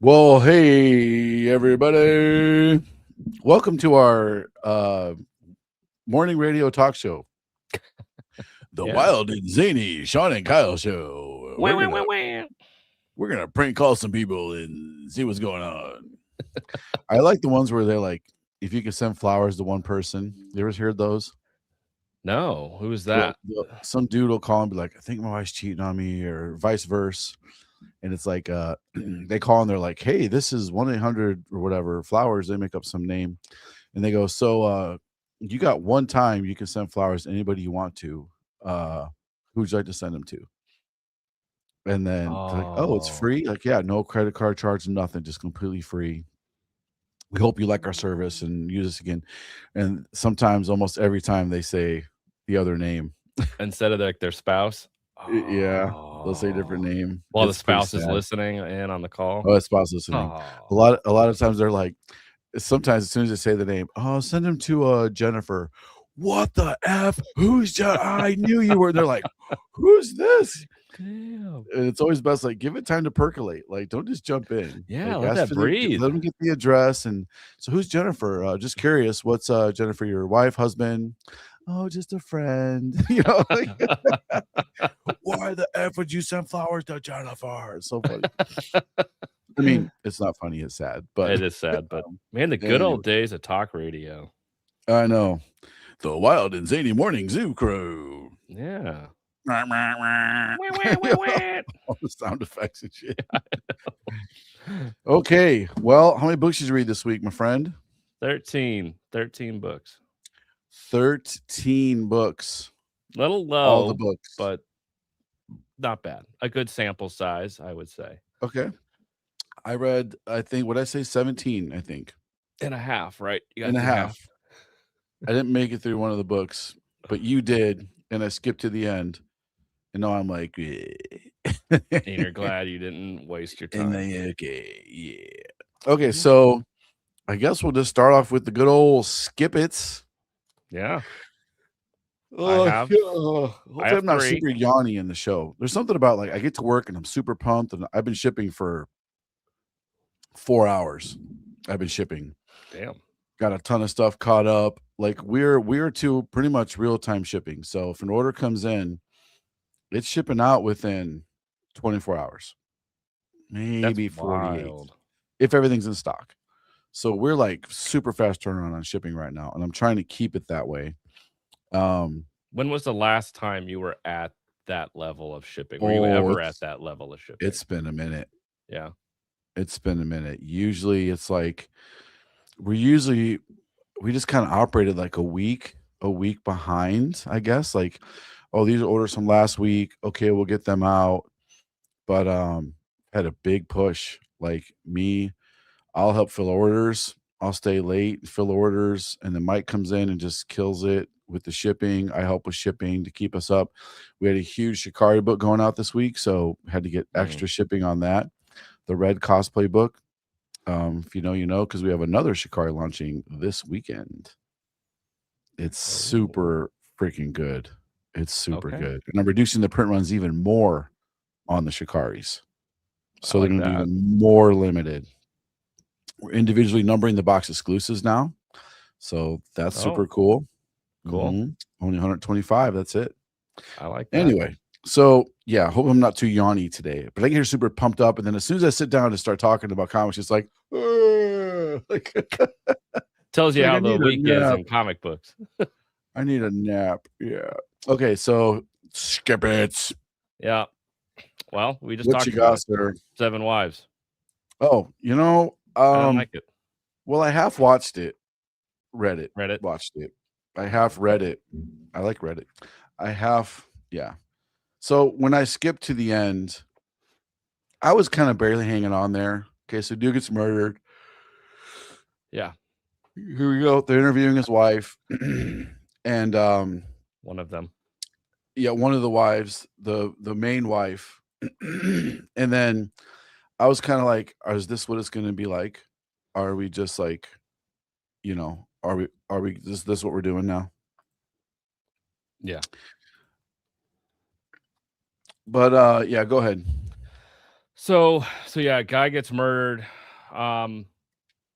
Well, hey everybody. Welcome to our morning radio talk show. The Yeah. Wild and Zany Sean and Kyle show. Wah, wah, wah, wah. We're gonna prank call some people and see what's going on. I like the ones where they're like, if you could send flowers to one person. You ever heard those? No, who's Well, that? some dude will call and be like, I think my wife's cheating on me, or vice versa. And it's like they call and they're like, hey, this is 1-800 or whatever flowers. They make up some name. And they go, so you got one time you can send flowers to anybody you want to. Who would you like to send them to? And then they're like, oh, it's Oh, free. Like, yeah, no credit card charge, nothing, just completely free. We hope you like our service and use us again. And sometimes, almost every time, they say the other name. instead of like their spouse? Yeah, they'll say a different Oh. name. While the It's pretty spouse is sad. listening in on the call? Oh, that spouse listening. A Oh. lot, a lot of times they're like, sometimes as soon as they say the name, oh, send him to Jennifer. What the F? Who's I knew you were. They're like, who's this? Damn. And it's always best, like, give it time to percolate. Like, don't just jump in. Yeah, Like, let ask that for breathe. let them get the address. And so, who's Jennifer? Just curious. What's Jennifer? Your wife, husband? Oh, just a friend. Like, why the F would you send flowers to Jennifer? It's so funny. I mean, it's not funny, it's sad, but It is sad, but man, the good anyway. old days of talk radio. I know. The Wild and Zany Morning Zoo Crew. Yeah. All Wah, wah, wah, wah. the sound effects and shit. Okay. Well, how many books did you read this week, my friend? 13 books. 13 books. Little All the low, books. but not bad. A good sample size, I would say. Okay. I read, I think, what did I say? 17, I think. And a half, right? You got And a through half. I didn't make it through one of the books, but you did, and I skipped to the end. And now I'm like, And you're glad you didn't waste your time. okay, yeah. Okay, so I guess we'll just start off with the good old skip-its. Yeah. Oh, have hopefully I'm not 3. super yawny in the show. There's something about, like, I get to work and I'm super pumped, and I've been shipping for 4 hours. I've been shipping. Damn. Got a ton of stuff caught up. Like, we're to pretty much real-time shipping. So if an order comes in, it's shipping out within 24 hours. Maybe That's 48 wild. if everything's in stock. So we're like super fast turnaround on shipping right now, and I'm trying to keep it that way. When was the last time you were at that level of shipping? Were you ever at that level of shipping? It's been a minute. Yeah. It's been a minute. Usually it's like we just kind of operated like a week behind, I guess. Like, oh, these are orders from last week. Okay, we'll get them out. But had a big push. Like me, I'll help fill orders. I'll stay late, fill orders, and then Mike comes in and just kills it with the shipping. I help with shipping to keep us up. We had a huge Shikari book going out this week, so had to get extra shipping on that. The Red cosplay book. If you know, you know, because we have another Shikari launching this weekend. It's super freaking good. It's super good. And I'm reducing the print runs even more on the Shikaris. So they're going to be even more limited. We're individually numbering the box exclusives now. So that's super cool. Cool. Only 125. That's it. I like that. Anyway, so yeah, I hope I'm not too yawny today, but I get super pumped up. And then as soon as I sit down to start talking about comics, it's like, tells you how the week is in comic books. I need a nap. Yeah. Okay. So skip it. Yeah. Well, we just What talked you about got, sir? 7 Wives. Oh, you know, I don't like it. Well, I half watched it, read it, Reddit. watched it. I half read it. I like Reddit. I half, yeah. So when I skipped to the end, I was kind of barely hanging on there. Okay, so dude gets murdered. Yeah. Here we go. They're interviewing his wife, and one of them. Yeah, one of the wives, the main wife, and then I was kind of like, "Is this what it's going to be like? Are we just like, you know, are we this what we're doing now?" Yeah. But yeah, go ahead. So yeah, guy gets murdered. Um,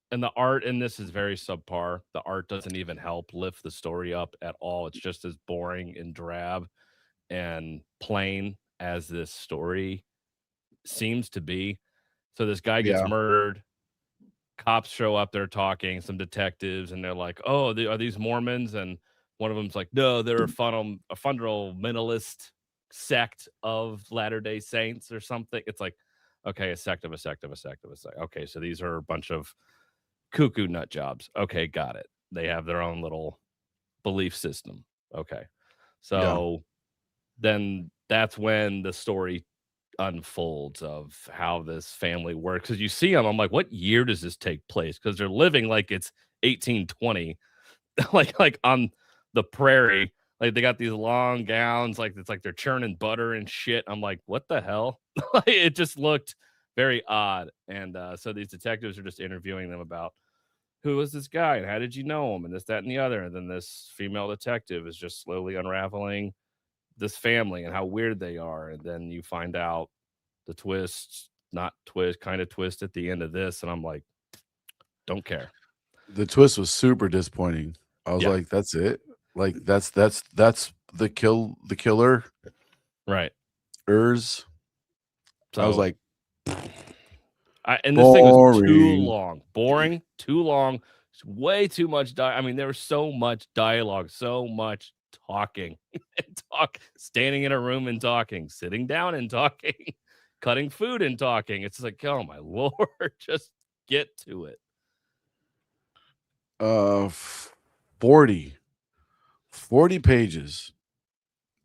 and the art in this is very subpar. The art doesn't even help lift the story up at all. It's just as boring and drab and plain as this story seems to be. So this guy gets Yeah. murdered. Cops show up, they're talking, some detectives, and they're like, "Oh, are these Mormons?" And one of them's like, "No, they're a fundamentalist sect of Latter-day Saints or something." It's like, okay, a sect of a sect of a sect of a sect. Okay, so these are a bunch of cuckoo nut jobs. Okay, got it. They have their own little belief system. Okay. Yeah. So then that's when the story unfolds of how this family works. Because you see them, I'm like, what year does this take place? Because they're living like it's 1820, like on the prairie. Like they got these long gowns, like it's like they're churning butter and shit. I'm like, what the hell? Like, it just looked very odd. And so these detectives are just interviewing them about who was this guy and how did you know him and this, that, and the other. And then this female detective is just slowly unraveling this family and how weird they are. And then you find out the twist, not twist, kind of twist at the end of this. And I'm like, don't care. The twist was super disappointing. I was Yeah. like, that's it. Like that's the killer. Right. Urs. So I was like, and this thing was too boring. long, boring, too long, way too much. I mean, there was so much dialogue, so much talking and standing in a room and talking, sitting down and talking, cutting food and talking. It's like, oh my Lord, just get to it. Uh, 40 pages.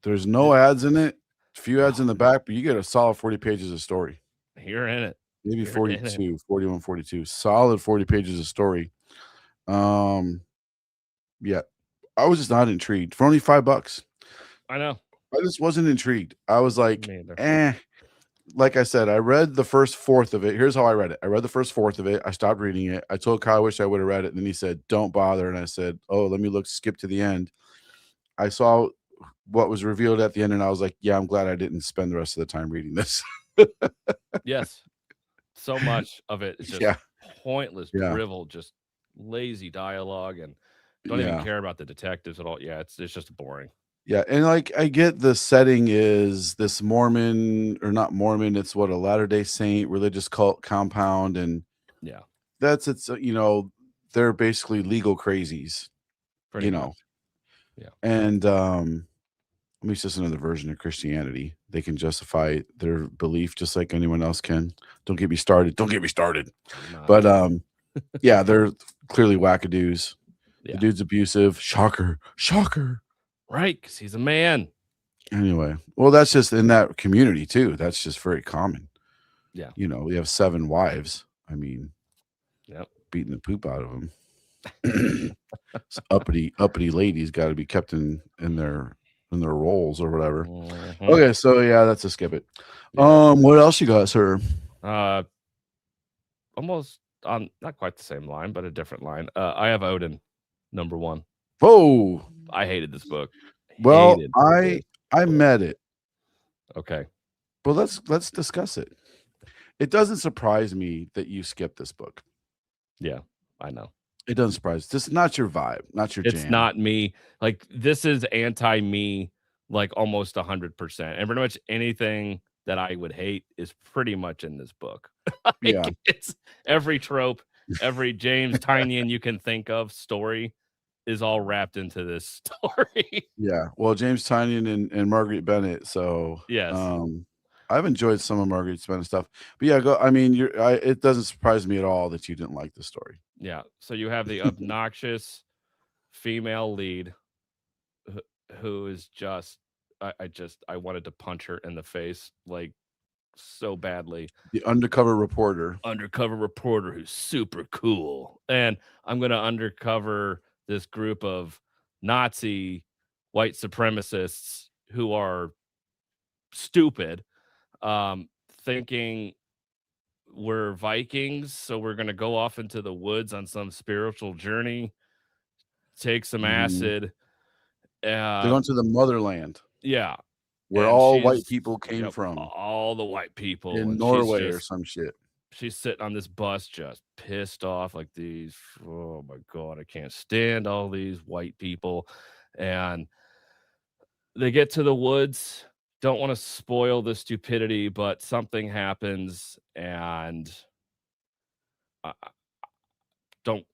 There's no ads in it. Few ads in the back, but you get a solid 40 pages of story. You're in it. Maybe You're in it. 42, 41, 42. Solid 40 pages of story. Yeah. I was just not intrigued. For only $5. I know. I just wasn't intrigued. I was like, Me either. eh. Like I said, I read the first fourth of it. Here's how I read it. I read the first fourth of it. I stopped reading it. I told Kyle I wish I would have read it. And then he said, don't bother. And I said, oh, let me skip to the end. I saw what was revealed at the end, and I was like, yeah, I'm glad I didn't spend the rest of the time reading this. Yes. So much of it is just Yeah. pointless, Yeah. drivel, just lazy dialogue, and don't even care about the detectives at all. Yeah, it's just boring. Yeah, and, like, I get the setting is this Mormon or not Mormon, it's what, a Latter-day Saint religious cult compound, and Yeah, that's they're basically legal crazies, pretty much. Yeah. And, I mean, it's just another version of Christianity. They can justify their belief just like anyone else can. Don't get me started. Don't get me started. But, yeah, they're clearly wackadoos. Yeah. The dude's abusive. Shocker. Shocker. Right, because he's a man. Anyway, well, that's just in that community too. That's just very common. Yeah. You know, we have 7 wives. I mean, Yep. beating the poop out of them. uppity ladies got to be kept in their roles or whatever. Mhm. Okay, so yeah, that's a skip it. Yeah. What else you got, sir? Almost on not quite the same line, but a different line. I have Odin, number 1. Oh, I hated this book. well, Hated I met it. Okay. But let's discuss it. It doesn't surprise me that you skipped this book. Yeah, I know. It doesn't surprise. This is not your vibe, not your jam. It's not me. Like, this is anti-me, like, almost 100%. And pretty much anything that I would hate is pretty much in this book. Like, Yeah. it's every trope, every James Tynion you can think of story is all wrapped into this story. Yeah. Well, James Tynion and Marguerite Bennett. So Yes. I've enjoyed some of Marguerite Bennett stuff. But yeah, I mean, it doesn't surprise me at all that you didn't like the story. Yeah. So you have the obnoxious female lead who is just I wanted to punch her in the face, like, so badly. The undercover reporter Who's super cool, and I'm gonna undercover this group of Nazi white supremacists who are stupid, thinking we're Vikings, so we're gonna go off into the woods on some spiritual journey, take some acid. They're going to the motherland. Yeah. where and all white she's people came yep, from all the white people, in and she's Norway or just some shit. she's sitting on this bus just pissed off like these oh my god, I can't stand all these white people. And they get to the woods, don't want to spoil the stupidity, but something happens and I don't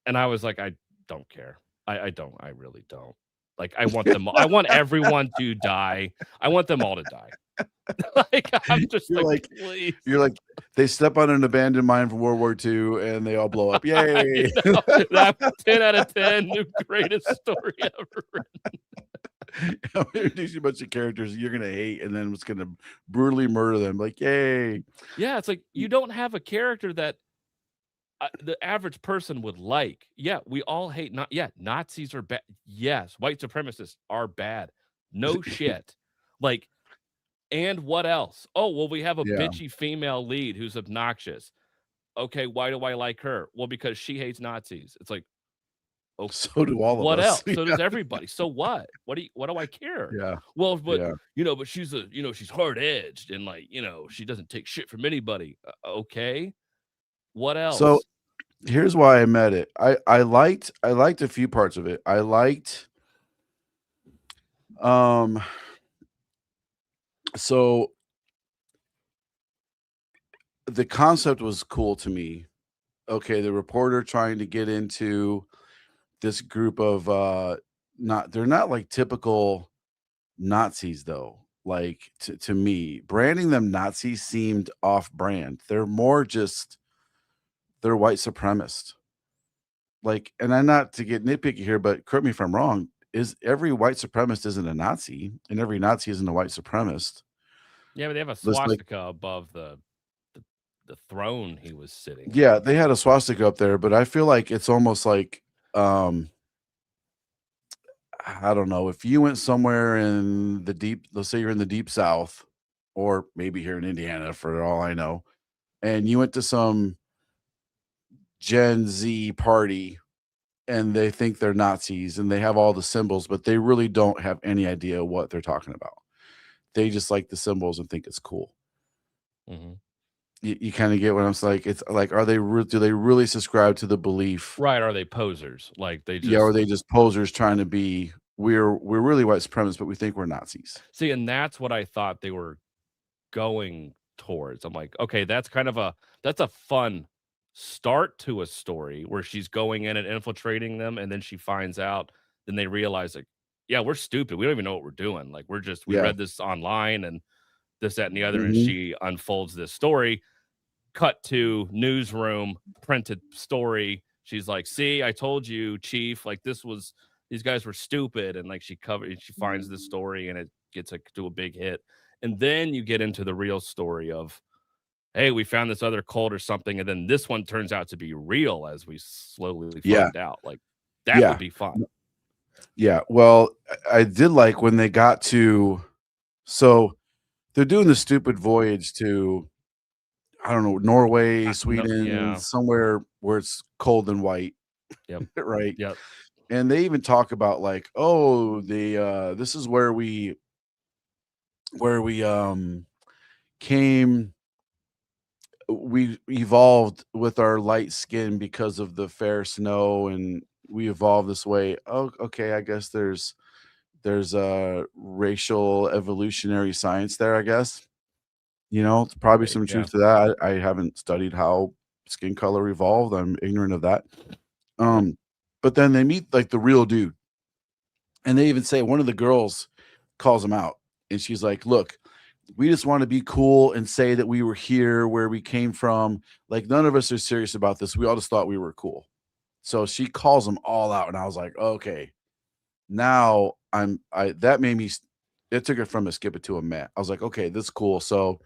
and I was like, I don't care. I don't. I really don't. Like I want them I want everyone to die. I want them all to die. Like I'm just You're like, like please. you're like they step on an abandoned mine from World War II and they all blow up. Yay! That 10 out of 10, the greatest story ever. I'm introducing a bunch of characters you're gonna hate, and then it's gonna brutally murder them. Like, yay! Yeah, it's like you don't have a character that the average person would like. Yeah, we all hate not yeah, Nazis are bad. Yes, white supremacists are bad. No shit. Like, and what else? Oh, well, we have a Yeah. bitchy female lead who's obnoxious. Okay, why do I like her? Well, because she hates Nazis. It's like, oh, So do all of what us. else? So does everybody. So what? What do I care? Yeah. Well, but Yeah. but she's she's hard edged and like, she doesn't take shit from anybody. Okay. What So else? here's why I met it. I liked a few parts of it. I liked so the concept was cool to me. Okay, the reporter trying to get into this group of they're not like typical Nazis though. Like to me, branding them Nazis seemed off brand. They're more just they're white supremacist. Like, and I'm not to get nitpicky here, but correct me if I'm wrong. Is every white supremacist isn't a Nazi, and every Nazi isn't a white supremacist? Yeah, but they have a Just like, swastika above the throne he was sitting yeah, on. they had a swastika up there, but I feel like it's almost like, I don't know, if you went somewhere in the deep, let's say you're in the deep South, or maybe here in Indiana, for all I know, and you went to some Gen Z party and they think they're Nazis and they have all the symbols, but they really don't have any idea what they're talking about. They just like the symbols and think it's cool. Mhm. You kind of get what I'm saying. Like, it's like, do they really subscribe to the belief? Right, are they posers? Like they Yeah, or are just they just posers trying to be we're really white supremacists, but we think we're Nazis. see, and that's what I thought they were going towards. I'm like, okay, that's a fun start to a story where she's going in and infiltrating them, and then she finds out, then they realize like, yeah, we're stupid. We don't even know what we're doing. Like we Yeah. read this online and this, that, and the other, and Mhm. she unfolds this story. Cut to newsroom, printed story. She's like, see, I told you, chief, like these guys were stupid. And like she finds this story and it gets to a big hit. And then you get into the real story of, hey, we found this other cult or something. And then this one turns out to be real as we slowly Yeah. find out. Like that Yeah. would be fun. Yeah. Well, I did like when they got to so they're doing the stupid voyage to I don't know, Norway, No, Sweden, yeah. somewhere where it's cold and white, Yep. right? Yep. And they even talk about like, oh, this is where we came we evolved with our light skin because of the fair snow and we evolved this way. Oh, okay, I guess there's a racial evolutionary science there, I guess. It's probably Right. some Yeah. truth to that. I haven't studied how skin color evolved. I'm ignorant of that. Um, but then they meet like the real dude, and they even say one of the girls calls him out, and she's like, "Look, we just want to be cool and say that we were here, where we came from. Like none of us are serious about this. We all just thought we were cool." So she calls them all out, and I was like, "Okay, now I that made me." It took it from a skip it to a meh. I was like, "Okay, this is cool." So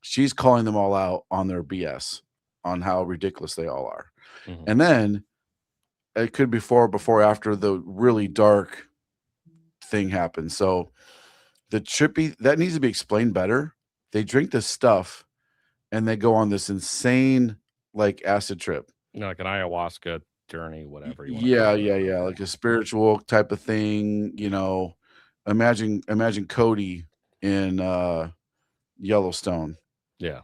she's calling them all out on their BS, on how ridiculous they all are. Mhm. And then it could be before after the really dark thing happens. So the trippy that needs to be explained better. They drink this stuff and they go on this insane like acid trip. Like an ayahuasca journey, whatever you want to Yeah, call it. yeah, yeah, like a spiritual type of thing. Imagine Cody in Yellowstone, Yeah.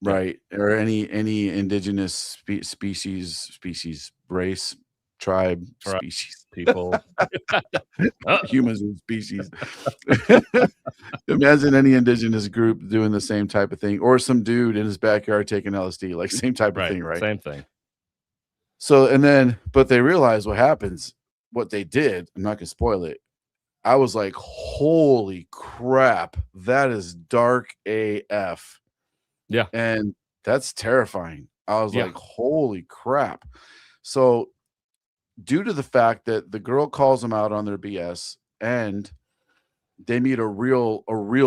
Yeah. right? Or any indigenous species, race, tribe, Right. species. People. Humans and species. Imagine any indigenous group doing the same type of thing, or some dude in his backyard taking LSD, like same type of Right. thing, right? Same thing. So, and then, but they realize what happens, what they did. I'm not gonna spoil it. I was like, holy crap, that is dark AF. Yeah. And that's terrifying. I was Yeah. like, holy crap. So, due to the fact that the girl calls them out on their BS and they meet a real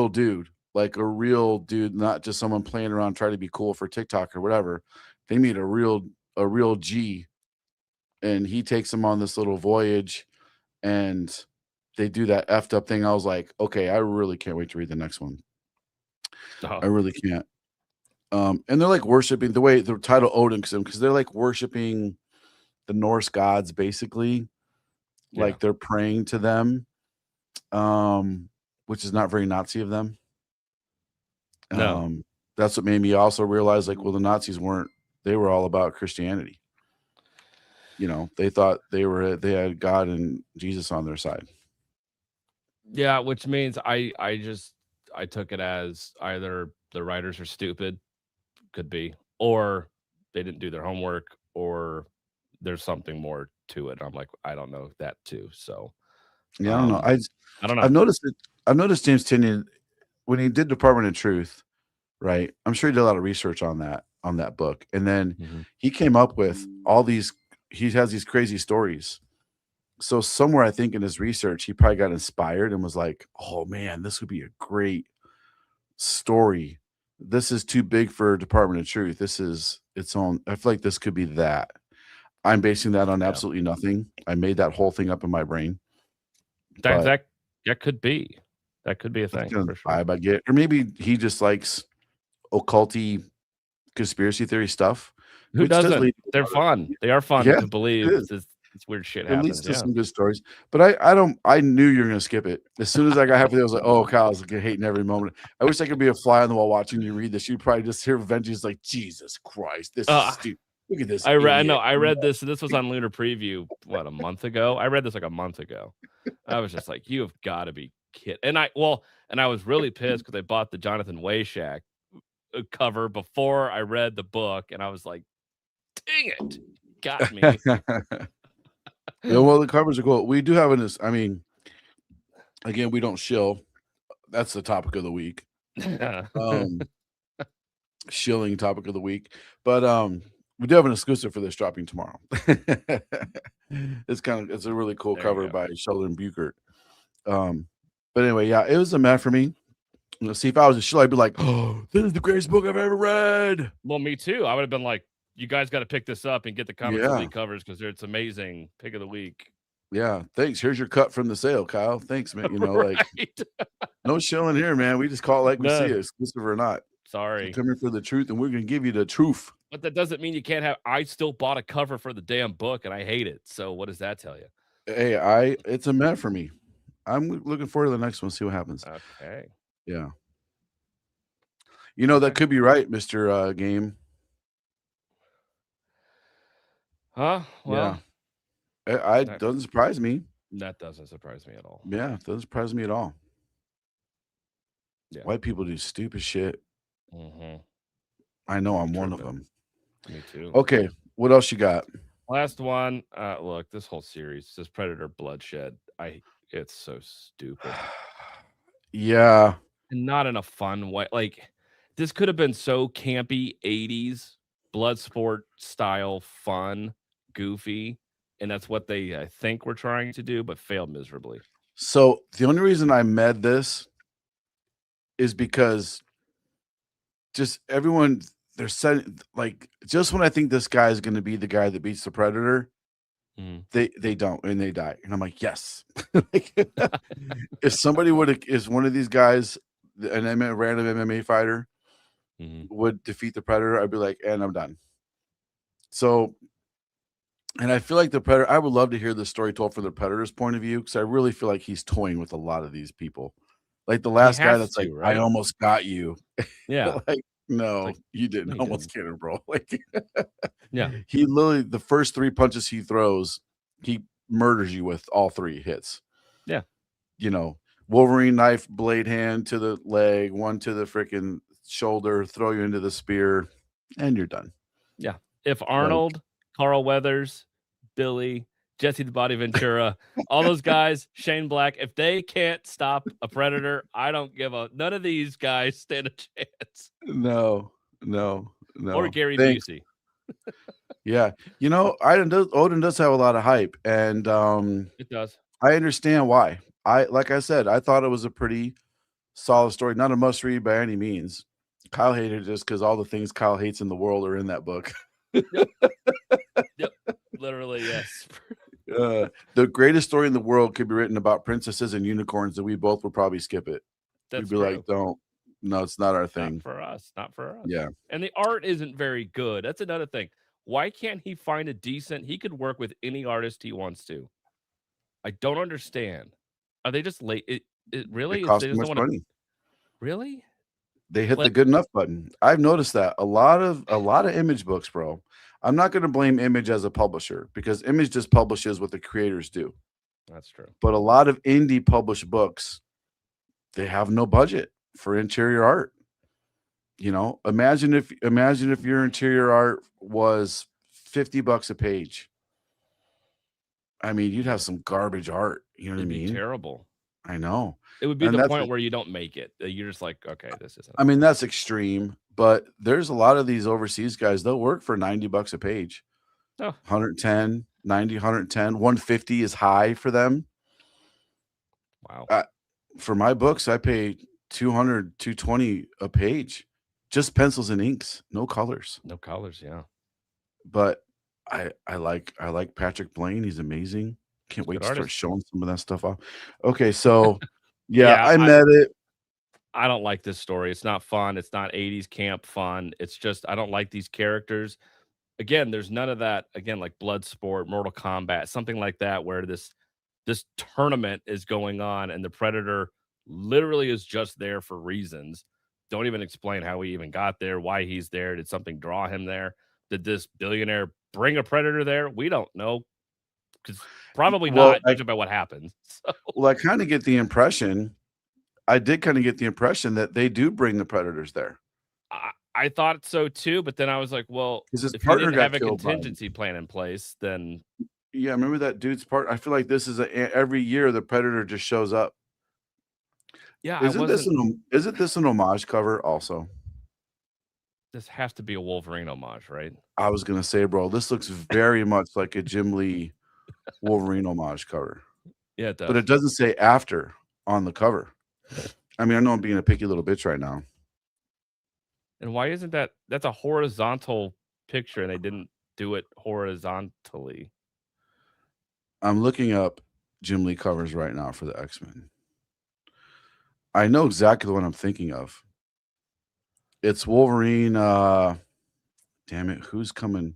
dude, like a real dude, not just someone playing around trying to be cool for TikTok or whatever. They meet a real G, and he takes them on this little voyage, and they do that effed up thing. I was like, okay, I really can't wait to read the next one. Uh-huh. I really can't. And they're like worshiping the way the title Odin, because they're like worshiping the Norse gods, basically. Yeah. Like they're praying to them, which is not very Nazi of them. No. That's what made me also realize, like, well, the Nazis weren't, they were all about Christianity. You know, they thought they had God and Jesus on their side. Yeah, which means I took it as either the writers are stupid, could be, or they didn't do their homework, or there's something more to it. I'm like, I don't know that too. So Yeah, I don't know. I don't know. I've noticed it. I've noticed James Tynion when he did Department of Truth, right? I'm sure he did a lot of research on that book, and then he came up with all these. He has these crazy stories. So somewhere, I think in his research, he probably got inspired and was like, "Oh man, this would be a great story. This is too big for Department of Truth. This is its own. I feel like this could be that." I'm basing that on Yeah. absolutely nothing. I made that whole thing up in my brain. That But that could be. That could be a that's thing kind of for the sure. vibe I get. Or maybe he just likes occulty conspiracy theory stuff, Who which does doesn't? lead to a They're lot of, fun. They are fun yeah, to believe it is. this weird shit It leads happens. to Yeah. some good stories. But I knew you were gonna skip it. As soon as I got halfway there, I was like, "Oh, Kyle's like hating every moment." I wish I could be a fly on the wall watching you read this. You'd probably just hear Vengeance like, "Jesus Christ, this is stupid. Look at this I idiot." read this. This was on Lunar Preview, what, a month ago? I read this like a month ago. I was just like, you have got to be kidding. And I was really pissed because I bought the Jonathan Wayshack cover before I read the book, and I was like, dang it, got me. Yeah, well, the covers are cool. We do have I mean, again, we don't shill. That's the topic of the week. Shilling topic of the week. But we do have an exclusive for this dropping tomorrow. It's a really cool There you cover go. by Sheldon Buchert. But anyway, yeah, it was a man for me. Let's see, if I was a shill, I'd be like, "Oh, this is the greatest book I've ever read." Well, me too. I would have been like, you guys got to pick this up and get the Comics of the Yeah. Week covers because it's amazing. Pick of the week. Yeah, thanks. Here's your cut from the sale, Kyle. Thanks, man. You know, like Right. no shilling here, man. We just call it like we see None. it, exclusive or not. Sorry. We're coming for the truth, and we're gonna give you the truth. But that doesn't mean you can't have. I still bought a cover for the damn book and I hate it. So what does that tell you? Hey, it's a met for me. I'm looking forward to the next one, see what happens. Okay. Yeah. You know, that could be right, Mr. Game. Huh? Well, yeah. It doesn't surprise me. that doesn't surprise me at all. Yeah, it doesn't surprise me at all. Yeah. White people do stupid shit. Mm-hmm. I know I'm one of Tripping. them. Me too. Okay, what else you got? Last one. Look, this whole series, this Predator Bloodshed. It's so stupid. Yeah. And not in a fun way. Like, this could have been so campy 80s Bloodsport style fun, goofy, and that's what they I think were trying to do, but failed miserably. So the only reason I med this is because just everyone they're setting, like, just when I think this guy is going to be the guy that beats the Predator, they don't, and they die, and I'm like, yes. Like, if somebody is one of these guys, random MMA fighter would defeat the Predator, I'd be like, and I'm done. So, and I feel like the Predator, I would love to hear the story told from the Predator's point of view, because I really feel like he's toying with a lot of these people. Like the He last guy has that's like, to, I right? almost got you. Yeah. Like, It's no, like, you no, didn't you almost didn't. get him, bro. Like Yeah. he literally the first 3 punches he throws, he murders you with all 3 hits. Yeah. You know, Wolverine knife blade hand to the leg, one to the freaking shoulder, throw you into the spear, and you're done. Yeah. If Like Arnold, Carl Weathers, Billy, Jesse the Body Ventura, all those guys, Shane Black, if they can't stop a predator, I don't give a none of these guys stand a chance. no, Or no. Gary Thanks. Busey. Yeah. You know, Odin does have a lot of hype, and It does. I understand why. Like I said, I thought it was a pretty solid story. Not a must read by any means. Kyle hated it just because all the things Kyle hates in the world are in that book. Yep. Literally, yes. The greatest story in the world could be written about princesses and unicorns, and we both would probably skip it. That's We'd be true. like, don't. No, it's not our Not thing. for us. Not for us. Yeah. And the art isn't very good. That's another thing. Why can't he find a decent he could work with any artist he wants to? I don't understand. Are they just late? It really It is they costs too just much don't want to money. really? They hit the But good enough button. I've noticed that a lot of Image books, bro. I'm not going to blame Image as a publisher because Image just publishes what the creators do. that's true. But a lot of indie published books, they have no budget for interior art. You know, imagine if your interior art was $50 a page. I mean, you'd have some garbage art. You know what I It'd be mean? terrible. I know. It would be And the that's point where you don't make it. You're just like, okay, this isn't. I mean, that's extreme, but there's a lot of these overseas guys, they'll work for $90 a page. Oh. 110, 90, 110, 150 is high for them. Wow. For my books, I pay 200, 220 a page. Just pencils and inks, no colors. No colors, yeah. But I like Patrick Blaine. He's amazing. Can't wait good to start artist. showing some of that stuff off. Okay, so yeah, Yeah, I met it. I don't like this story. It's not fun. It's not 80s camp fun. It's just I don't like these characters. Again, there's none of that. Again, like Bloodsport, Mortal Kombat, something like that, where this tournament is going on and the Predator literally is just there for reasons. Don't even explain how he even got there, why he's there. Did something draw him there? Did this billionaire bring a Predator there? We don't know. Because probably Well, not, judging by what happened. So, Well, I kind of get the impression. I did kind of get the impression that they do bring the predators there I thought so too, but then I was like, well, because his if you partner didn't got have a killed by him. contingency plan in place, then Yeah, remember that dude's part. I feel like this is every year the predator just shows up. yeah, Isn't this an homage cover also? this has to be a Wolverine homage, right? I was gonna say, bro, this looks very much like a Jim Lee Wolverine homage cover, Yeah, it does. but it doesn't say after on the cover. I mean, I know I'm being a picky little bitch right now. And why isn't that's a horizontal picture and they didn't do it horizontally? I'm looking up Jim Lee covers right now for the X-Men. I know exactly the one I'm thinking of. It's Wolverine. Damn it, who's coming?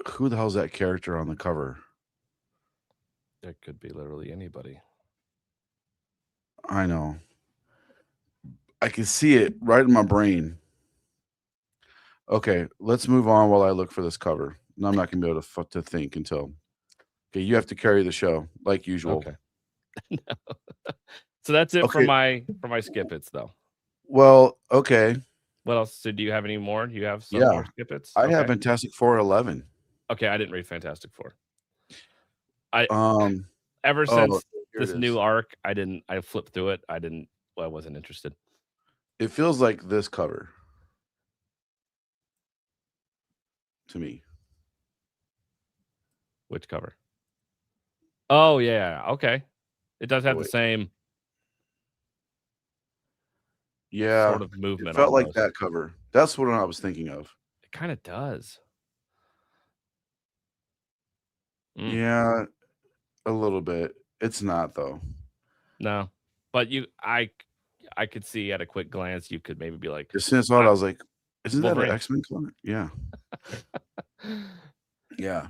Who the hell's that character on the cover? That could be literally anybody. I know. I can see it right in my brain. Okay, let's move on while I look for this cover. No, I'm not gonna be able to think until. Okay, you have to carry the show like usual. Okay. So that's it for Okay. my skip its though. Well, okay. What else? So do you have any more? Do you have some Yeah. more skip its? I have Fantastic Four 11. Okay, I didn't read Fantastic Four. Um, Ever oh, since here this it new is. arc, I flipped through it. I wasn't interested. It feels like this cover to me. Which cover? Oh yeah, okay. It does have the wait. same Yeah, sort of movement. it felt like almost. that cover. That's what I was thinking of. It kind of does. Yeah, a little bit. It's not though. No, but I could see at a quick glance you could maybe be like, As soon as I saw it, I was like, "Isn't that Wolverine. an X-Men cover?" Yeah. Yeah.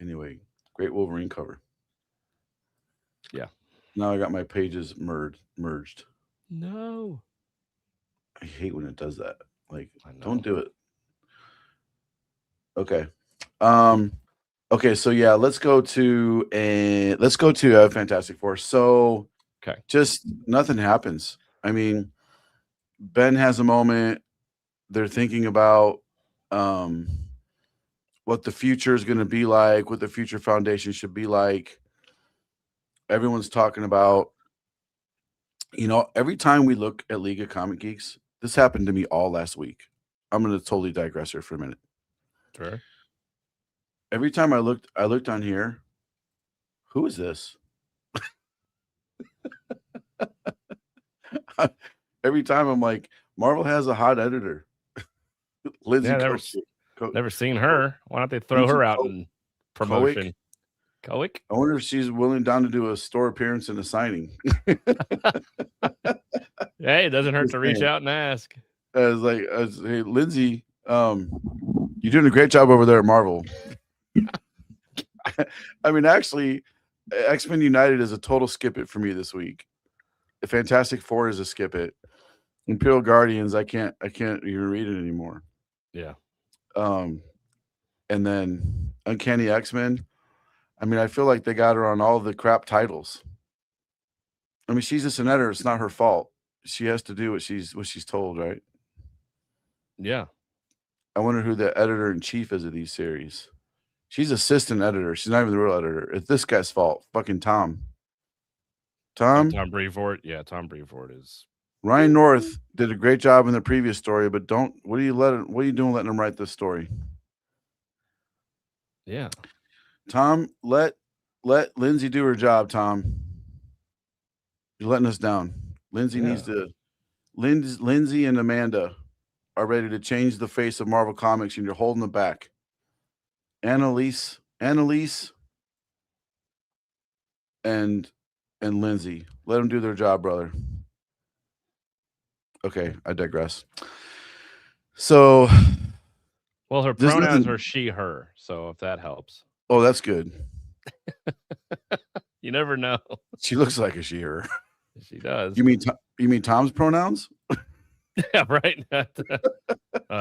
Anyway, great Wolverine cover. Yeah. Now I got my pages merged. No. I hate when it does that. Like, I know. don't do it. Okay. Um. Okay. So yeah, let's go to Fantastic Four. So Okay. just nothing happens. I mean, Ben has a moment. They're thinking about um what the future is going to be like, what the future foundation should be like. Everyone's talking about, every time we look at League of Comic Geeks, this happened to me all last week. I'm going to totally digress here for a minute. Sure. Every time I looked on here, who is this? Every time I'm like, Marvel has a hot editor. Lindsay Yeah, never seen her. Why don't they throw Lindsay her out in promotion? Coic? I wonder if she's down to do a store appearance and a signing. Hey, it doesn't hurt Just to reach saying. out and ask. Hey, Lindsay, you're doing a great job over there at Marvel. I mean, actually, X-Men United is a total skip it for me this week. The Fantastic Four is a skip it. Imperial Guardians, I can't even read it anymore. Yeah. And then Uncanny X-Men. I mean, I feel like they got her on all the crap titles. I mean, she's just an editor. It's not her fault. She has to do what she's told, right? Yeah. I wonder who the editor in chief is of these series. She's assistant editor. She's not even the real editor. It's this guy's fault. Fucking Tom. Tom Brevoort. Yeah, Tom Brevoort is. Ryan North did a great job in the previous story, but what are you doing letting him write this story? Yeah. Tom, let Lindsay do her job, Tom. You're letting us down. Lindsay needs to Lindsay and Amanda are ready to change the face of Marvel Comics, and you're holding them back. Annalise and Lindsay, let them do their job, brother. Okay, I digress. So, well, her pronouns are she, her. So if that helps. Oh, that's good. You never know. She looks like a she, her. She does. You mean Tom's pronouns? Yeah, right.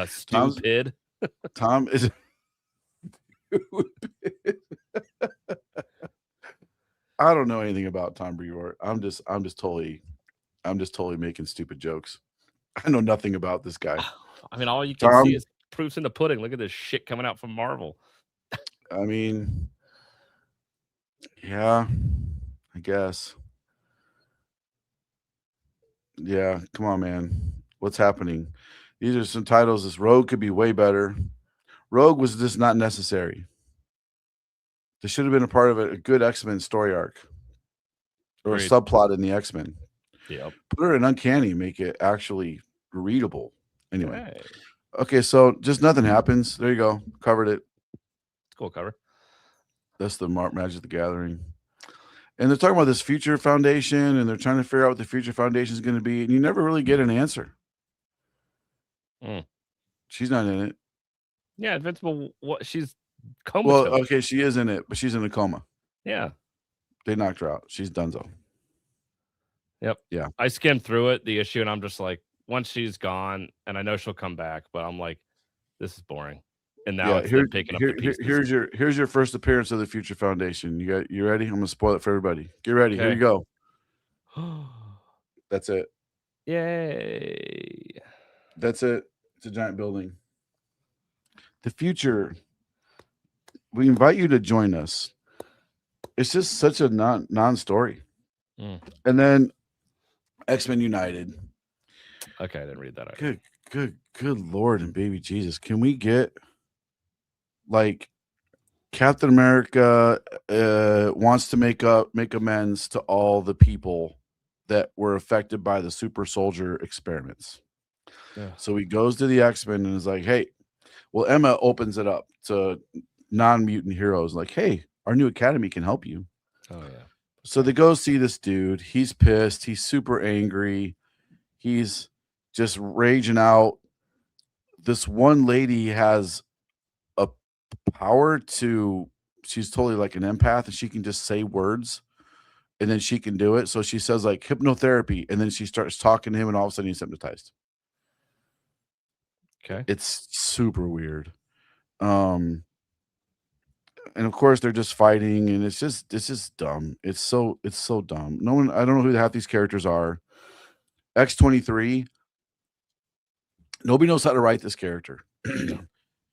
Stupid. Tom is. I don't know anything about Tom Brevoort. I'm just totally making stupid jokes. I know nothing about this guy. I mean, all you can see is proofs in the pudding. Look at this shit coming out from Marvel. I mean, yeah, I guess. Yeah, come on, man. What's happening? These are some titles. This Rogue could be way better. Rogue was just not necessary. This should have been a part of a good X-Men story arc or a subplot in the X-Men. Yep. Put her in Uncanny, make it actually readable. Anyway. Hey. Okay, so just nothing happens. There you go. Covered it. It's a cool cover. That's the Magic the Gathering. And they're talking about this future foundation, and they're trying to figure out what the future foundation is going to be, and you never really get an answer. She's not in it. Yeah, Invincible. What? She's comatose. Well, okay, she is in it, but she's in a coma. Yeah, they knocked her out. She's donezo. Yep. Yeah. I skimmed through it, the issue, and I'm just like, once she's gone, and I know she'll come back, but I'm like, this is boring. And now it's picking up the pieces. Here's your first appearance of the Future Foundation. You ready? I'm gonna spoil it for everybody. Get ready. Okay. Here you go. That's it. Yay. That's it. It's a giant building. The future. We invite you to join us. It's just such a non-story. And then X-Men United. Okay, I didn't read that. Good Lord and baby Jesus. Can we get like Captain America wants to make amends to all the people that were affected by the super soldier experiments. Yeah. So he goes to the X-Men and is like, hey, well, Emma opens it up to non-mutant heroes like, hey, our new academy can help you. Oh, yeah. So they go see this dude. He's pissed. He's super angry. He's just raging out. This one lady has a power she's totally like an empath, and she can just say words and then she can do it. So she says like hypnotherapy, and then she starts talking to him, and all of a sudden he's hypnotized. Okay. It's super weird. And of course they're just fighting, and it's just dumb. It's so dumb. No one, I don't know who half these characters are. X-23, nobody knows how to write this character.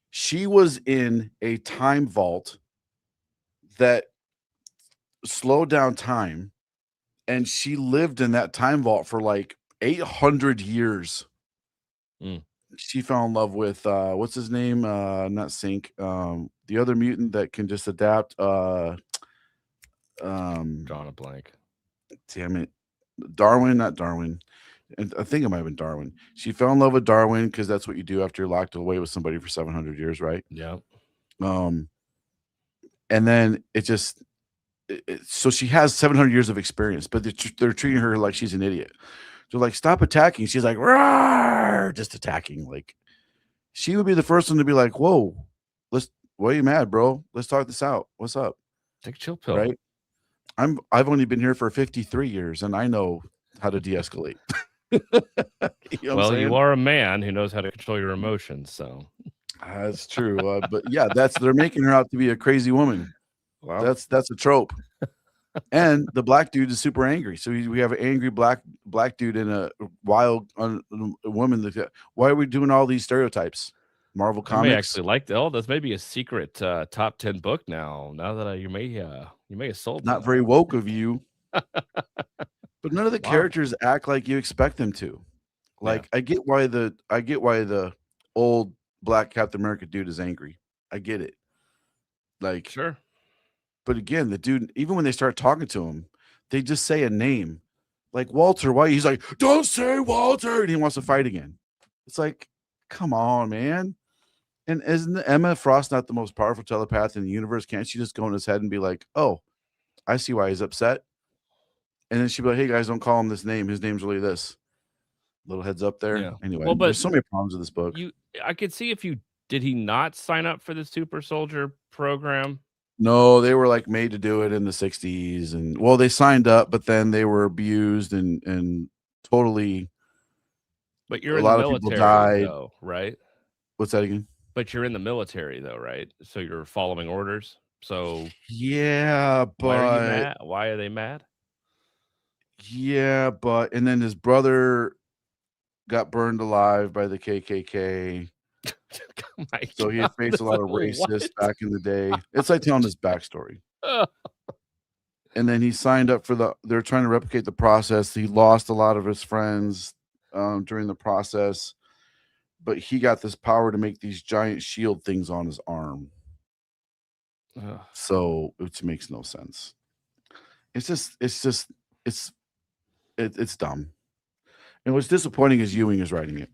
She was in a time vault that slowed down time, and she lived in that time vault for like 800 years. Mm. She fell in love with what's his name? Not Sync. The other mutant that can just adapt. Drawing a blank. Damn it. Darwin, not Darwin. And I think it might have been Darwin. She fell in love with Darwin because that's what you do after you're locked away with somebody for 700 years, right? Yeah. And then it just so she has 700 years of experience, but they're treating her like she's an idiot. They're like, stop attacking. She's like, rawr, just attacking. Like, she would be the first one to be like, whoa, why are you mad, bro? Let's talk this out. What's up? Take a chill pill. Right? I've only been here for 53 years, and I know how to de-escalate. Well, you are a man who knows how to control your emotions, so that's true. But yeah, they're making her out to be a crazy woman. Wow. That's a trope. And the black dude is super angry. So we have an angry black dude and a wild woman. Why are we doing all these stereotypes? Marvel Comics. I may actually like that. Oh, that's maybe a secret top 10 book now. Now that you may have sold. Not very woke of you. But none of the characters act like you expect them to. Like, yeah. I get why the old black Captain America dude is angry. I get it. Like, sure. But again, the dude, even when they start talking to him, they just say a name. Like Walter White. He's like, don't say Walter. And he wants to fight again. It's like, come on, man. And isn't Emma Frost not the most powerful telepath in the universe? Can't she just go in his head and be like, oh, I see why he's upset? And then she'd be like, hey, guys, don't call him this name. His name's really this. Little heads up there. Yeah. Anyway, well, but there's so many problems with this book. I could see did he not sign up for the Super Soldier program? No, they were like made to do it in the 60s. And well, they signed up, but then they were abused and totally. But you're in the military, of people died. Though, right? What's that again? But you're in the military, though, right? So you're following orders. So yeah, but why are you mad? Why are they mad? Yeah, but and then his brother got burned alive by the KKK. So he had faced a lot of racists back in the day. It's like telling his backstory. And then he signed up for they're trying to replicate the process. He lost a lot of his friends during the process, but he got this power to make these giant shield things on his arm. So it makes no sense. It's dumb. And what's disappointing is Ewing is writing it.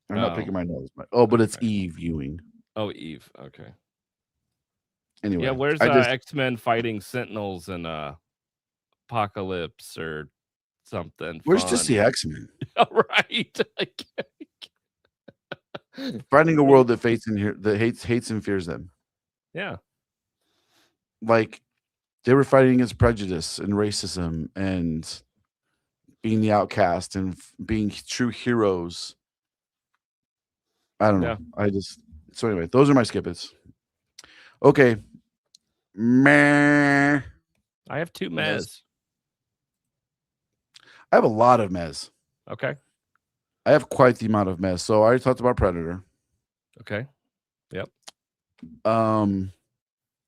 I'm not picking my nose, but it's Eve Ewing. Oh, Eve. Okay. Anyway, yeah. Where's X-Men fighting Sentinels and Apocalypse or something? Where's just the X-Men? Right. Finding a world that hates and fears them. Yeah. Like they were fighting against prejudice and racism and being the outcast and being true heroes. I don't know. Yeah. So anyway, those are my skip-its. Okay. Meh. I have 2 mehs. I have a lot of mehs. Okay. I have quite the amount of mehs. So I already talked about Predator. Okay. Yep.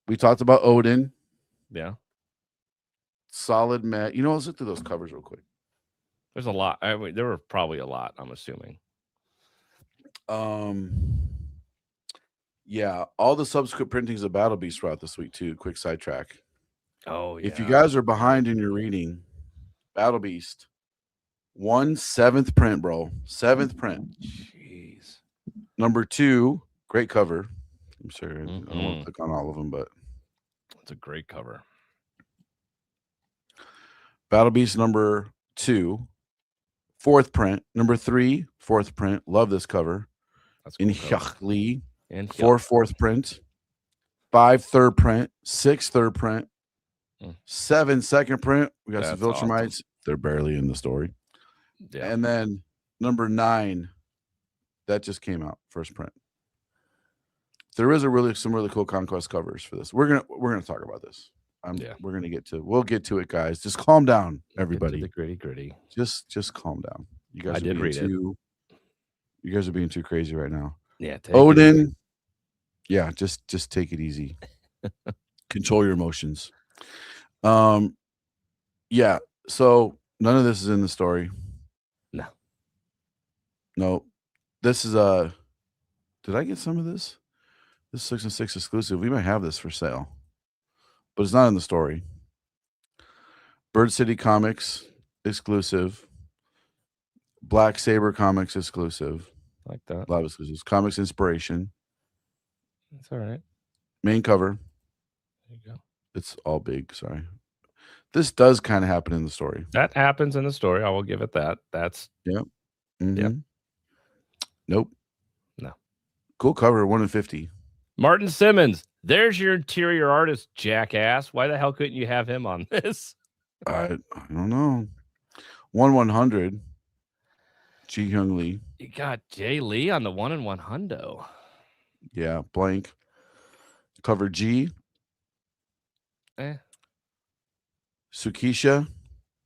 We talked about Odin. Yeah. Solid meh. Let's look through those covers real quick. There's a lot. I mean, there were probably a lot, I'm assuming. Yeah, all the subsequent printings of Battle Beast throughout this week too. Quick sidetrack. Oh, yeah. If you guys are behind in your reading, Battle Beast, 7th print, bro. 7th print. Jeez. Number 2, great cover. I'm sure I don't want to click on all of them, but it's a great cover. Battle Beast number 2, 4th print. Number 3, 4th print. Love this cover. That's in Hyakli. 4 4th print. 5 3rd print. 6 3rd print. 7 second print. We got some That's awesome. Viltrumites. They're barely in the story. Yeah. And then number 9, that just came out, first print. There is some really cool Conquest covers for this. We're gonna talk about this. We'll get to it, guys. Just calm down, everybody. Get to the gritty. Just calm down. You guys I did read it. You guys are being too crazy right now. Yeah. Odin. Yeah, just take it easy. Control your emotions. Yeah. So none of this is in the story. No. This is did I get some of this? This 6 and 6 exclusive. We might have this for sale, but it's not in the story. Bird City Comics exclusive. Black Saber Comics exclusive. Like that. A lot of exclusives. Comics Inspiration. That's all right. Main cover. There you go. It's all big. Sorry. This does kind of happen in the story. That happens in the story. I will give it that. That's Yep. Mm-hmm. Yep. Nope. No. Cool cover. 1 in 50. Martin Simmons. There's your interior artist, jackass. Why the hell couldn't you have him on this? I don't know. 1/100. Ji Hyung Lee. You got Jay Lee on the 1 in 1 hundo. Yeah, blank. Cover G. Tsukisha.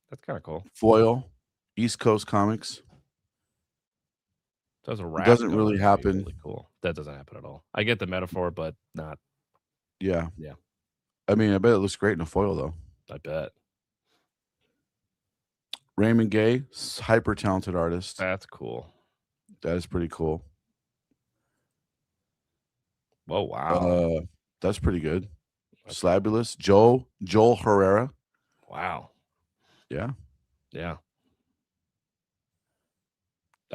That's kind of cool. Foil. East Coast Comics. So a doesn't really happen. Really cool. That doesn't happen at all. I get the metaphor, but not. Yeah. Yeah. I mean, I bet it looks great in a foil, though. I bet. Raymond Gay, hyper talented artist. That's cool. That is pretty cool. Oh, wow. That's pretty good. Slabulous. Joel Herrera. Wow. Yeah. Yeah.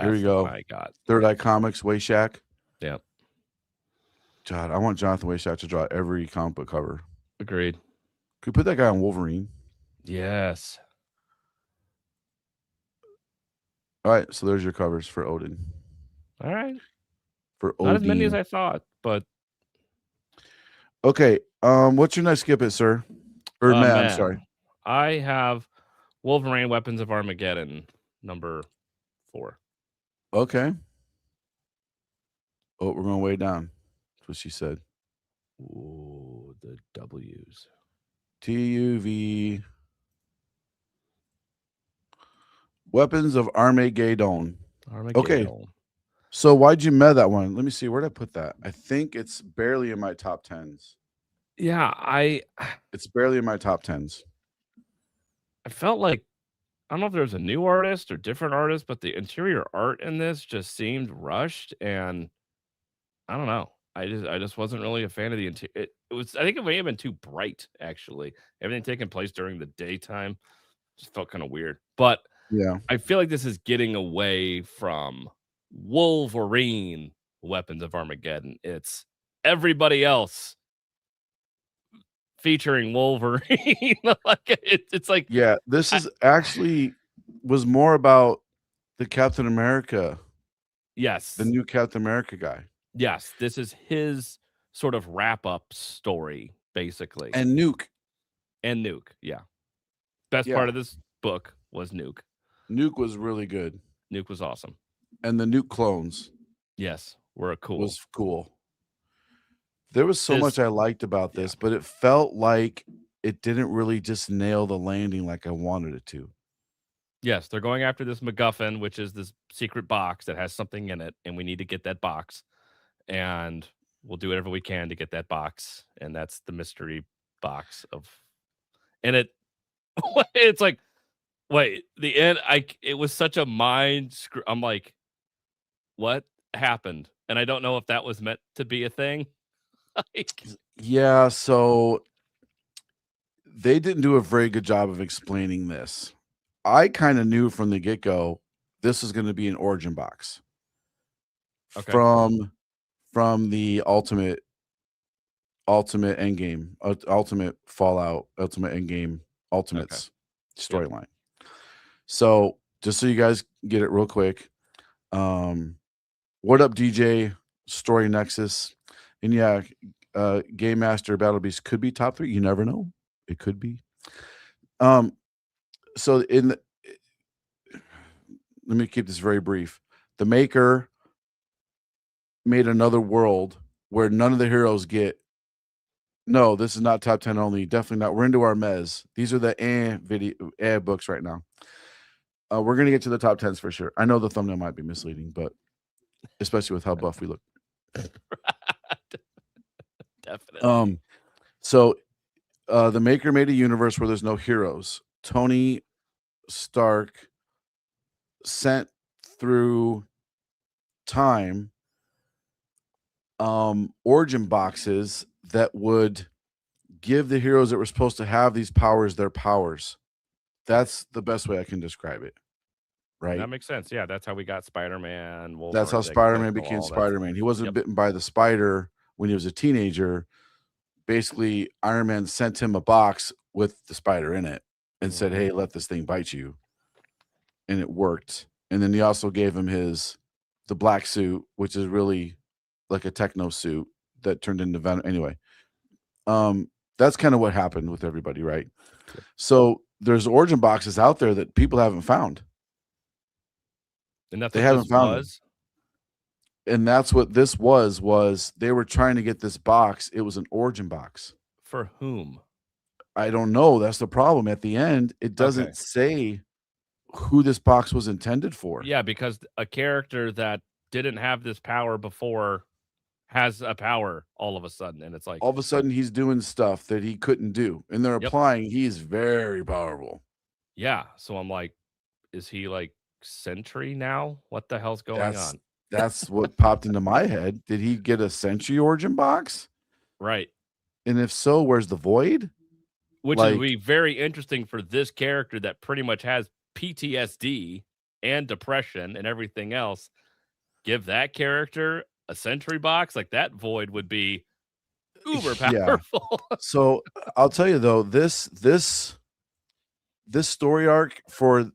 Here we go. I got Third Eye Comics, Wayshack. Yep. God, I want Jonathan Wayshack to draw every comic book cover. Agreed. Could we put that guy on Wolverine? Yes. All right, so there's your covers for Odin. All right. For Not as many as I thought, but okay. What's your next skip it, sir? Or Matt, I'm sorry. I have Wolverine Weapons of Armageddon, number 4. Okay. Oh, we're going way down. That's what she said. Ooh, the W's. TUV. Weapons of Armageddon. Okay. So why'd you med that one? Let me see. Where'd I put that? I think it's barely in my top 10s. Yeah, it's barely in my top 10s. I felt like, I don't know if there's a new artist or different artist, but the interior art in this just seemed rushed, and I don't know. I just wasn't really a fan of the interior. It was, I think it may have been too bright, actually. Everything taking place during the daytime just felt kind of weird. But yeah, I feel like this is getting away from Wolverine Weapons of Armageddon. It's everybody else featuring Wolverine. It's like, yeah, this is actually was more about the Captain America. Yes. The new Captain America guy. Yes, this is his sort of wrap-up story, basically. And Nuke. Yeah. Best part of this book was Nuke. Nuke was really good. Nuke was awesome. And the Nuke clones. Yes, were cool. Was cool. There was so much I liked about this, but it felt like it didn't really just nail the landing like I wanted it to. Yes, they're going after this MacGuffin, which is this secret box that has something in it, and we need to get that box. And we'll do whatever we can to get that box. And that's the mystery box of, and it's like, wait, the end, it was such a mind screw. I'm like, what happened? And I don't know if that was meant to be a thing. Yeah, so they didn't do a very good job of explaining this. I kind of knew from the get-go this was going to be an origin box. Okay. From the ultimate endgame, ultimate Fallout, ultimate endgame, ultimates storyline. So just so you guys get it real quick, what up, DJ? Story Nexus, and yeah, Game Master Battle Beast could be top 3. You never know; it could be. So let me keep this very brief. The maker made another world where none of the heroes get. No, this is not top 10 only. Definitely not. We're into our mez. These are the books right now. We're gonna get to the top 10s for sure. I know the thumbnail might be misleading, but especially with how buff we look. Definitely. So the maker made a universe where there's no heroes. Tony Stark sent through time origin boxes that would give the heroes that were supposed to have these powers their powers. That's the best way I can describe it. Right? That makes sense. Yeah, that's how we got Spider-Man. That's how Wolverine, Spider-Man Deadpool, became all that Spider-Man. stuff. He wasn't Yep. bitten by the spider when he was a teenager. Basically, Iron Man sent him a box with the spider in it and said, "Hey, let this thing bite you." And it worked. And then he also gave him the black suit, which is really like a techno suit that turned into Venom. Anyway, that's kind of what happened with everybody, right? So there's origin boxes out there that people haven't found. And that's They what haven't this found them. was. And that's what this was they were trying to get this box. It was an origin box. For whom? I don't know. That's the problem. At the end, it doesn't Okay. say who this box was intended for. Yeah, because a character that didn't have this power before has a power all of a sudden, and it's like All of a sudden, he's doing stuff that he couldn't do, and they're Yep. applying. He's very powerful. Yeah, so I'm like, is he like Sentry now? What the hell's going on? That's what popped into my head. Did he get a Sentry origin box? Right. And if so, where's the Void? Which would be very interesting for this character that pretty much has PTSD and depression and everything else. Give that character a Sentry box, like that Void would be uber powerful. Yeah. So I'll tell you though, this story arc for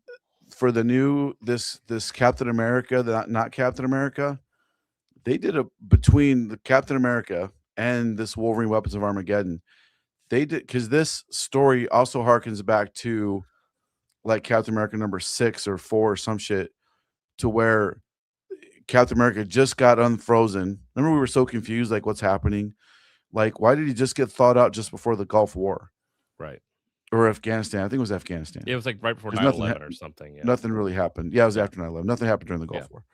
the new this Captain America, not Captain America, they did between the Captain America and this Wolverine Weapons of Armageddon. They did, because this story also harkens back to like Captain America number 6 or 4 or some shit, to where Captain America just got unfrozen. Remember, we were so confused, like what's happening? Like, why did he just get thawed out just before the Gulf War? Right. Or Afghanistan. I think it was Afghanistan. It was like right before 9/11 or something. Yeah. Nothing really happened. Yeah, it was after 9/11. Nothing happened during the Gulf War.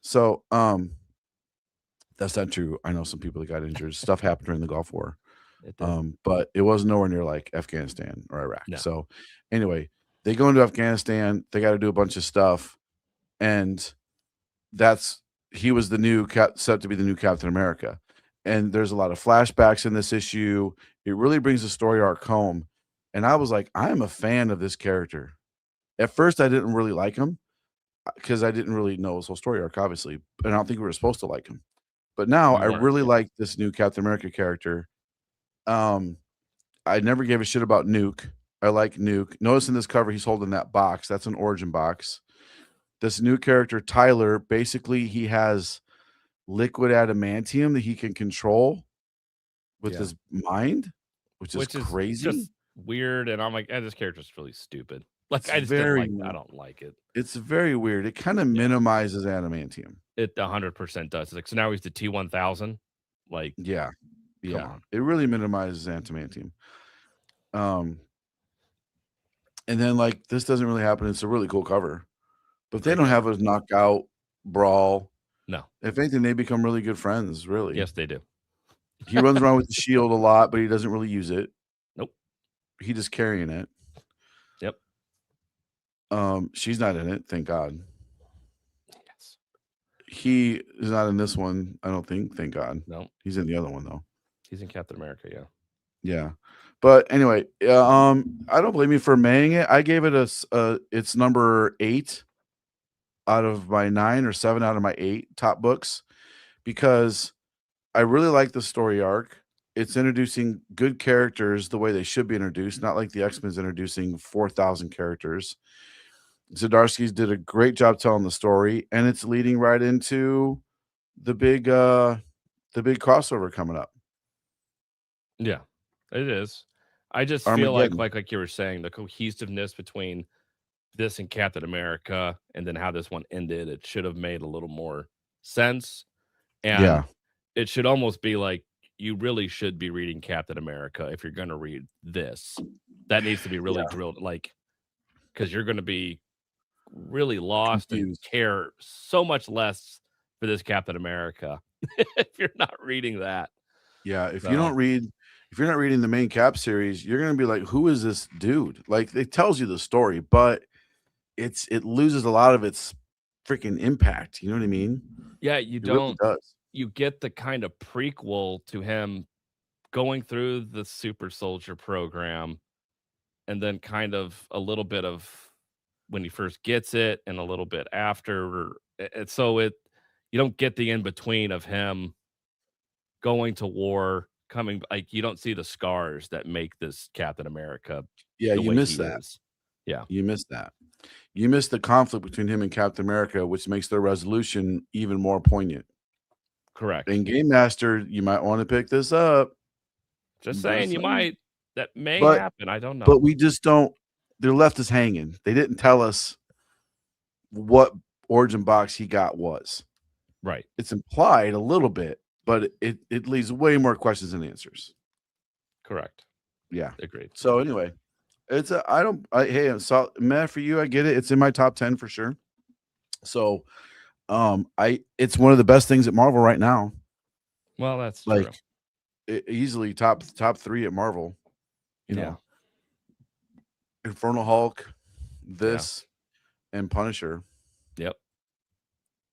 So, that's not true. I know some people that got injured. Stuff happened during the Gulf War. But it was nowhere near like Afghanistan or Iraq. No. So anyway, they go into Afghanistan, they got to do a bunch of stuff, and he was the new set to be the new Captain America. And there's a lot of flashbacks in this issue. It really brings the story arc home. And I was like, I'm a fan of this character. At first, I didn't really like him because I didn't really know his whole story arc, obviously. And I don't think we were supposed to like him. But now I really like this new Captain America character. I never gave a shit about Nuke. I like Nuke. Notice in this cover, he's holding that box. That's an origin box. This new character, Tyler, basically he has liquid adamantium that he can control with his mind, which is crazy. Just weird. And I'm like, this character's really stupid. Like, I just I don't like it. It's very weird. It kind of minimizes adamantium. It 100% does. It's like, so now he's the T-1000. Like, yeah. It really minimizes adamantium. And then like this doesn't really happen. It's a really cool cover, but they don't have a knockout brawl. No. If anything, they become really good friends. Really. Yes, they do. He runs around with the shield a lot, but he doesn't really use it. Nope. He just carrying it. Yep. She's not in it, thank God. Yes. He is not in this one, I don't think. Thank God. No. He's in the other one though. He's in Captain America, yeah. Yeah. But anyway, I don't blame you for maying it. I gave it it's number 8 out of my 9 or 7 out of my 8 top books because I really like the story arc. It's introducing good characters the way they should be introduced, not like the X-Men's introducing 4,000 characters. Zdarsky's did a great job telling the story, and it's leading right into the big crossover coming up. Yeah, it is. I just feel Armageddon. like you were saying, the cohesiveness between this and Captain America, and then how this one ended, it should have made a little more sense. And Yeah. it should almost be like you really should be reading Captain America if you're gonna read this. That needs to be really Yeah. drilled, like, because you're gonna be really lost and Confused. care so much less for this Captain America if you're not reading that. Yeah. So, If you're not reading the main Cap series, you're gonna be like, who is this dude? Like it tells you the story, but it loses a lot of its freaking impact. You know what I mean? yeah, It really does. you get the kind of prequel to him going through the super soldier program, and then kind of a little bit of when he first gets it and a little bit after, and so you don't get the in between of him going to war, coming, like, you don't see the scars that make this Captain America Yeah, the you way miss he that. is. Yeah, You miss that. You miss the conflict between him and Captain America, which makes their resolution even more poignant. correct. And Game Master, you might want to pick this up. Just saying, Just you saying. might, that may But happen, I don't but know. we just don't they're left us hanging. They didn't tell us what origin box he got was. Right, It's implied a little bit, but it leaves way more questions than answers. correct. Yeah. Agreed. So anyway, it's a I don't I hey, so Matt, for you, I get it. It's in my top 10 for sure. So I it's one of the best things at Marvel right now. Well, that's Like true. easily top 3 at Marvel. You Yeah, know, Infernal Hulk, yeah, this, and Punisher. yep.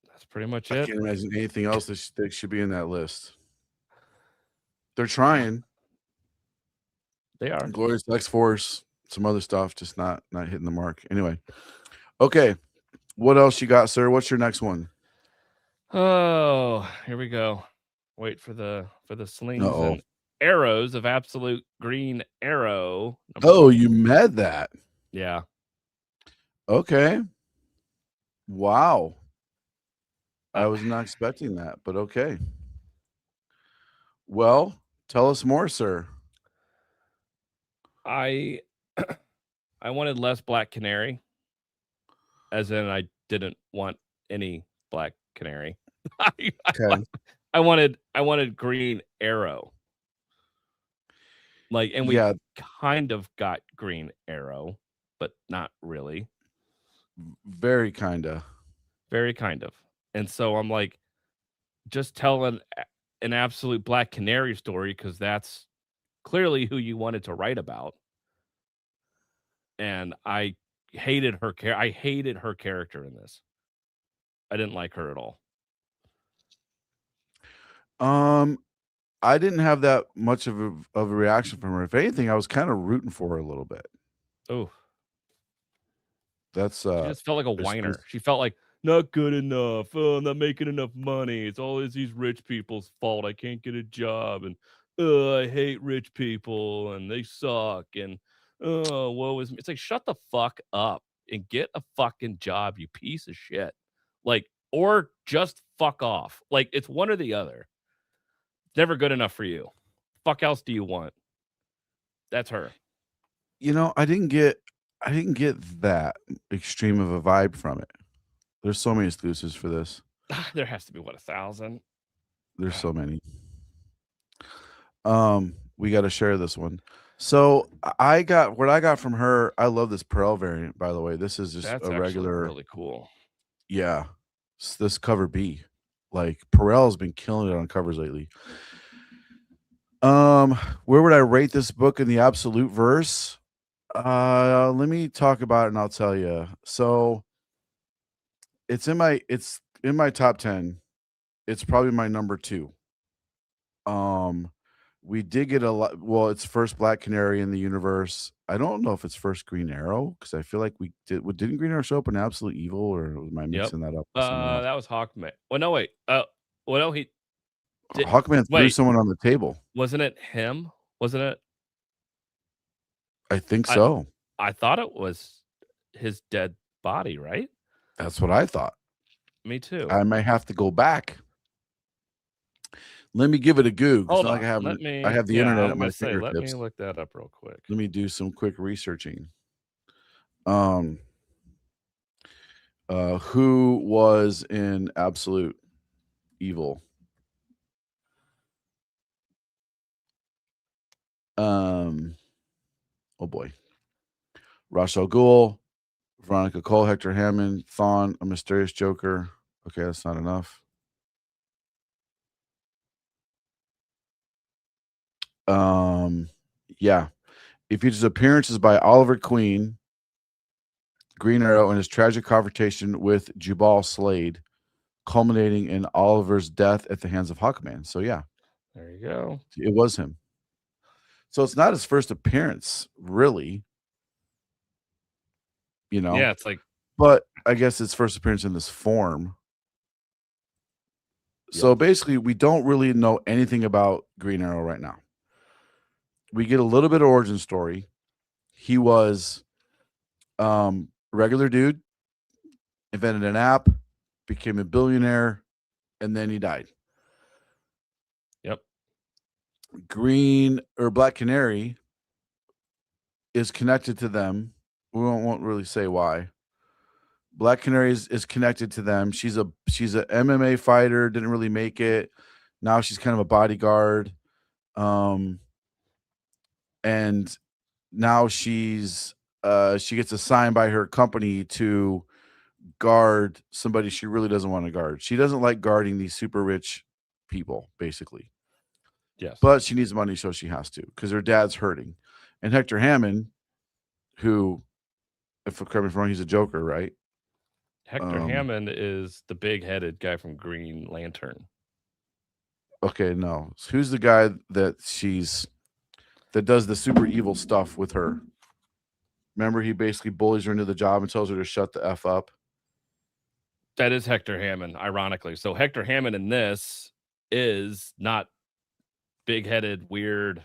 That's pretty much I it. can't imagine anything else that should be in that list. They're trying. They are. Glorious X Force, some other stuff, just not hitting the mark. Anyway, okay. What else you got, sir? What's your next one? Oh, here we go. Wait for the slings Uh-oh. and arrows of Absolute Green Arrow, number Oh, 1. you met that. Yeah. Okay. Wow. I Uh, was not expecting that, but okay. Well, tell us more, sir. I I wanted less Black Canary, as in I didn't want any Black Canary. I Okay. I wanted Green Arrow. Like, and we Yeah, kind of got Green Arrow, but not really. very kinda. Very kind of. And so I'm like, just tell an absolute Black Canary story, because that's clearly who you wanted to write about. And I hated her character in this. I didn't like her at all. Um, I didn't have that much of a reaction from her. If anything, I was kind of rooting for her a little bit. Oh, That's she just felt like a there's whiner. She felt like, not good enough. Oh, I'm not making enough money. It's always these rich people's fault. I can't get a job, and I hate rich people and they suck, and oh, woe is me. It's like, shut the fuck up and get a fucking job, you piece of shit. Like, or just fuck off. Like, it's one or the other. It's never good enough for you. Fuck else do you want? That's her. I didn't get that extreme of a vibe from it. There's so many exclusives for this. There has to be, what, 1,000? There's so many. We got to share this one. So I got what I got from her. I love this Pearl variant, by the way. This is just That's a actually regular, really cool. yeah. This cover B, like Perel's been killing it on covers lately. Where would I rate this book in the absolute verse? Let me talk about it and I'll tell you. So it's in my top 10. It's probably my number 2. We did get a lot. Well, it's first Black Canary in the universe. I don't know if it's first Green Arrow because I feel like we did. Didn't Green Arrow show up in Absolute Evil, or am I Yep. mixing that up with someone else? That was Hawkman. Well, no, wait. Well, no, he did. Hawkman threw Wait, someone on the table. wasn't it him? Wasn't it? I think I so. I thought it was his dead body, right? That's what I thought. Me too. I may have to go back. Let me give it a Google. It's Hold not on. like Let I me. have the Yeah, I internet was at about my to say. Let me fingertips. look that up real quick. Let me do some quick researching. Who was in Absolute Evil? Oh boy. Ra's al Ghul, Veronica Cole, Hector Hammond, Thawne, a mysterious Joker. Okay, that's not enough. Yeah. It features appearances by Oliver Queen, Green Arrow, and his tragic confrontation with Jubal Slade, culminating in Oliver's death at the hands of Hawkman. So yeah, There you go. it was him. So it's not his first appearance, really. You know, Yeah, it's like but I guess it's first appearance in this form. So Yep. basically, we don't really know anything about Green Arrow right now. We get a little bit of origin story. He was regular dude, invented an app, became a billionaire, and then he died. Yep. Green or Black Canary is connected to them. We won't really say why. Black Canary is connected to them. She's a MMA fighter, didn't really make it. Now she's kind of a bodyguard. And now she gets assigned by her company to guard somebody she really doesn't want to guard. She doesn't like guarding these super rich people, basically. Yes. But she needs money, so she has to, because her dad's hurting. And Hector Hammond, who, if I'm correct me if I'm wrong, he's a Joker, right? Hector Hammond is the big-headed guy from Green Lantern. Okay, no. Who's the guy that does the super evil stuff with her? Remember, he basically bullies her into the job and tells her to shut the F up. That is Hector Hammond, ironically. So Hector Hammond in this is not big-headed, weird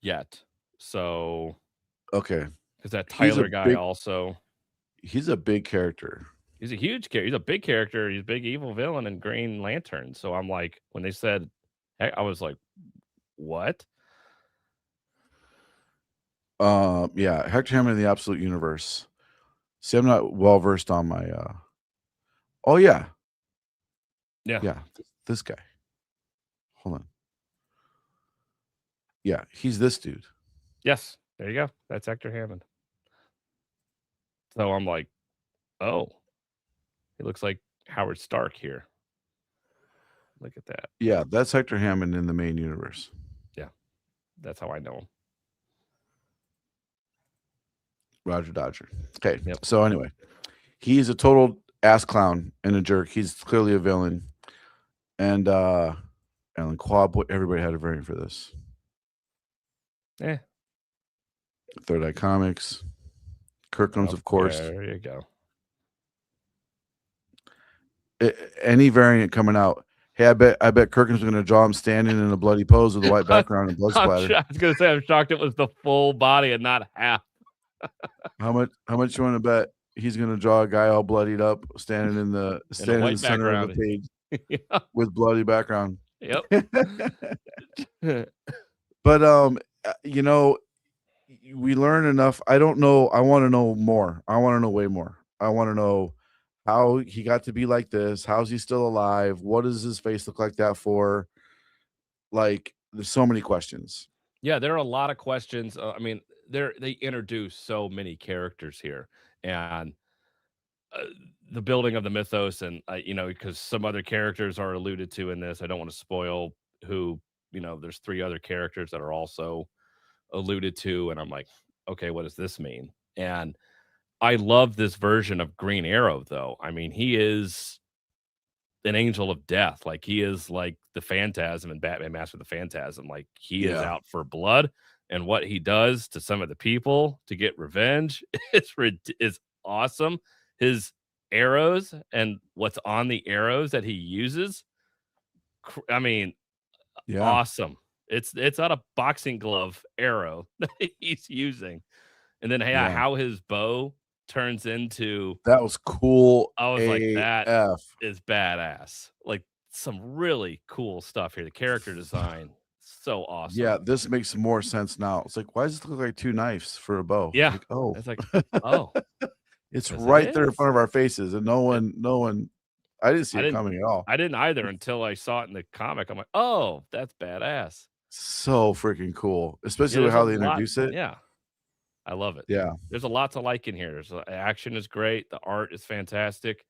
yet. So Okay. because that Tyler guy also. He's a big character. He's a huge character. He's a big character. He's a big evil villain in Green Lantern. So I'm like, when they said, I was like, what? Yeah, Hector Hammond in the Absolute Universe. See, I'm not well versed on my. Oh yeah, Yeah. This guy. Hold on. Yeah, he's this dude. Yes, there you go. That's Hector Hammond. So I'm like, oh, he looks like Howard Stark here. Look at that. Yeah, that's Hector Hammond in the main universe. Yeah, that's how I know him. Roger Dodger. Okay, Yep. so anyway, he's a total ass clown and a jerk. He's clearly a villain. And Alan Quab, everybody had a variant for this. Yeah. Third Eye Comics. Kirkland's, of course. There you go. Any variant coming out. Hey, I bet Kirkland's going to draw him standing in a bloody pose with a white background and blood splatter. I was going to say, I'm shocked it was the full body and not half. How much you want to bet he's going to draw a guy all bloodied up standing in the center of the page yeah. with bloody background? Yep. But you know, we learn enough. I don't know. I want to know more. I want to know way more. I want to know how he got to be like this. How's he still alive? What does his face look like that for? Like, there's so many questions. Yeah, there are a lot of questions. I mean, they introduce so many characters here, and the building of the mythos, and because some other characters are alluded to in this. I don't want to spoil who. There's 3 other characters that are also alluded to, and I'm like, okay, what does this mean? And I love this version of Green Arrow, though. I mean, he is an angel of death. Like, he is like the Phantasm in Batman Master of the Phantasm. Like, he is out for blood, and what he does to some of the people to get revenge is awesome. His arrows and what's on the arrows that he uses, I mean, awesome. It's not a boxing glove arrow that he's using. And then how his bow turns into, that was cool. I was like, that is badass. Like, some really cool stuff here. The character design, so awesome. Yeah, this makes more sense now. It's like, why does it look like two knives for a bow? Yeah. Like, oh, It's like, oh, it's 'cause it right there in is. front of our faces, and no one. I didn't see I it didn't coming at all. I didn't either until I saw it in the comic. I'm like, "Oh, that's badass." So freaking cool, Yeah, especially with there's a how they lot. introduce it. Yeah, I love it. Yeah, There's a lot to like in here. Action is great. The art is fantastic.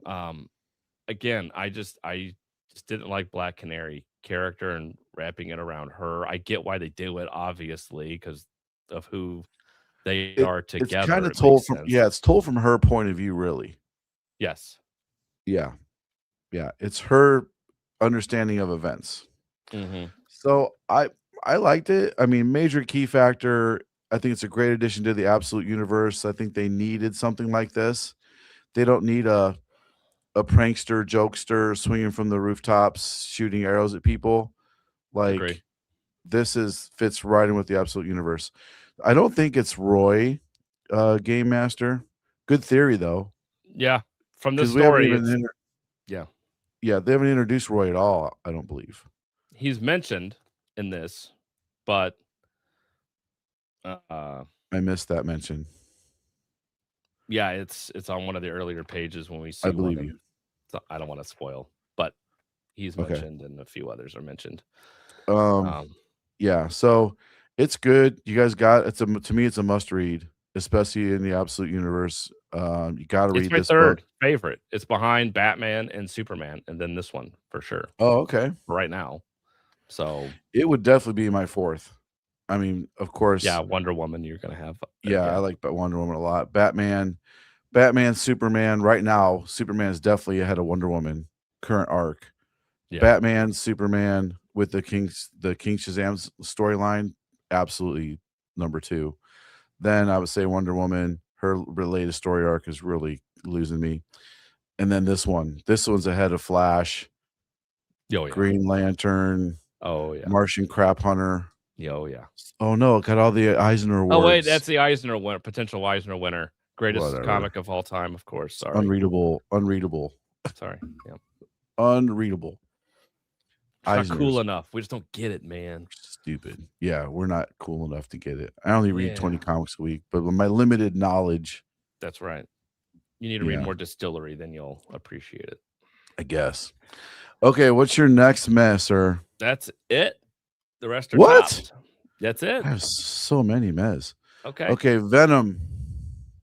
Um, again, I just didn't like Black Canary character and wrapping it around her. I get why they do it, obviously, because of who they it are it's together. kind of It makes told from sense. yeah, it's told from her point of view, really. Yes. Yeah, yeah, it's her understanding of events. Mhm. So I liked it. I mean, major key factor. I think it's a great addition to the Absolute Universe. I think they needed something like this. They don't need a prankster, jokester swinging from the rooftops, shooting arrows at people. Agree. Like this is fits right in with the Absolute Universe. I don't think it's Roy, Game Master. Good theory though, Yeah. From the because we haven't story, even it's yeah. yeah, they haven't introduced Roy at all. I don't believe. He's mentioned in this, but, uh, I missed that mention. yeah, it's on one of the earlier pages when we I see one believe of you. so I don't wanna spoil, but he's Okay. mentioned and a few others are mentioned. Um, Um, yeah, so it's good. You guys got it's a to me, it's a must read, especially in the Absolute Universe. You got to it's read my this book. 3rd favorite. It's behind Batman and Superman, and then this one for sure, Oh, okay. right now. So, It would definitely be my fourth. I mean, of yeah, course, Wonder Woman you're gonna have, yeah, I yeah. like Wonder Woman a lot. Superman. Right now, Superman is definitely ahead of Wonder Woman. Current arc. Yeah. Batman, Superman with the King Shazam storyline, absolutely number two. Then I would say Wonder Woman. Her related story arc is really losing me. And then this one. This one's ahead of Flash, Oh, yeah. Green Lantern, Oh, yeah. Martian Crap Hunter. Oh, yeah. Oh no, it got all the Eisner Oh, wait, awards. that's the Eisner winner, potential Eisner winner. Greatest Whatever. comic of all time, of course, sorry. Unreadable. Sorry, yeah. Unreadable. It's not Eisner's cool enough. We just don't get it, man. stupid. Yeah, we're not cool enough to get it. I only read 20 Yeah. comics a week, but with my limited knowledge, That's right. You need to read yeah, more Distillery, then you'll appreciate it. I guess. Okay, what's your next mess, sir? That's it. The rest are What? tops. That's it. I have so many mess. Okay. Okay, Venom.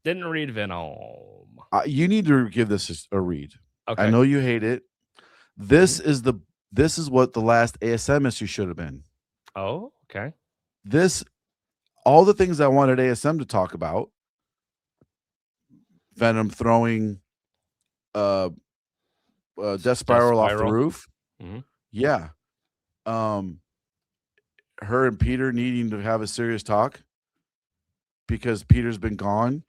Didn't read Venom. You need to give this a read. Okay. I know you hate it. This is what the last ASM issue should have been. Oh, okay. This all the things I wanted ASM to talk about. Venom throwing Death Spiral off the roof. Mhm. Yeah. Her and Peter needing to have a serious talk because Peter's been gone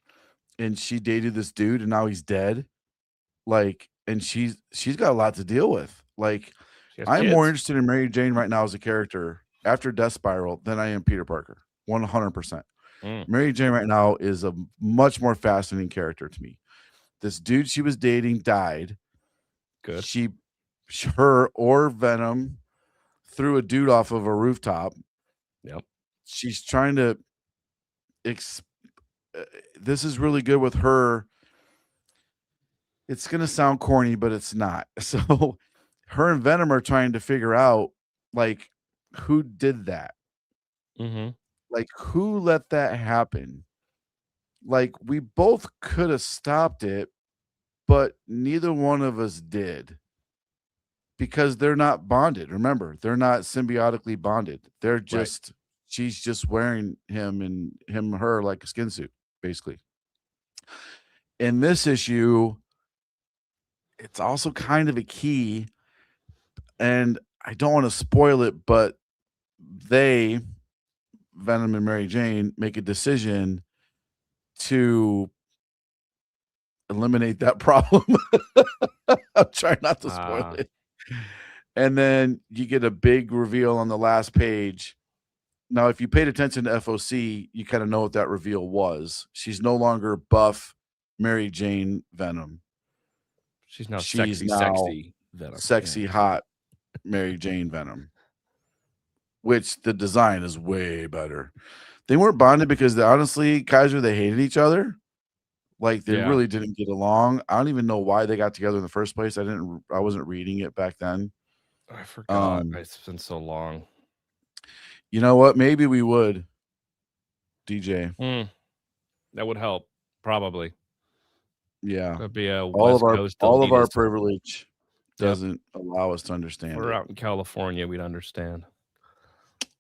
and she dated this dude and now he's dead. Like, and she's got a lot to deal with. Like, She has I'm more kids. interested in Mary Jane right now as a character after Death Spiral than I am Peter Parker. 100%. Mary Jane right now is a much more fascinating character to me. This dude she was dating died. Good. Her or Venom threw a dude off of a rooftop. Yep. She's trying to this is really good with her. It's going to sound corny, but it's not. So her and Venom are trying to figure out like who did that? Mhm. Like who let that happen? Like we both could have stopped it, but neither one of us did. Because they're not bonded. Remember, they're not symbiotically bonded. They're just she's just wearing him and her like a skin suit, basically. In this issue, it's also kind of a key, and I don't want to spoil it, but they, Venom and Mary Jane, make a decision to eliminate that problem. I'm trying not to spoil it. And then you get a big reveal on the last page. Now, if you paid attention to FOC, you kind of know what that reveal was. She's no longer buff Mary Jane Venom. She's now She's sexy, now sexy. Venom. sexy, Yeah. hot Mary Jane Venom, which the design is way better. They weren't bonded because honestly, Kaiser, they hated each other. Like they Yeah. really didn't get along. I don't even know why they got together in the first place. I wasn't reading it back then. I forgot. It's been so long. You know what? Maybe we would. DJ. That would help. Probably. Yeah. That'd be a all of our elitist. privilege doesn't allow us to understand. If we're out in California, we'd understand.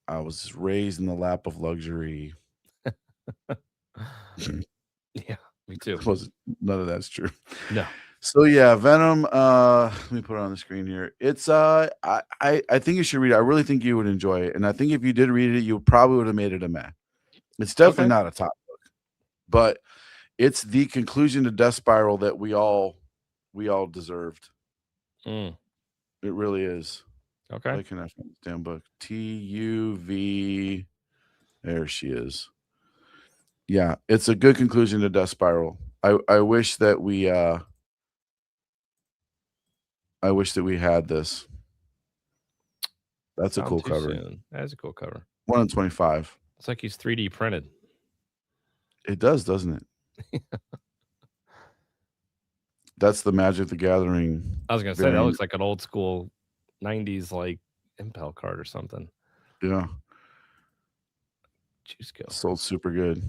I was raised in the lap of luxury. Yeah, me too. None of that's true. No. So yeah, Venom. Let me put it on the screen here. It's I think you should read it. I really think you would enjoy it, and I think if you did read it, you probably would have made it a meh. It's definitely not a top book, but it's the conclusion to Death Spiral that we all deserved. It really is. Okay. Why can't I find this damn book? TUV. There she is. Yeah, it's a good conclusion to Death Spiral. I wish that we had this. That's a cool cover. That's a cool cover. 1 in 25. It's like he's 3D printed. It does, doesn't it? That's the Magic the Gathering. I was gonna say that looks like an old school 90s like Impel card or something. Yeah. Juicekill. Sold super good.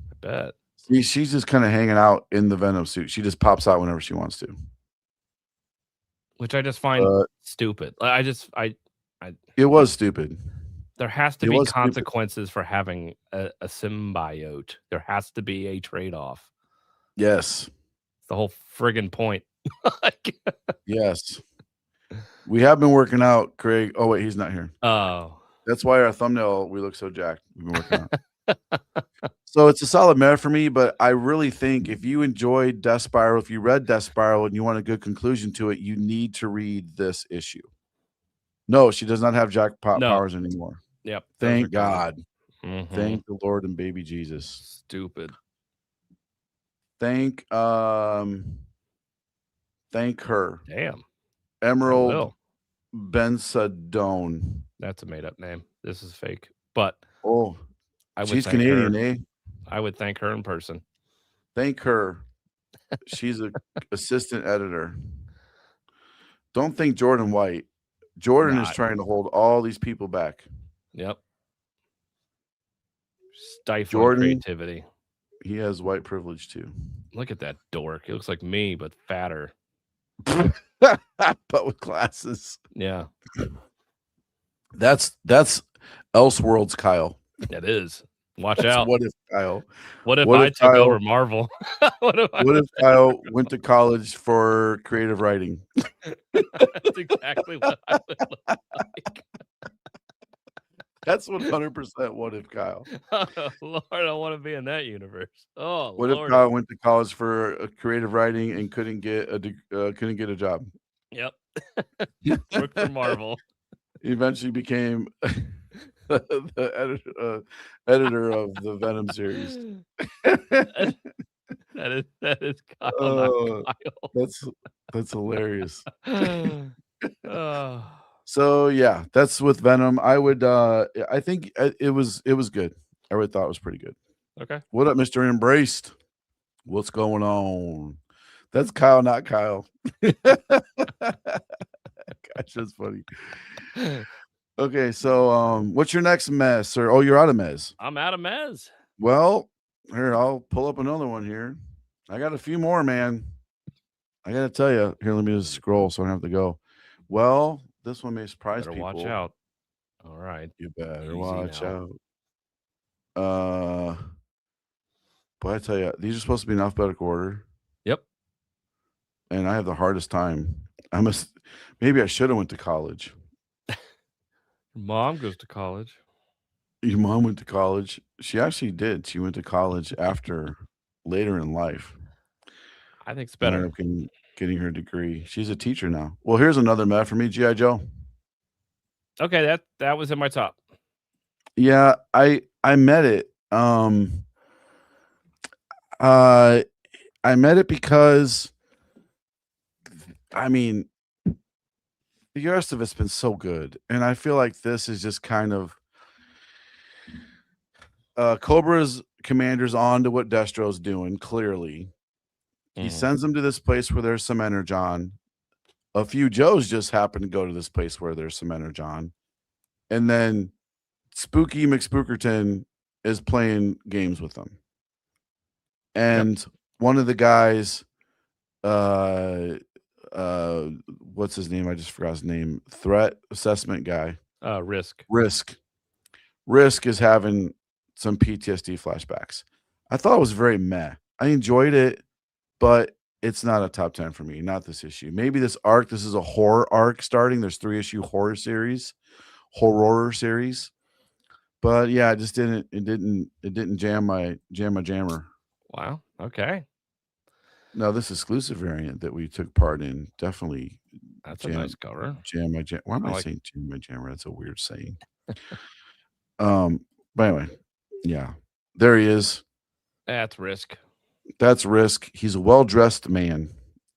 I bet. She's just kind of hanging out in the Venom suit. She just pops out whenever she wants to. Which I just find stupid. It was stupid. There has to be consequences for having a symbiote. There has to be a trade-off. Yes. It's the whole friggin' point. Yes. We have been working out, Craig. Oh, wait, he's not here. Oh. That's why our thumbnail, we look so jacked. We've been working out. So it's a solid meta for me, but I really think if you enjoyed Death Spiral, if you read Death Spiral and you want a good conclusion to it, you need to read this issue. No, she does not have jackpot powers anymore. Yep. Thank God. Mm-hmm. Thank the Lord and baby Jesus. Stupid. Thank her. Damn. Emerald Bensadone. That's a made-up name. This is fake. But she's Canadian, eh? I would thank her in person. Thank her. She's an assistant editor. Don't think Jordan White. Jordan is trying to hold all these people back. Yep. Stifling creativity. He has white privilege too. Look at that dork. It looks like me, but fatter. But with glasses. Yeah. That's Elseworlds Kyle. That is. Watch out. What if Kyle? What if I took over Marvel? What if Kyle went to college for creative writing? That's exactly what I would look like. That's 100% what if Kyle. Oh, Lord, I don't want to be in that universe. Oh, what Lord. if Kyle went to college for creative writing and couldn't get a job? Yep. Worked for Marvel. He eventually became the editor of the Venom series. That is Kyle, not Kyle. That's hilarious. So yeah, that's with Venom. I would I think it was good. I really thought it was pretty good. Okay. What up, Mr. Embraced? What's going on? That's Kyle, not Kyle. Gosh, that's funny. Okay, so what's your next mess? Or you're out of mez. I'm out of mez. Well, here, I'll pull up another one here. I got a few more, man. I gotta tell you. Here, let me just scroll so I don't have to go. Well, this one may surprise people. Watch out. All right. You better watch out. But I tell you, these are supposed to be in alphabetical order. Yep. And I have the hardest time. Maybe I should have went to college. Your mom goes to college. Your mom went to college. She actually did. She went to college later in life. I think it's better. Getting her degree. She's a teacher now. Well, here's another map for me, G.I. Joe. Okay, that was in my top. Yeah, I met it. I met it because, I mean, the rest of it's been so good, and I feel like this is just kind of Cobra's commander's on to what Destro's doing. Clearly, he Mhm. sends them to this place where there's some energon. A few Joes just happen to go to this place where there's some energon, and then Spooky McSpookerton is playing games with them. And one of the guys, what's his name? I just forgot his name. Threat assessment guy. Risk. Risk is having some PTSD flashbacks. I thought it was very meh. I enjoyed it, but it's not a top 10 for me. Not this issue. Maybe this arc. This is a horror arc starting. There's 3-issue horror series. But yeah, it just didn't jam my jammer. Wow. Okay. No, this exclusive variant that we took part in definitely That's a nice cover. jam my jam. Why am I I like- saying jam my jammer? That's a weird saying. But anyway, yeah, there he is. That's Risk. That's Risk. He's a well-dressed man.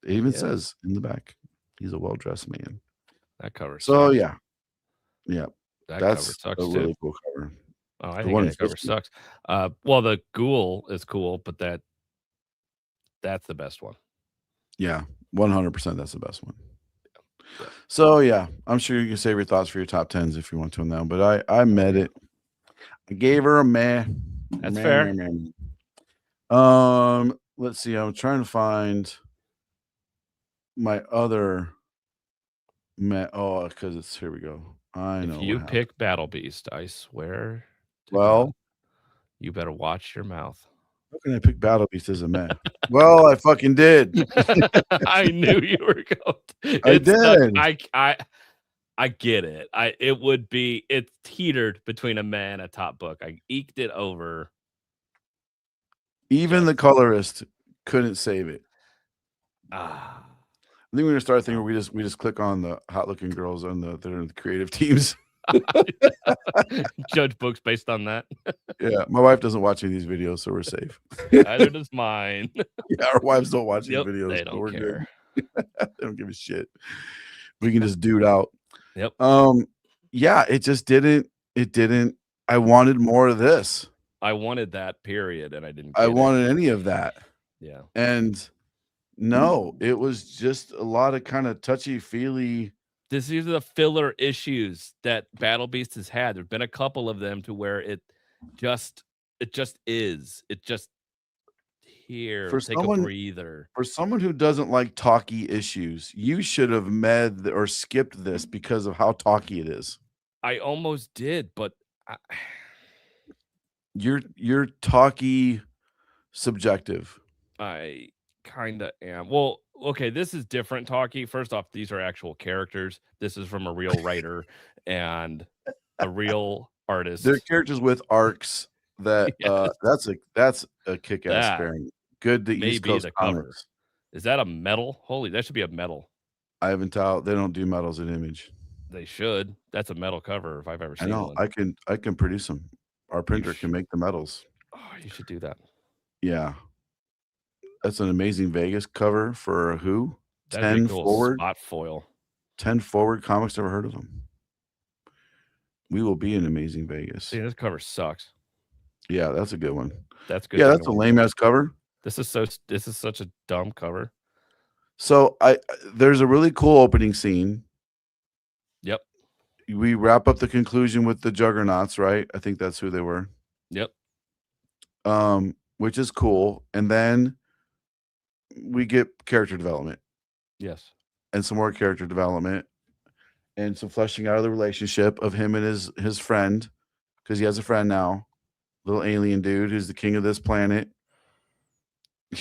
It even Yeah. says in the back, he's a well-dressed man. That cover. So sucks. yeah, that that's cover sucks a too. really cool cover. Oh, I The think one that in cover 50. sucks. Well, the Ghoul is cool, but that's the best one. Yeah, 100%. That's the best one. Yeah. So yeah, I'm sure you can save your thoughts for your top 10s if you want to now. But I met it. I gave her a meh. That's Meh, fair. meh, meh. Let's see. I'm trying to find my other meh. Oh, because it's here we go. I know. If you what happened. pick Battle Beast, I swear to Well, God, you better watch your mouth. how can I pick Battle Beast as a meh? Well, I fucking did. I knew you were going. I did. I get it. It teetered between a meh and a top book. I eked it over. Even the colorist couldn't save it. Ah. I think we're gonna start a thing where we just click on the hot looking girls on that are in the creative teams. Judge books based on that. Yeah, my wife doesn't watch any of these videos, so we're safe. Neither does mine. Yeah, our wives don't watch these Yep, videos. they so don't we're care. good. They don't give a shit. We can just dude out. Yep. Yeah, it just didn't. It didn't. I wanted more of this. I wanted that period, and I didn't. I get wanted any of that. Yeah. And no, it was just a lot of kind of touchy feely. These are the filler issues that Battle Beast has had. There've been a couple of them to where it just is. It just here. For Take someone- a breather. For someone who doesn't like talky issues, you should have or skipped this because of how talky it is. I almost did, but You're talky subjective. I kind of am. Well, okay, this is different talkie. First off, these are actual characters. This is from a real writer and a real artist. They're characters with arcs that Yes. that's a kick-ass That pairing. Good the may East be Coast the cover. comics. Is that a medal? Holy, that should be a medal. I haven't out. They don't do medals in Image. They should. That's a metal cover if I've ever I seen know. one. I can produce them. Our printer can make the medals. Oh, you should do that. Yeah. That's an amazing Vegas cover for who? That'd 10 be cool. forward. Spot foil. 10 forward comics. Never heard of them. We will be in amazing Vegas. See, this cover sucks. Yeah, that's a good one. That's good. Yeah, that's a lame ass cover. This is such a dumb cover. So there's a really cool opening scene. Yep. We wrap up the conclusion with the Juggernauts, right? I think that's who they were. Yep. Which is cool. And then we get character development. Yes. And some more character development. And some fleshing out of the relationship of him and his friend. Because he has a friend now. Little alien dude who's the king of this planet.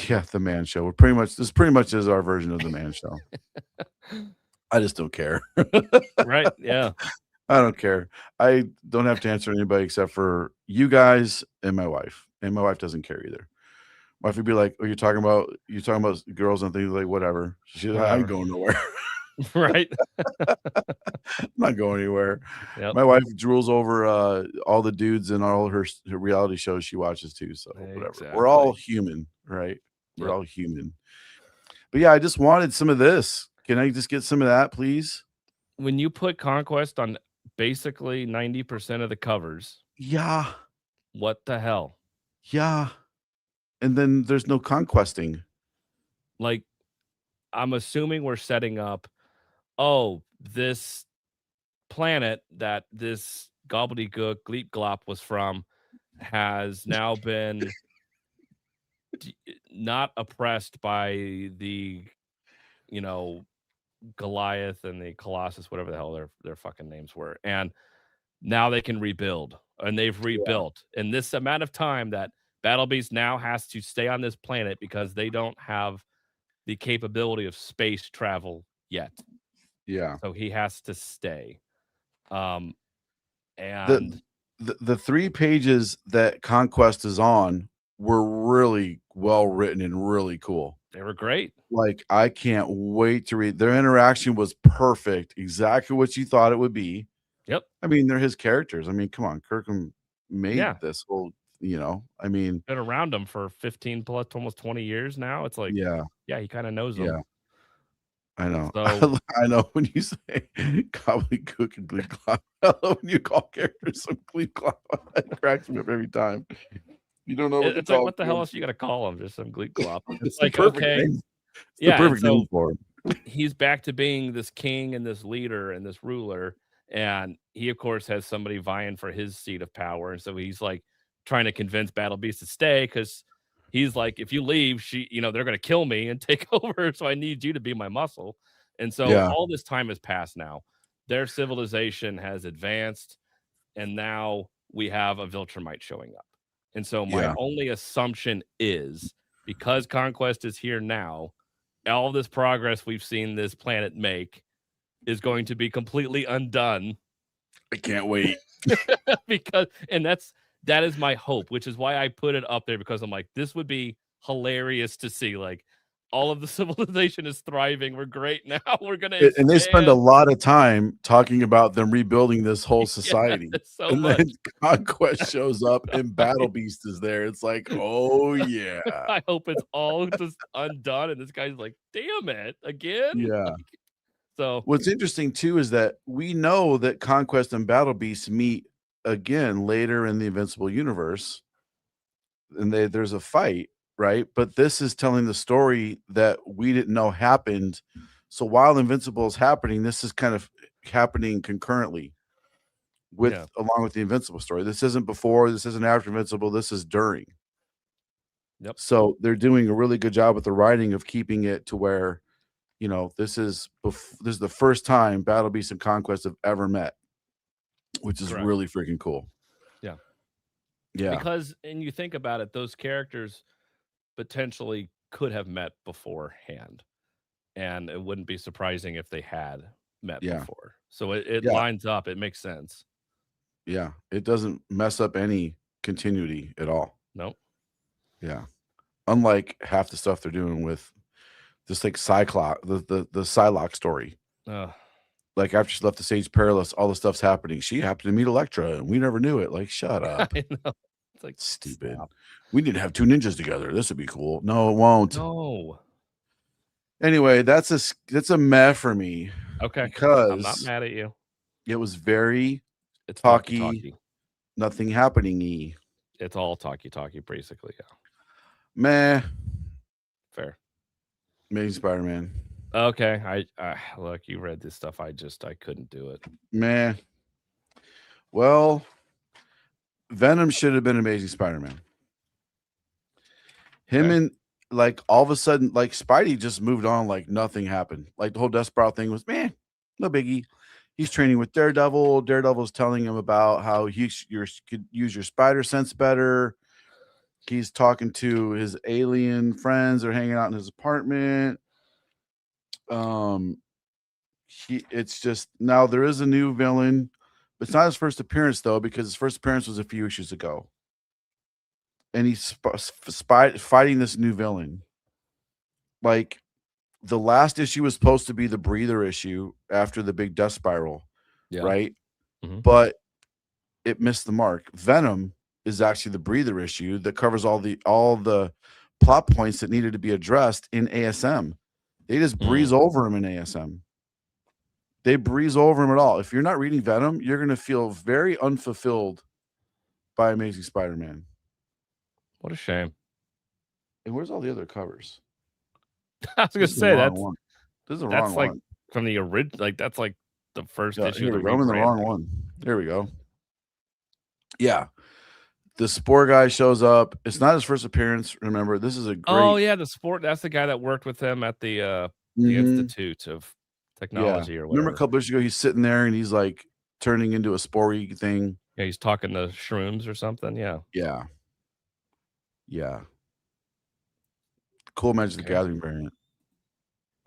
Yeah, the Man Show. This pretty much is our version of the Man Show. I just don't care. Right. Yeah. I don't care. I don't have to answer anybody except for you guys and my wife. And my wife doesn't care either. My wife would be like, "Oh, you're talking about girls and things like whatever." She's like, "I'm going nowhere." Right. I'm not going anywhere. Yep. My wife drools over all the dudes and all her reality shows she watches too. So whatever. Exactly. We're all human, right? We're Yep. all human. But yeah, I just wanted some of this. Can I just get some of that, please? when you put Conquest on basically 90% of the covers, Yeah. what the hell? Yeah. And then there's no conquesting. Like, I'm assuming we're setting up, oh, this planet that this gobbledygook Gleep Glop was from has now been not oppressed by the, you know, Goliath and the Colossus, whatever the hell their fucking names were. And now they can rebuild, and they've rebuilt in this amount of time that Battle Beast now has to stay on this planet because they don't have the capability of space travel yet. Yeah. So he has to stay. And The 3 pages that Conquest is on were really well written and really cool. they were great. Like, I can't wait to read. Their interaction was perfect, exactly what you thought it would be. Yep. I mean, they're his characters. I mean, come on, Kirkham made Yeah. this whole, I mean, Been around him for 15 plus almost 20 years now. It's like, yeah, he kind of knows them. yeah. I know. So I know when you say gobbledygook and Gleep Glop. I love when you call characters some Gleep Glop. It cracks me up every time. You don't know what to it's like, call what the hell them. else you got to call him? Just some Gleep Glop. It's It's like, the perfect okay, name. It's the yeah. And perfect name so for him. he's back to being this king and this leader and this ruler. And he, of course, has somebody vying for his seat of power. And so he's like trying to convince Battle Beast to stay because he's like, if you leave, they're going to kill me and take over. So I need you to be my muscle. And so Yeah. all this time has passed now. Their civilization has advanced. And now we have a Viltrumite showing up. And so my only assumption is because Conquest is here now, all this progress we've seen this planet make is going to be completely undone. I can't wait. that is my hope, which is why I put it up there, because I'm like, this would be hilarious to see. Like, all of the civilization is thriving. We're great now. We're gonna and they spend a lot of time talking about them rebuilding this whole society. so and much. then Conquest shows up and Battle Beast is there. It's like, oh yeah. I hope it's all just undone. And this guy's like, damn it, again. Yeah. So what's interesting too is that we know that Conquest and Battle Beast meet again later in the Invincible universe, and there's a fight, right? But this is telling the story that we didn't know happened. So while Invincible is happening, this is kind of happening concurrently along with the Invincible story. This isn't before, this isn't after Invincible, this is during. Yep. So they're doing a really good job with the writing of keeping it to where, this is the first time Battle Beast and Conquest have ever met, which is really freaking cool. Yeah. Yeah. Because, and you think about it, those characters potentially could have met beforehand, and it wouldn't be surprising if they had met before. So it lines up. It makes sense. Yeah. It doesn't mess up any continuity at all. Nope. Yeah. Unlike half the stuff they're doing with just like Cyclops, the Psylocke story. Like after she left the Sage Perilous, all the stuff's happening. She happened to meet Elektra and we never knew it. Like, shut up. I know. It's like, stupid. Stop. We need to have 2 ninjas together. This would be cool. No, it won't. No. Anyway, that's a meh for me. Okay. Because I'm not mad at you. It was very talky. Nothing happening-y. It's all talky, basically. Yeah. Meh. Fair. Amazing Spider-Man. Okay. I look, you read this stuff. I couldn't do it. Meh. Well, Venom should have been Amazing Spider-Man. Him and like all of a sudden, like Spidey just moved on like nothing happened. Like the whole Death Spiral thing was, man, no biggie. He's training with Daredevil. Daredevil's telling him about how he could use your spider sense better. He's talking to his alien friends. They're hanging out in his apartment. It's just now there is a new villain. It's not his first appearance though, because his first appearance was a few issues ago. And he's fighting this new villain. Like the last issue was supposed to be the breather issue after the big Death Spiral, right? Mm-hmm. But it missed the mark. Venom is actually the breather issue that covers all the plot points that needed to be addressed in ASM. They just breeze over him in ASM. They breeze over them at all. If you're not reading Venom, you're going to feel very unfulfilled by Amazing Spider-Man. What a shame. And where's all the other covers? I was gonna say This is the wrong like one. from the original. Like that's like the first issue. Here of we the go. I'm in the wrong rebranding. one. There we go. Yeah. The Spore guy shows up. It's not his first appearance. Remember, this is a great. Oh yeah, the Spore. That's the guy that worked with him at the Institute of Technology or whatever. Remember a couple years ago, he's sitting there and he's like turning into a sporey thing. Yeah, he's talking to shrooms or something. Yeah. Cool Magic the Gathering variant,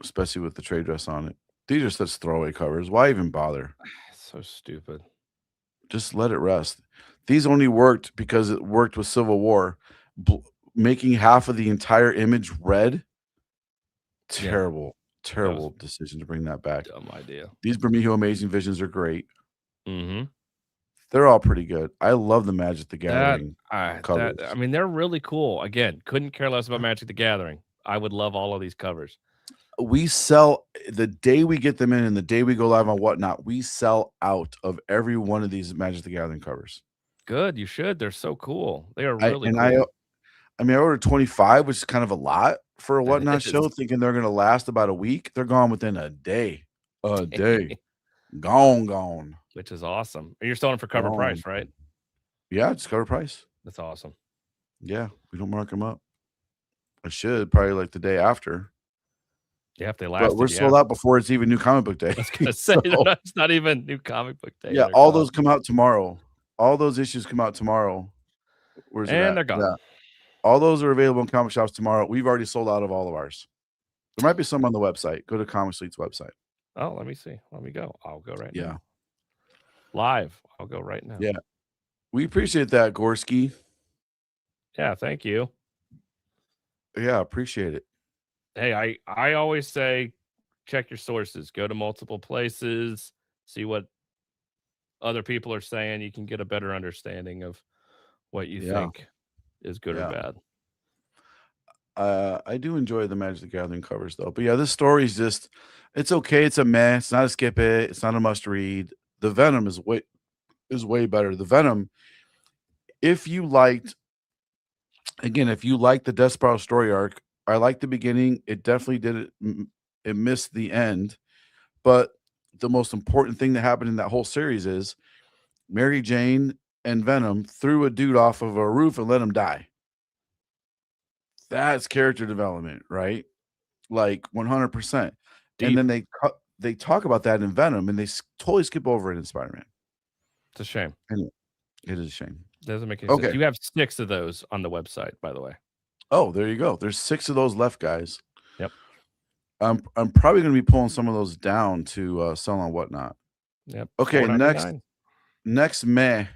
especially with the trade dress on it. These are such throwaway covers. Why even bother? So stupid. Just let it rest. These only worked because it worked with Civil War, making half of the entire image red. Terrible decision to bring that back. Dumb idea. These Bermejo Amazing Visions are great. Mm-hmm. They're all pretty good. I love the Magic the Gathering covers. I mean, they're really cool. Again, couldn't care less about Magic the Gathering. I would love all of these covers. We sell the day we get them in and the day we go live on Whatnot, we sell out of every one of these Magic the Gathering covers. Good, you should. They're so cool. They are really cool. I ordered 25, which is kind of a lot for a Whatnot show, thinking they're going to last about a week. They're gone within a day. Gone. Which is awesome. And you're selling for cover price, right? Yeah, it's cover price. That's awesome. Yeah, we don't mark them up. I should probably like the day after. Yeah, if they last. But we're sold out before it's even New Comic Book Day. I was gonna say it's not even New Comic Book Day. Yeah, all those come out tomorrow. All those issues come out tomorrow. Where's it at? They're gone. Yeah. All those are available in comic shops tomorrow. We've already sold out of all of ours. There might be some on the website. Go to Comic Sleet's website. Oh, let me see. Let me go. I'll go right now. Yeah. Live. I'll go right now. Yeah. We appreciate that, Gorski. Yeah, thank you. Yeah, appreciate it. Hey, I always say check your sources. Go to multiple places. See what other people are saying. You can get a better understanding of what you think is good or bad. I do enjoy the Magic the Gathering covers though. But yeah, this story is just it's okay. It's a mess. It's not a skip it. It's not a must read. The Venom is way better. The Venom, if you liked the Despero story arc, I like the beginning. It definitely did it. It missed the end. But the most important thing that happened in that whole series is Mary Jane and Venom threw a dude off of a roof and let him die. That's character development, right? Like 100%. And then they talk about that in Venom and they totally skip over it in Spider-Man. It's a shame. And it is a shame. Doesn't make any sense. You have 6 of those on the website, by the way. Oh, there you go. There's 6 of those left, guys. Yep. I'm probably going to be pulling some of those down to sell on Whatnot. Yep. Okay, next May.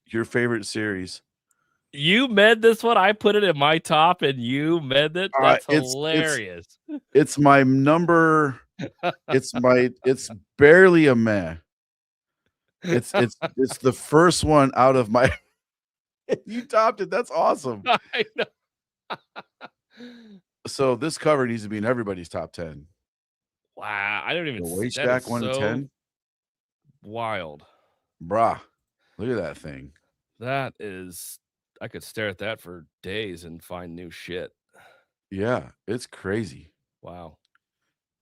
Your favorite series. You med this one. I put it in my top, and you med it. That's hilarious. It's my number. It's barely a meh. It's the first one out of my. You topped it. That's awesome. I know. So this cover needs to be in everybody's top 10. Wow, I don't even. The Waystack 1 to 10. Wild, brah. Look at that thing. That is. I could stare at that for days and find new shit. Yeah, it's crazy. Wow.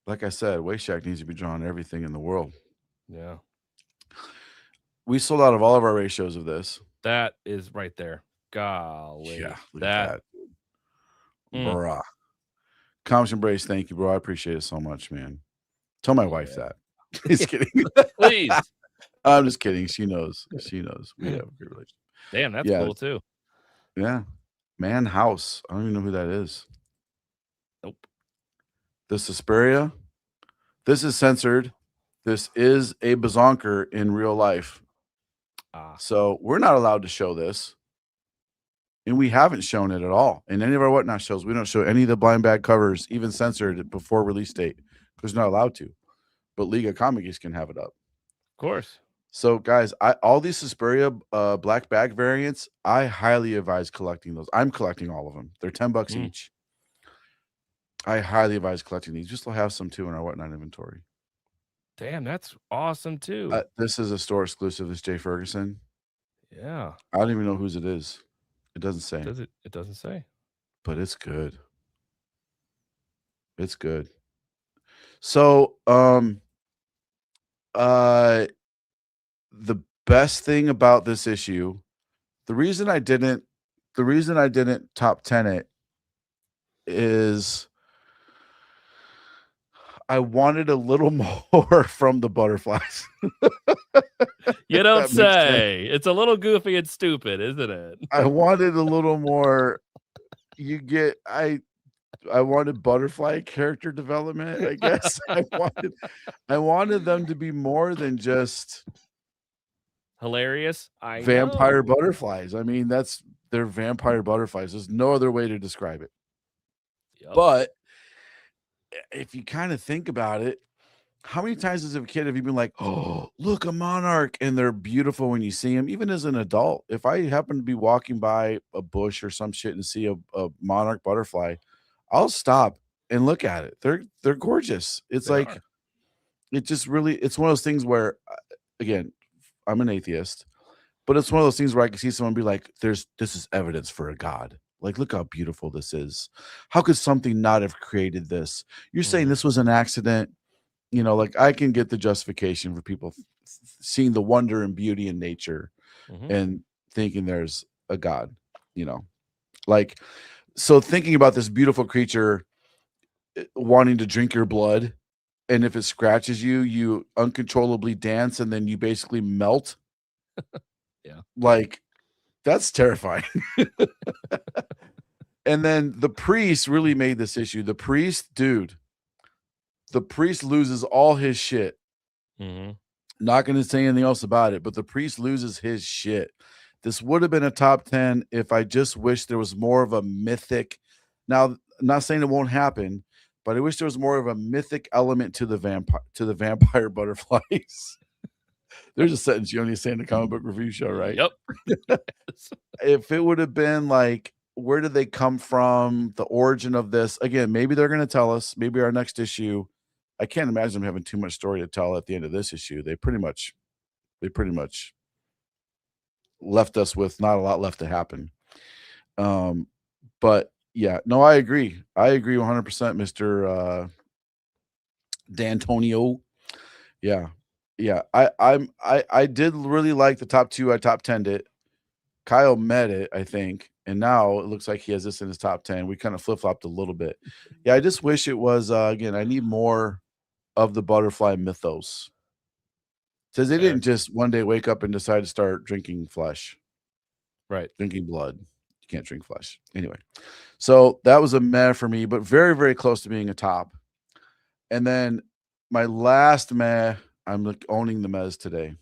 Like I said, Waystack needs to be drawing everything in the world. Yeah. We sold out of all of our ratios of this. That is right there. Golly. Yeah, look at that. Mm. Bruh. Comics Embrace, thank you, bro. I appreciate it so much, man. Tell my wife that. Just kidding. Please. I'm just kidding. She knows. She knows. We have a good relationship. Damn, that's cool too. Yeah. Man House. I don't even know who that is. Nope. The Suspiria. This is censored. This is a bazonker in real life. So we're not allowed to show this. And we haven't shown it at all. In any of our Whatnot shows, we don't show any of the blind bag covers, even censored before release date, because we're not allowed to. But League of Comic Geeks can have it up. Of course. So, guys, all these Suspiria black bag variants, I highly advise collecting those. I'm collecting all of them. They're $10 each. I highly advise collecting these. Just have some too in our whatnot inventory. Damn, that's awesome too. This is a store exclusive. It's Jay Ferguson. Yeah. I don't even know whose it is. It doesn't say. Does it? It doesn't say. But it's good. It's good. So, the best thing about this issue, the reason I didn't top 10 it is I wanted a little more from the butterflies. You don't say. It's a little goofy and stupid, isn't it? I wanted a little more. I wanted butterfly character development, I guess. I wanted them to be more than just hilarious. Vampire butterflies. I mean, they're vampire butterflies. There's no other way to describe it. Yep. But if you kind of think about it, how many times as a kid have you been like, oh, look, a monarch, and they're beautiful when you see them? Even as an adult, if I happen to be walking by a bush or some shit and see a monarch butterfly, I'll stop and look at it. They're gorgeous. It's it just really, it's one of those things where, again, I'm an atheist, but it's one of those things where I can see someone be like, this is evidence for a god. Like, look how beautiful this is. How could something not have created this? You're saying this was an accident? You know, like, I can get the justification for people seeing the wonder and beauty in nature and thinking there's a god, you know, like, so thinking about this beautiful creature wanting to drink your blood, and if it scratches you, you uncontrollably dance and then you basically melt. Yeah. Like, that's terrifying. And then the priest really made this issue. The priest loses all his shit. Not going to say anything else about it, but the priest loses his shit. This would have been a top 10 if I just wish there was more of a mythic. Now, I'm not saying it won't happen, but I wish there was more of a mythic element to the vampire butterflies. There's a sentence you only say in the comic book review show, right? Yep. If it would have been like, where did they come from? The origin of this. Again, maybe they're going to tell us. Maybe our next issue. I can't imagine them having too much story to tell at the end of this issue. They pretty much left us with not a lot left to happen. But yeah, no, I agree. I agree 100%, Mr. D'Antonio. Yeah. Yeah. I did really like the top 2. I top 10'd it. Kyle met it, I think. And now it looks like he has this in his top 10. We kind of flip-flopped a little bit. Yeah, I just wish it was again, I need more of the butterfly mythos. Says they didn't just one day wake up and decide to start drinking flesh. Right. Drinking blood. You can't drink flesh. Anyway. So that was a meh for me, but very, very close to being a top. And then my last meh, I'm like owning the mez today.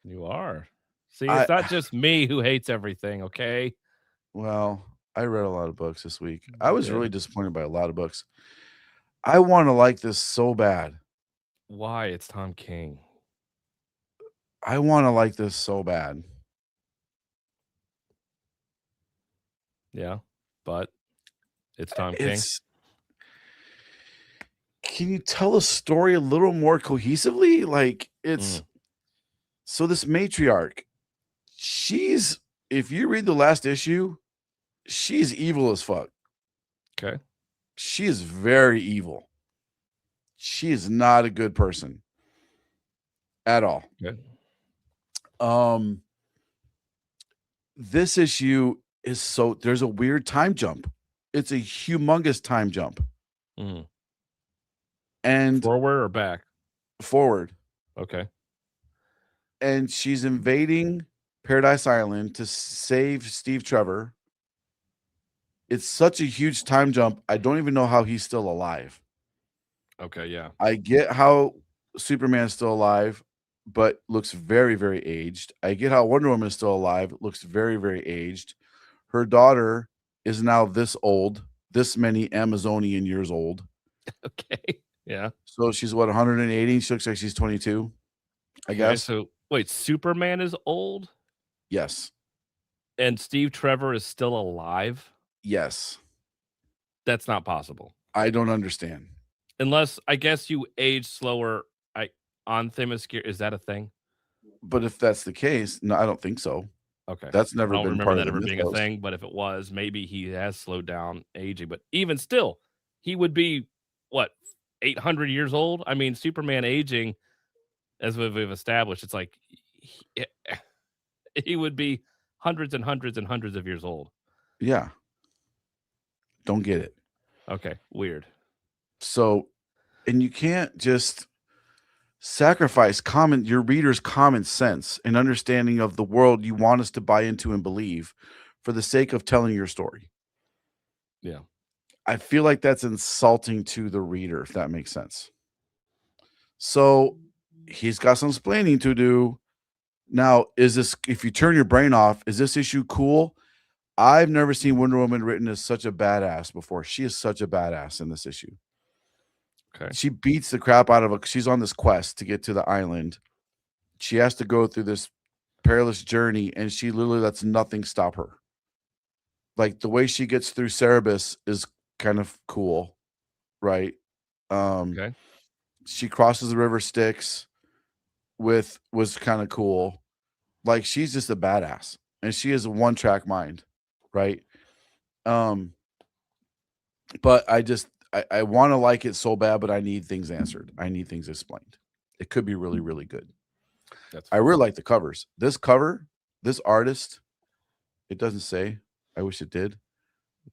You are. See, it's not just me who hates everything, okay? Well, I read a lot of books this week. I was really disappointed by a lot of books. I want to like this so bad. Why? It's Tom King. I want to like this so bad. Yeah, but it's Tom King. Can you tell a story a little more cohesively? Like, it's so this matriarch, if you read the last issue, she's evil as fuck. Okay. She is very evil. She is not a good person at all. Okay. This issue is there's a weird time jump. It's a humongous time jump. And forward or back? Forward. Okay. And she's invading Paradise Island to save Steve Trevor. It's such a huge time jump. I don't even know how he's still alive. Okay, yeah. I get how Superman's still alive, but looks very, very aged. I get how Wonder Woman is still alive, looks very, very aged. Her daughter is now this old, this many Amazonian years old. Okay. Yeah. So she's what, 180? She looks like she's 22, I guess. So wait, Superman is old? Yes. And Steve Trevor is still alive? Yes. That's not possible. I don't understand. Unless I guess you age slower. On Themyscira, is that a thing? But if that's the case, no, I don't think so. Okay. That's I never don't been remember part of that the ever being a mythos. thing, but if it was, maybe he has slowed down aging. But even still, he would be what, 800 years old? I mean, Superman aging, as we've established, it's like he would be hundreds and hundreds and hundreds of years old. Yeah. Don't get it. Okay, weird. So, and you can't just sacrifice your readers' common sense and understanding of the world you want us to buy into and believe for the sake of telling your story. Yeah. I feel like that's insulting to the reader, if that makes sense. So he's got some explaining to do. Now, if you turn your brain off, is this issue cool? I've never seen Wonder Woman written as such a badass before. She is such a badass in this issue. Okay. She beats the crap out of she's on this quest to get to the island. She has to go through this perilous journey, and she literally lets nothing stop her. Like the way she gets through Cerebus is kind of cool, right? Okay. She crosses the river Styx was kind of cool. Like she's just a badass, and she is a one-track mind, right? But I want to like it so bad, but I need things answered. I need things explained. It could be really, really good. I really like the covers. This cover, this artist, it doesn't say. I wish it did.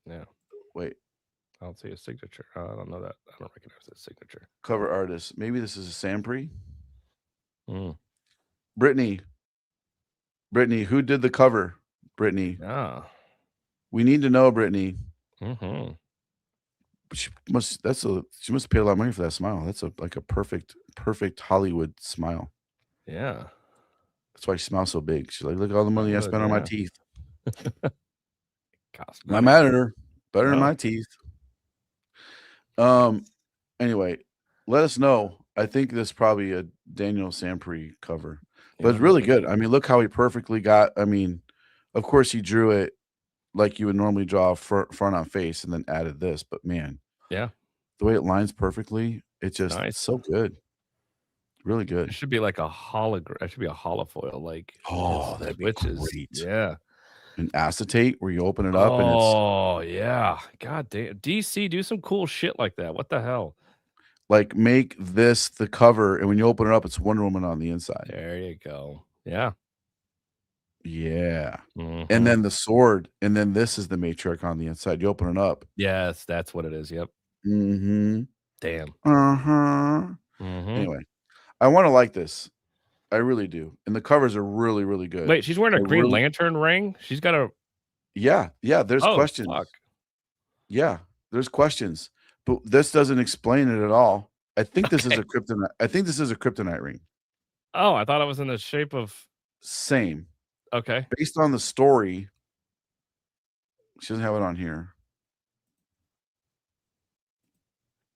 Yeah. Wait. I don't see a signature. I don't know that. I don't recognize that signature. Cover artist. Maybe this is a Sampri. Mm. Brittany, who did the cover? Brittany. Yeah. We need to know, Brittany. Mm-hmm. She must pay a lot of money for that smile. That's like a perfect Hollywood smile. Yeah. That's why she smiles so big. She's like, look at all the money I spent on my teeth. Not mad at her. Better than my teeth. Anyway, let us know. I think this is probably a Daniel Sampri cover. But it's really good. I mean, look how he perfectly got. I mean, of course he drew it like you would normally draw front on face and then added this, but man. Yeah. The way it lines perfectly, it's so good. Really good. It should be like a hologram. It should be a holofoil. Like, that'd be great. Yeah. An acetate where you open it up and it's. Oh, yeah. God damn. DC, do some cool shit like that. What the hell? Like, make this the cover, and when you open it up, it's Wonder Woman on the inside. There you go. Yeah. Yeah. Mm-hmm. And then the sword, and then this is the matriarch on the inside. You open it up. Yes, that's what it is. Yep. Mm-hmm. Damn. Uh-huh. Mm-hmm. Anyway, I want to like this. I really do. And the covers are really, really good. Wait, she's wearing a Green Lantern ring? She's got a... Yeah. There's questions. Fuck. Yeah, there's questions. But this doesn't explain it at all. I think this is a kryptonite. I think this is a kryptonite ring. Oh, I thought it was in the shape of... Same. Okay. Based on the story, she doesn't have it on here.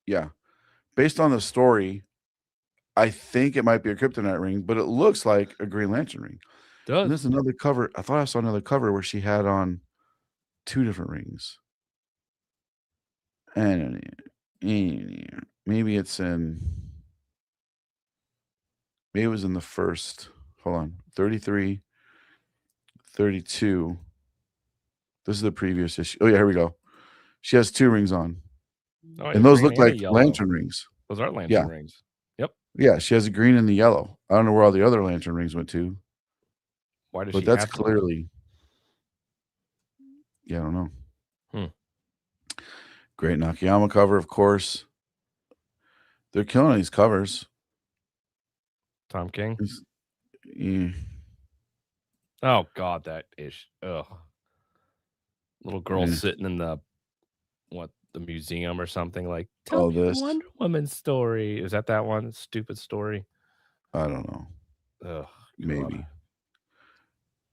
Yeah. Based on the story, I think it might be a kryptonite ring, but it looks like a Green Lantern ring. Does. And there's another cover. I thought I saw another cover where she had on 2 different rings. And maybe it was in the first. Hold on. 33, 32. This is the previous issue. Oh, yeah, here we go. She has 2 rings on. Oh, and those look like lantern rings. Those are lantern rings. Yep. Yeah, she has a green and the yellow. I don't know where all the other lantern rings went to. Why does but she that's have clearly. Yeah, I don't know. Great Nakayama cover, of course. They're killing these covers. Tom King? Yeah. Oh, God, that ish. Ugh. Little girl sitting in the museum or something, like, tell me the Wonder Woman story. Is that one? Stupid story? I don't know. Ugh, maybe. God.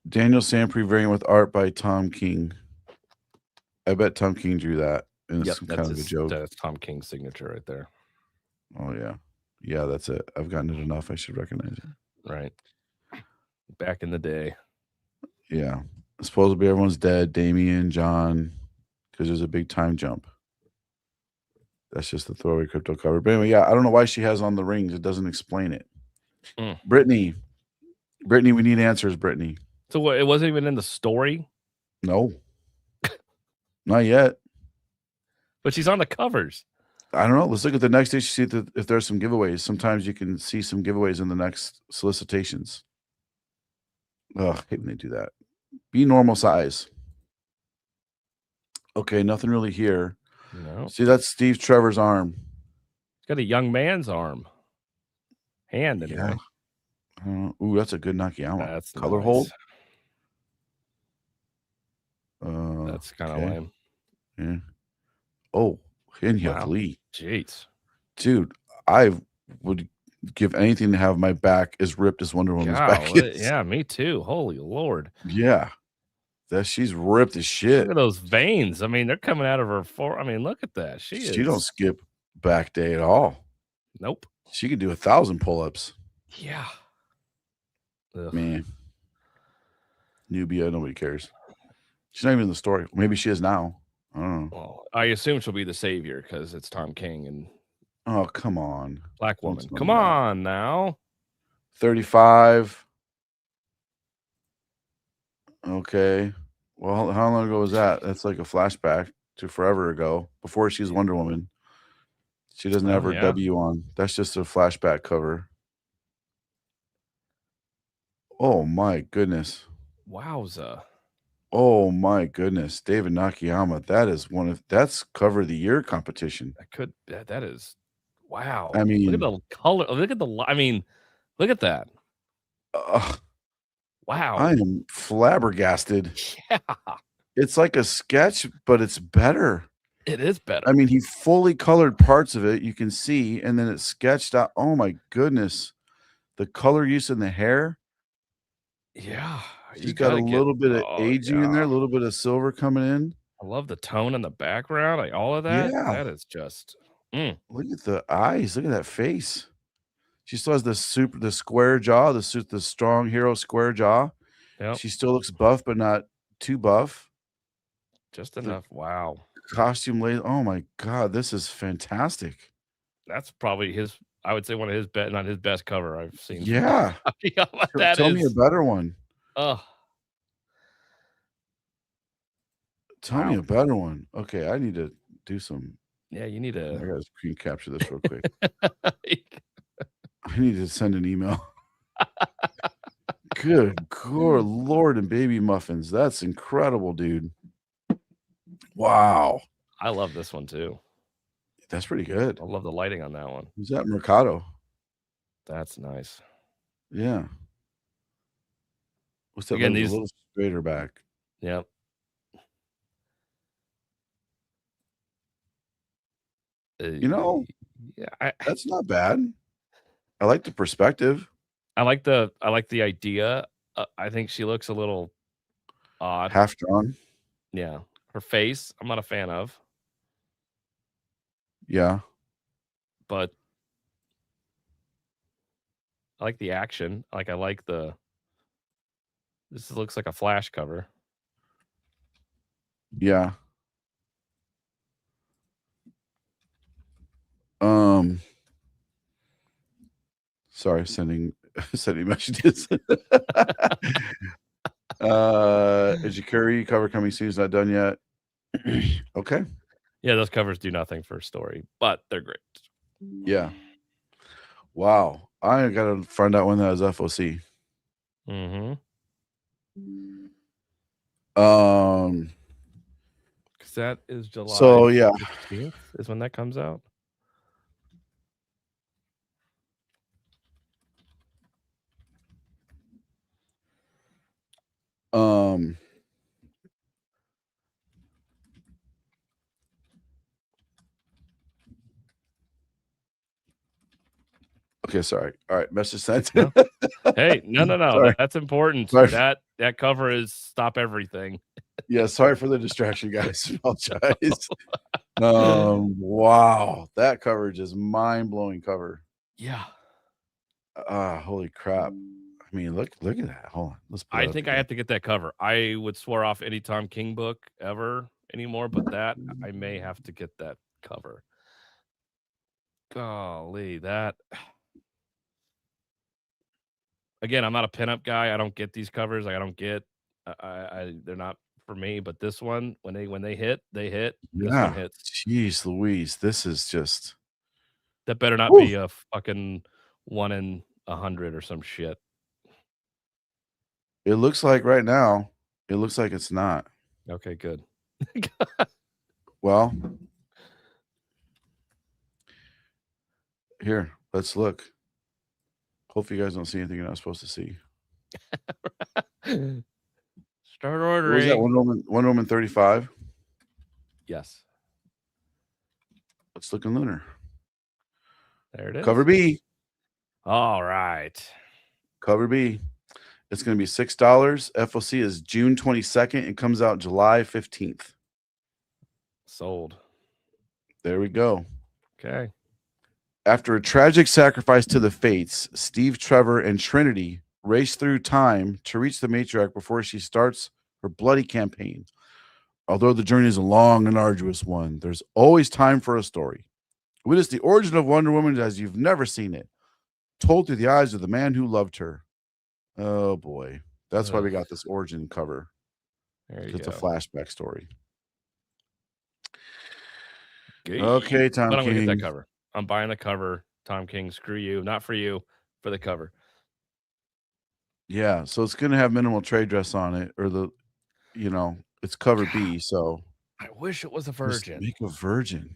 Daniel Sampri variant with art by Tom King. I bet Tom King drew that. And it's kind of a joke. That's Tom King's signature right there. Oh, yeah. Yeah, that's it. I've gotten it enough. I should recognize it. Right. Back in the day. Yeah. Supposedly everyone's dead. Damian, John, because there's a big time jump. That's just the throwaway crypto cover. But anyway, yeah, I don't know why she has on the rings. It doesn't explain it. Mm. Brittany, we need answers, Brittany. So what? It wasn't even in the story, No, not yet. but she's on the covers. I don't know. Let's look at the next issue, see if there's some giveaways. Sometimes you can see some giveaways in the next solicitations. Ugh, I hate when they do that. Be normal size. Okay, nothing really here. No, See, that's Steve Trevor's arm. it's got a young man's arm, hand anyway. Yeah. Ooh, that's a good Nakayama. That's Color nice. hold. That's kind of okay. lame. Yeah. Oh, Hyuk Wow. Lee. Jeez. Dude, I would give anything to have my back as ripped as Wonder Woman's back is. Yeah, me too. Holy Lord. Yeah. She's ripped as shit. Look at those veins. I mean, they're coming out of her I mean, look at that. She don't skip back day at all. Nope. She could do 1,000 pull-ups. Yeah. Ugh. Man. Nubia, nobody cares. She's not even in the story. Maybe she is now. I don't know. Well, I assume she'll be the savior because it's Tom King and Oh, come on. Black Woman. Come on now. 35. Okay. Well, how long ago was that? That's like a flashback to forever ago, before she's Wonder Woman. She doesn't have her W on. That's just a flashback cover. Oh my goodness. Wowza. Oh my goodness. David Nakayama. That is that's cover of the year competition. That is wow. I mean, look at the color. Look at look at that. Wow. I am flabbergasted. Yeah. It's like a sketch, but it's better. It is better. I mean, he fully colored parts of it, you can see, and then it's sketched out. Oh my goodness. The color use in the hair. Yeah. She's got a little bit of aging in there, a little bit of silver coming in. I love the tone in the background, like all of that. Yeah. That is just Look at the eyes. Look at that face. She still has the square jaw, the strong hero square jaw. Yep. She still looks buff, but not too buff. Just enough. Wow. Costume lace. Oh my god, this is fantastic. That's probably I would say one of his not his best cover I've seen. Yeah. Tell me a better one. Oh. Tell me a better one. Okay, I need to do some. Yeah, you need to. I gotta screen capture this real quick. I need to send an email. Good Lord and baby muffins. That's incredible, dude. Wow. I love this one too. That's pretty good. I love the lighting on that one. Who's that? Mercado. That's nice. Yeah. What's that? Again, a little straighter back. Yep. You know, yeah, that's not bad. I like the perspective. I like the idea. I think she looks a little odd. Half drawn. Yeah. Her face, I'm not a fan of. Yeah. But I like the action. Like I like this looks like a Flash cover. Yeah. Sorry, sending messages. Ejikuri cover coming soon is not done yet. Okay. Yeah, those covers do nothing for a story, but they're great. Yeah. Wow. I gotta find out when that is FOC. Mm-hmm. Because that is July. So yeah, 15th is when that comes out. Okay, sorry. All right, message sent. No. Hey, no. That's important. Sorry. That cover is stop everything. Yeah, sorry for the distraction, guys. Apologize. Wow, that coverage is mind-blowing cover. Yeah. Holy crap. I mean, look at that. Hold on. I think I have to get that cover. I would swear off any Tom King book ever anymore, but that I may have to get that cover. Golly, that again, I'm not a pinup guy. I don't get these covers. Like, I don't get. They're not for me. But this one, when they hit, they hit. This one Yeah. hits. Jeez Louise. This is just That better not woo. be a fucking 1 in 100 or some shit. It looks like right now, it looks like it's not. Okay, good. Well, here, let's look. Hopefully you guys don't see anything you're not supposed to see. Start What was that? ordering. Wonder Woman 35? Yes, Let's look in Lunar. there it is. Cover B. All right. Cover B. It's going to be $6. FOC is June 22nd. It comes out July 15th. Sold. There we go. Okay. After a tragic sacrifice to the fates, Steve Trevor and Trinity race through time to reach the matriarch before she starts her bloody campaign. Although the journey is a long and arduous one, there's always time for a story. Witness the origin of Wonder Woman as you've never seen it, told through the eyes of the man who loved her. Oh boy. That's why we got this origin cover. There you It's go. a flashback story. Gee. Okay, Tom But I'm gonna get that King. cover. I'm buying the cover. Tom King, screw you. Not for you, for the cover. Yeah, so it's going to have minimal trade dress on it, or it's cover B. So I wish it was a just virgin. make a virgin.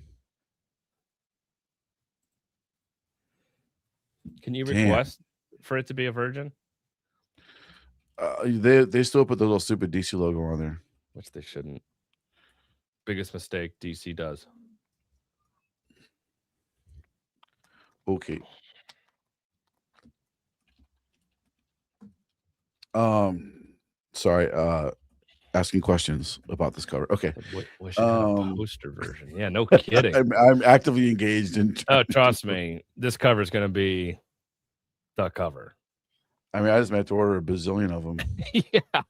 Can you Damn. request for it to be a virgin? They still put the little stupid DC logo on there. Which they shouldn't. Biggest mistake DC does. Okay. Sorry, asking questions about this cover. Okay. Wish it had a poster version. Yeah, no kidding. I'm actively engaged in. Oh, trust me, this cover is going to be the cover. I mean, I just might have to order a bazillion of them. Yeah.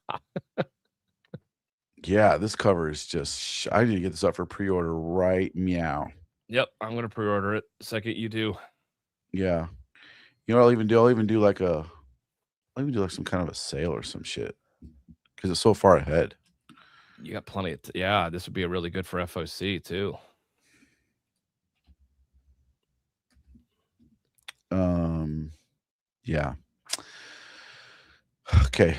Yeah, this cover is just. I need to get this up for pre-order right meow. Yep, I'm going to pre-order it the second you do. Yeah, you know what I'll even do? I'll even do like some kind of a sale or some shit because it's so far ahead. You got plenty of yeah, this would be a really good for FOC too. Yeah. Okay.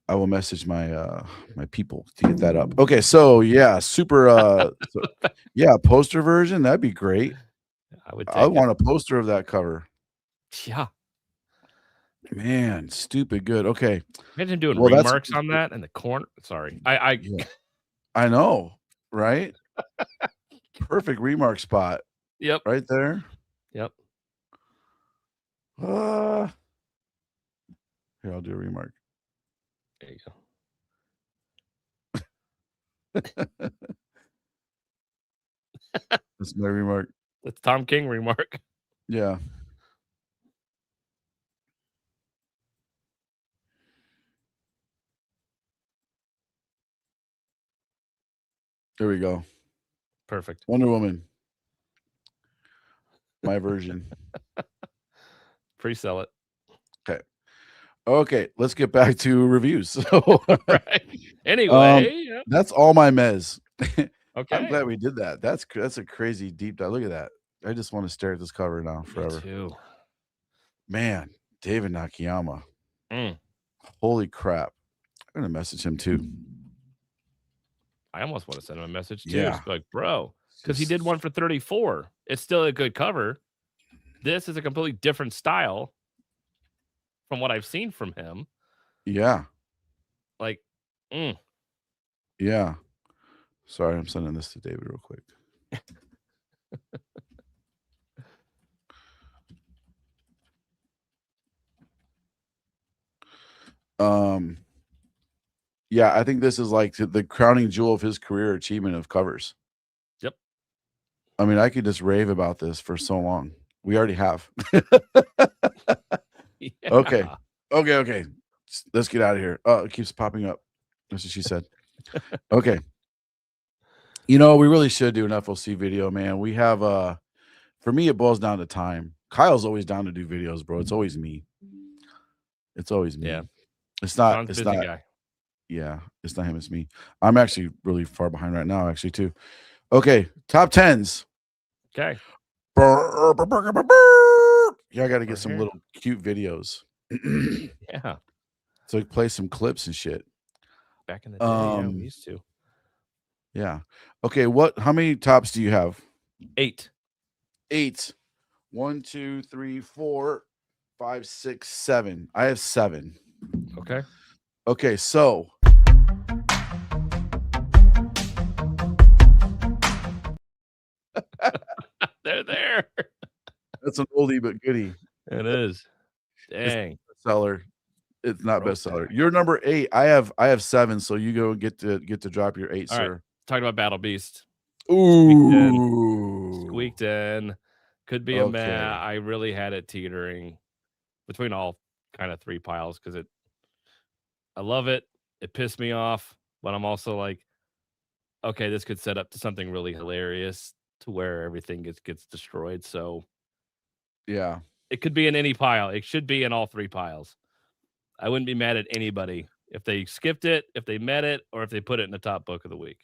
I will message my my people to get that up. Okay, so yeah, super poster version, that'd be great. I want a poster of that cover. Yeah. Man, stupid good. Okay. Imagine doing remarks on that in the corner. Sorry. I know, right? Perfect remark spot. Yep. Right there. Yep. Here, I'll do a remark. There you go. That's my remark. That's Tom King remark. Yeah. There we go. Perfect. Wonder Woman. My version. Pre-sell it. Okay, let's get back to reviews. So, right. Anyway, that's all my mez. Okay. I'm glad we did that. That's a crazy deep dive. Look at that. I just want to stare at this cover now forever. Me too. Man, David Nakayama. Holy crap. I'm gonna message him too. I almost want to send him a message too. Yeah. Just like, bro, because he did one for 34. It's still a good cover. This is a completely different style from what I've seen from him. Yeah. Like, yeah. Sorry, I'm sending this to David real quick. Yeah, I think this is like the crowning jewel of his career achievement of covers. Yep. I mean, I could just rave about this for so long. We already have. Yeah. Okay. Let's get out of here. Oh, it keeps popping up. That's what she said. Okay. You know, we really should do an FOC video, man. We have For me, it boils down to time. Kyle's always down to do videos, bro. It's always me. It's always me. Yeah. It's not. John's a It's busy not. guy. Yeah, it's not him. It's me. I'm actually really far behind right now, actually, too. Okay, top tens. Okay. Yeah, I got to get We're some here. little cute videos. Yeah. So play some clips and shit. Back in the day, yeah, we used to. Yeah. Okay, how many tops do you have? 8. 8. 1, 2, 3, 4, 5, 6, 7. I have 7. Okay. Okay, so They're there. that's an oldie but goodie. It is. Dang. Bestseller. It's not Throwback. bestseller. You're number 8. I have 7, so you go get to drop your 8, All sir. right. Talking about Battle Beast. Ooh. Squeaked in. Could be a Okay. meh. I really had it teetering between all kind of 3 piles because I love it. It pissed me off, but I'm also like, okay, this could set up to something really hilarious to where everything gets destroyed. So Yeah. it could be in any pile. It should be in all 3 piles. I wouldn't be mad at anybody if they skipped it, if they met it, or if they put it in the top book of the week.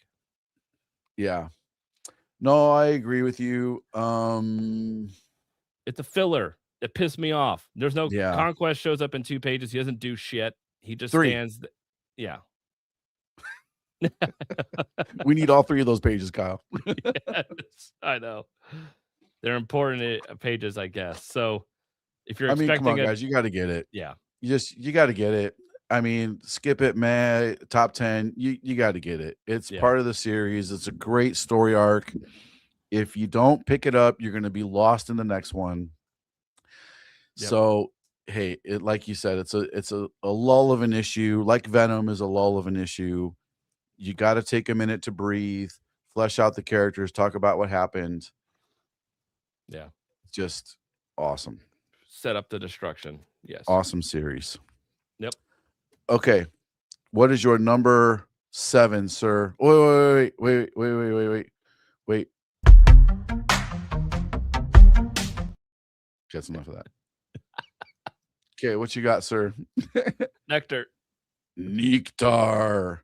Yeah. No, I agree with you. It's a filler. It pissed me off. There's no Yeah. Conquest shows up in 2 pages. He doesn't do shit. He just 3. stands. Yeah. We need all 3 of those pages, Kyle. Yes, I know. They're important pages, I guess. So if you're I mean, come expecting on, guys, you got to get it. yeah, You got to get it. I mean, skip it, man. Top 10. You got to get it. It's Yeah. part of the series. It's a great story arc. If you don't pick it up, you're going to be lost in the next one. Yep. So, hey, like you said, it's a lull of an issue. Like Venom is a lull of an issue. You got to take a minute to breathe, flesh out the characters, talk about what happened. Yeah. Just awesome. Set up the destruction. Yes. Awesome series. Yep. Okay. What is your number 7, sir? Wait. That's enough of that. Okay, what you got, sir? Nectar. Nectar.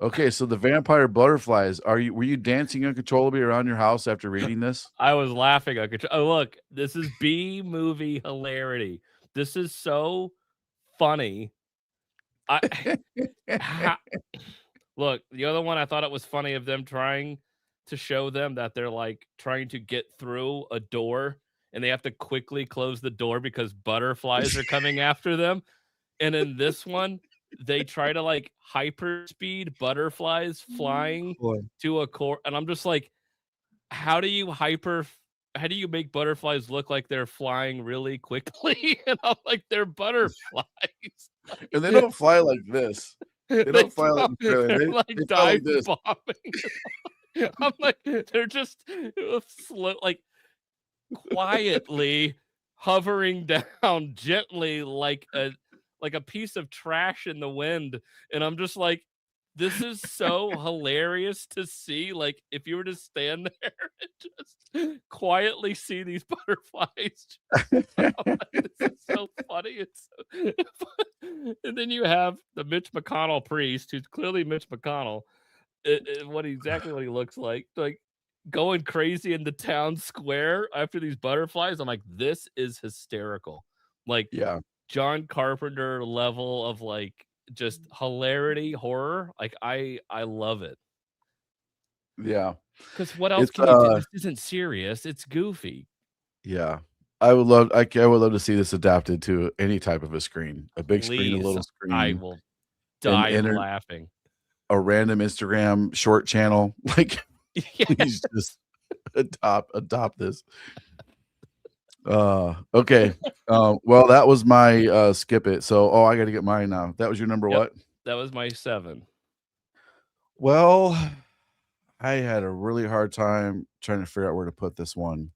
Okay, so the vampire butterflies. Were you dancing uncontrollably around your house after reading this? I was laughing. Oh, look, this is B movie hilarity. This is so funny. Look, the other one I thought it was funny of them trying to show them that they're like trying to get through a door and they have to quickly close the door because butterflies are coming after them. And in this one, they try to like hyper speed butterflies flying to a core. And I'm just like, how do you make butterflies look like they're flying really quickly? And I'm like, they're butterflies. And they don't fly like this. They don't fly like they're they like fly dive like this. bombing. I'm like, they're just slow, like quietly hovering down gently like a piece of trash in the wind. And I'm just like, this is so hilarious to see. Like, if you were to stand there and just quietly see these butterflies, this is so funny. It's so and then you have the Mitch McConnell priest, who's clearly Mitch McConnell, exactly what he looks like going crazy in the town square after these butterflies. I'm like, this is hysterical. Like, yeah. John Carpenter level of like just hilarity, horror. Like I love it. Yeah. Because what else can you do? This isn't serious. It's goofy. Yeah. I would love to see this adapted to any type of a screen. A big screen, a little screen. I will die laughing. A random Instagram short channel. Like please just adopt this. Okay. Well, that was my skip it. So I gotta get mine now. That was your number what? That was my 7. Well, I had a really hard time trying to figure out where to put this one.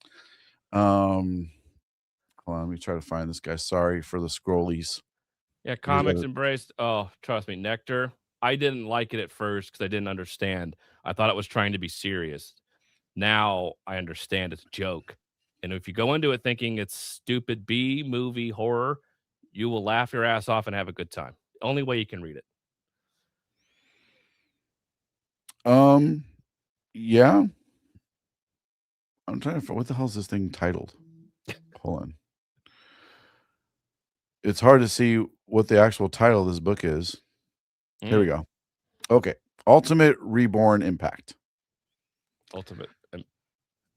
Hold on, let me try to find this guy. Sorry for the scrollies. Yeah, Comics Embraced. Oh, trust me, Nectar. I didn't like it at first because I didn't understand. I thought it was trying to be serious. Now I understand it's a joke. And if you go into it thinking it's stupid B movie horror, you will laugh your ass off and have a good time. Only way you can read it. Yeah. I'm trying to find what the hell is this thing titled? Hold on. It's hard to see what the actual title of this book is. Here we go. Okay. Ultimate Reborn Impact. Ultimate.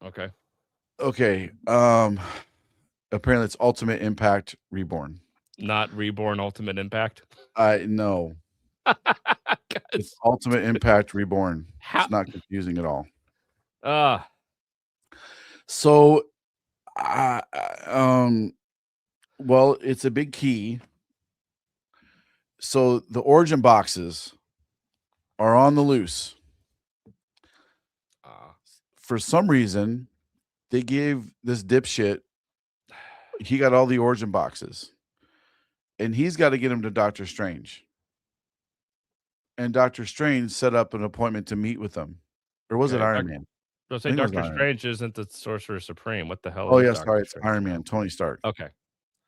Okay. Okay. Apparently it's Ultimate Impact Reborn. Not Reborn Ultimate Impact. No. It's Ultimate Impact Reborn. It's not confusing at all. So well, it's a big key. So the origin boxes are on the loose. For some reason, they gave this dipshit, he got all the origin boxes. And he's got to get him to Doctor Strange. And Doctor Strange set up an appointment to meet with them. Or was it Iron Man? I'll say Doctor Strange isn't the Sorcerer Supreme. What the hell? Oh, yeah, sorry. It's Iron Man, Tony Stark. Okay.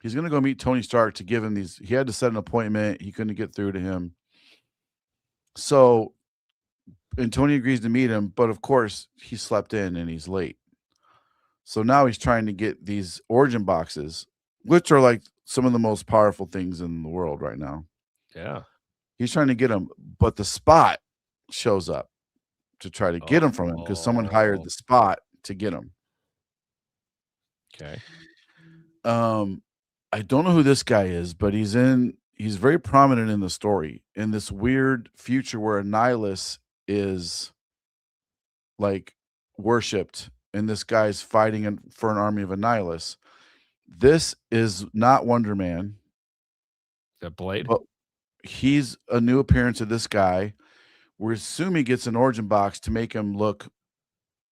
He's going to go meet Tony Stark to give him these. He had to set an appointment. He couldn't get through to him. So, and Tony agrees to meet him. But of course, he slept in and he's late. So now he's trying to get these origin boxes, which are like some of the most powerful things in the world right now. Yeah. He's trying to get them. But the Spot shows up to try to get them from him because someone hired the Spot to get him. Okay. I don't know who this guy is, but he's very prominent in the story in this weird future where Annihilus is like worshipped and this guy's fighting for an army of Annihilus. This is not Wonder Man. The Blade? But he's a new appearance of this guy. We're assuming he gets an origin box to make him look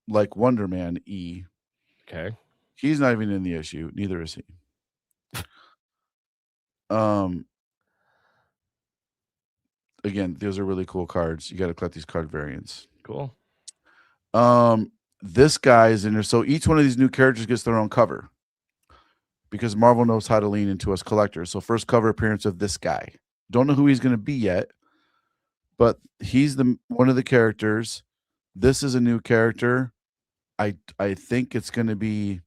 like Wonder Man E. Okay. He's not even in the issue. Neither is he. Again, those are really cool cards. You got to collect these card variants. Cool. This guy is in there. So each one of these new characters gets their own cover because Marvel knows how to lean into us collectors. So first cover appearance of this guy. Don't know who he's going to be yet, but he's one of the characters. This is a new character. I think it's going to be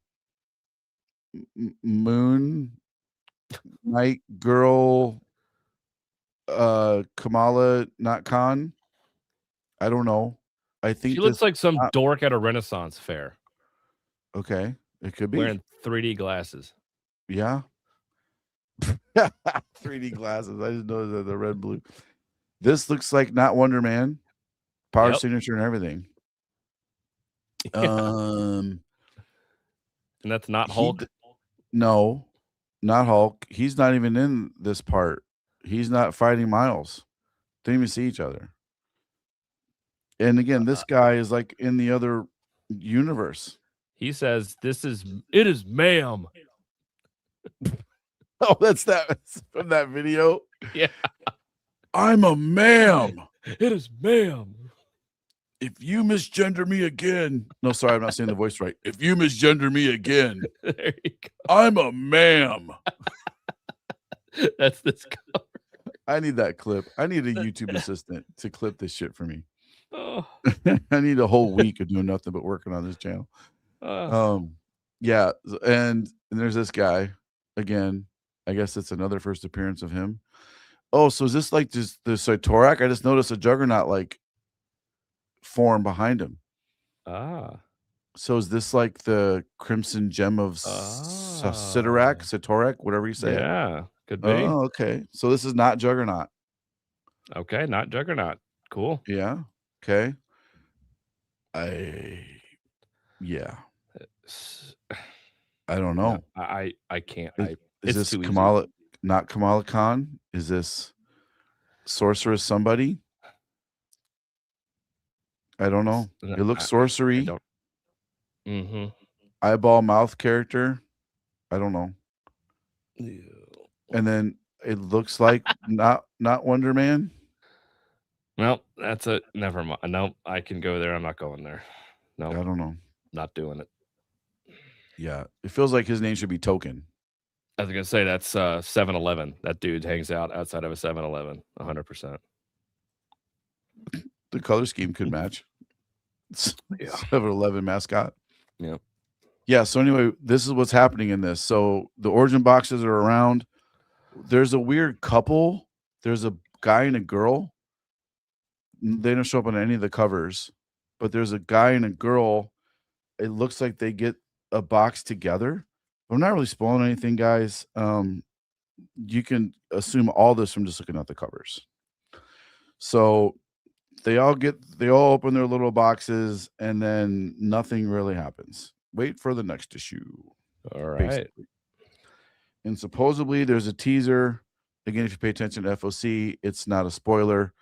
Moon Knight Girl Kamala, not Khan. I don't know. I think she looks like some dork at a Renaissance fair. Okay, it could be wearing 3D glasses. Yeah. 3D glasses. I just know the red blue. This looks like not Wonder Man. Power signature and everything. And that's not Hulk? No, not Hulk. He's not even in this part. He's not fighting Miles. Didn't even see each other. And again, this guy is like in the other universe. He says, it is ma'am. Oh, that's from that video? Yeah. I'm a ma'am. It is ma'am. If you misgender me again. No, sorry, I'm not saying the voice right. If you misgender me again, there you go. I'm a ma'am. That's this cover. I need that clip. I need a YouTube assistant to clip this shit for me. Oh. I need a whole week of doing nothing but working on this channel. Yeah, and there's this guy again. I guess it's another first appearance of him. Oh, so is this like just the Cytorak? I just noticed a Juggernaut like form behind him. So is this like the Crimson Gem of Cytorak, whatever you say? Yeah, could be. Oh, okay. So this is not Juggernaut. Okay, not Juggernaut. Cool. Yeah. Okay. Yeah. I don't know. I can't. Is this Kamala? Not Kamala Khan? Is this Sorceress somebody? I don't know. It looks sorcery. Eyeball mouth character. I don't know. And then it looks like not Wonder Man. Well, that's it. Never mind. No, I can go there. I'm not going there. No, I don't know. Not doing it. Yeah, it feels like his name should be Token. I was gonna say that's 7-Eleven. That dude hangs out outside of a 7-Eleven 100%. The color scheme could match. Yeah. 7-Eleven mascot. Yeah. Yeah, so anyway, this is what's happening in this. So the origin boxes are around. There's a weird couple. There's a guy and a girl. They don't show up on any of the covers, but there's a guy and a girl. It looks like they get a box together. I'm not really spoiling anything, guys. You can assume all this from just looking at the covers. So they all open their little boxes, and then nothing really happens. Wait for the next issue. All right. Basically. And supposedly there's a teaser. Again, if you pay attention to FOC, it's not a spoiler,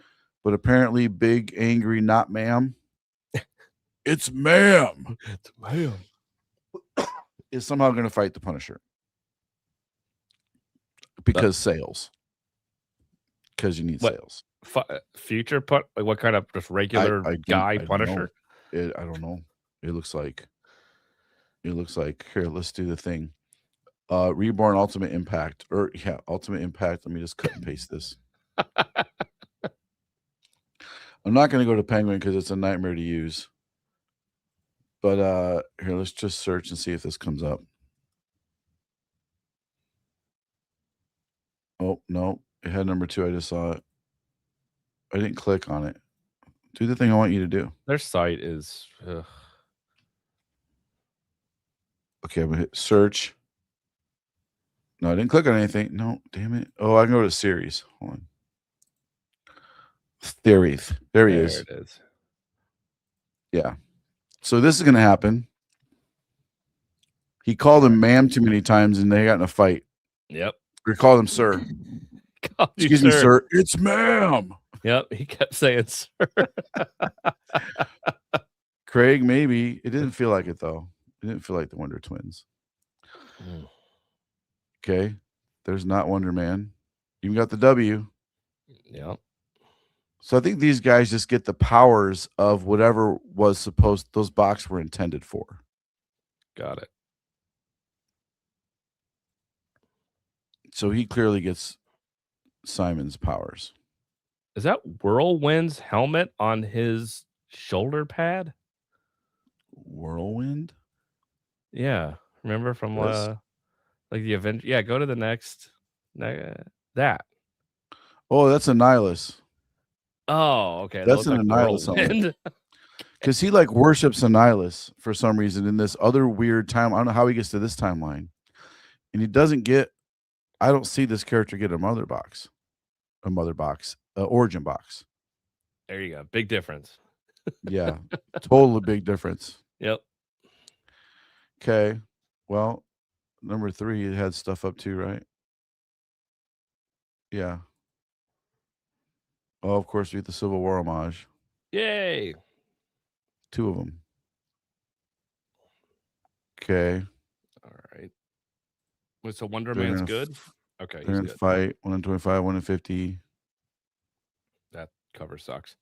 but apparently Big Angry Not Ma'am. It's Ma'am. It's Ma'am. Is somehow going to fight the Punisher. Because sales. Because you need sales. Future like what kind of just regular guy Punisher? I don't know. It looks like here, let's do the thing. Reborn Ultimate Impact. Ultimate Impact. Let me just cut and paste this. I'm not going to go to Penguin because it's a nightmare to use. But here, let's just search and see if this comes up. Oh, no. It had number 2. I just saw it. I didn't click on it. Do the thing I want you to do. Their site is... Okay, I'm going to hit search. No, I didn't click on anything. No, damn it. Oh, I can go to series. Hold on. Theories. There he is. There it is. Yeah. So this is going to happen. He called him ma'am too many times, and they got in a fight. Yep. Or called him sir. Excuse me, sir. It's ma'am. Yep. He kept saying sir. Craig, maybe. It didn't feel like it, though. It didn't feel like the Wonder Twins. Okay. There's not Wonder Man. You got the W. Yep. So I think these guys just get the powers of whatever was supposed those boxes were intended for. Got it. So he clearly gets Simon's powers. Is that Whirlwind's helmet on his shoulder pad? Whirlwind? Yeah. Remember from like the event? Yeah, go to the next. That. Oh, that's Annihilus. Oh, okay. That's an Annihilus helmet. Because he like worships Annihilus for some reason in this other weird time. I don't know how he gets to this timeline. And he doesn't get, I don't see this character get a mother box. Origin box. There you go. Big difference. Yeah. Totally big difference. Yep. Okay. Well, number 3, it had stuff up too, right? Yeah. Oh, of course, we get the Civil War homage. Yay. 2 of them. Okay. All right. So Wonder Man's good? Okay. They're in fight. 1 in 25, 1 in 50. That cover sucks.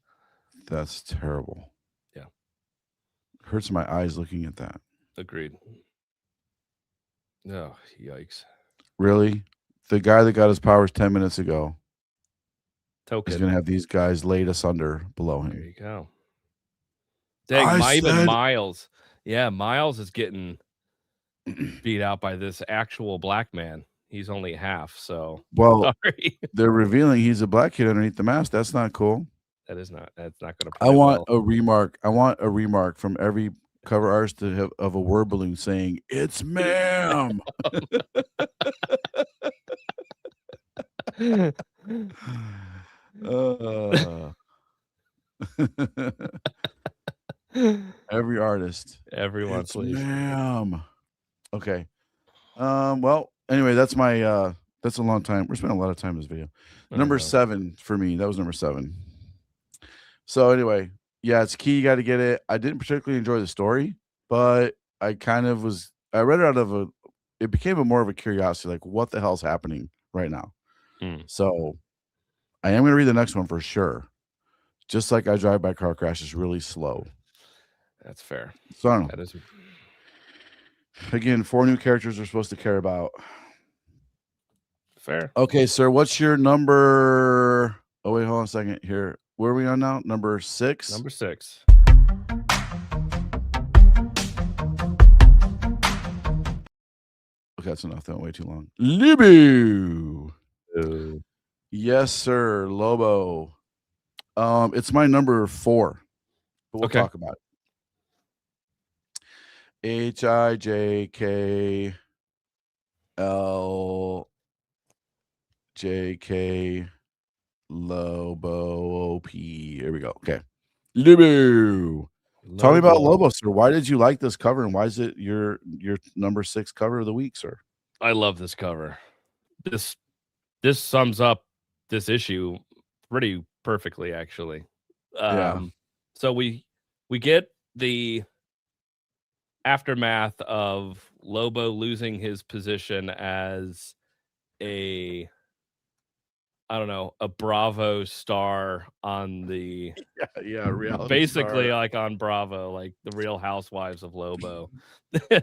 That's terrible. Yeah. Hurts my eyes looking at that. Agreed. Oh, yikes. Really? The guy that got his powers 10 minutes ago Token is going to have these guys laid asunder below him. There you go. Dang, Miles. Yeah, Miles is getting beat out by this actual black man. He's only half, so well, sorry. They're revealing he's a black kid underneath the mask. That's not cool. That's not going to. I want a remark. I want a remark from every cover artist to have, of a word balloon saying "It's ma'am." Every artist, everyone, it's please, ma'am. Okay. Well, anyway, that's my. That's a long time. We're spending a lot of time in this video. Number 7 for me. That was number 7. So anyway, yeah, it's key. You got to get it. I didn't particularly enjoy the story, but I kind of was. I read it out of it became more of a curiosity, like what the hell's happening right now. So I am going to read the next one for sure. Just like I Drive By Car Crash is really slow. That's fair. So I don't know. That is. Again, 4 new characters we're supposed to care about. Fair. Okay, sir, what's your number? Oh, wait, hold on a second here. Where are we on now? Number 6? Number 6. Okay, that's enough. That went way too long. Libu. Ooh. Yes, sir. Lobo. It's my number 4, but we'll Okay. talk about it. HIJKLJK Lobo OP. Here we go. Okay. Libu. Tell me about Lobo, sir. Why did you like this cover, and why is it your number 6 cover of the week, sir? I love this cover. This sums up this issue pretty perfectly, actually. Yeah. So we get the aftermath of Lobo losing his position as a Bravo star on the Yeah, reality basically star. like on Bravo, like the Real Housewives of Lobo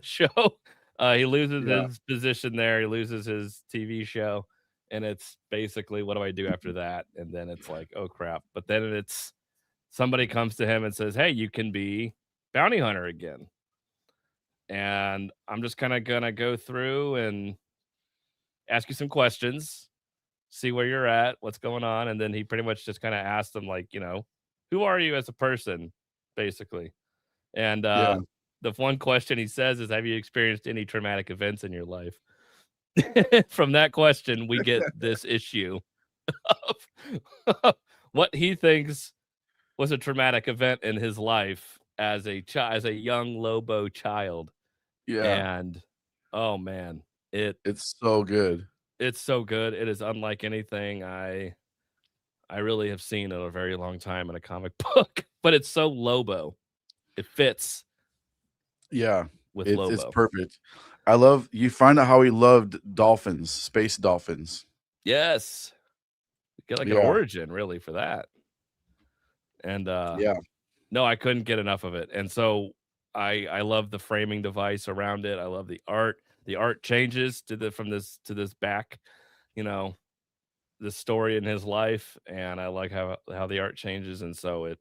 show. He loses Yeah. his position there. He loses his TV show, and it's basically, what do I do after that? And then it's like, oh crap! But then it's somebody comes to him and says, "Hey, you can be bounty hunter again." And I'm just kind of gonna go through and ask you some questions, see where you're at, what's going on, and then he pretty much just kind of asked them, like, who are you as a person, basically. And Yeah. the one question he says is, have you experienced any traumatic events in your life? From that question, we get this issue of what he thinks was a traumatic event in his life as a young Lobo child. Yeah. And oh man, It's so good. it's so good. It is unlike anything I really have seen in a very long time in a comic book, but it's so Lobo. It fits Yeah. with It's Lobo. perfect. I love you find out how he loved dolphins, space dolphins. Yes. Get like an Yeah. origin really for that. And Yeah. no, I couldn't get enough of it. And so I love the framing device around it. I love the art. The art changes from this to this back, you know, the story in his life, and I like how the art changes, and so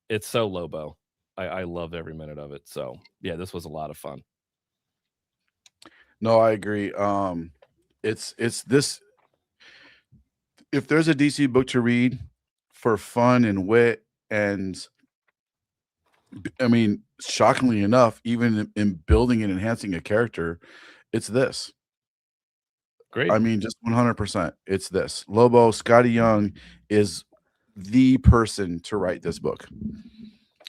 it's so Lobo. I loved every minute of it. So yeah, this was a lot of fun. No, I agree. It's this if there's a DC book to read for fun and wit and I mean, shockingly enough, even in building and enhancing a character, it's this. Great. I mean, just 100%. It's this. Lobo, Scotty Young is the person to write this book.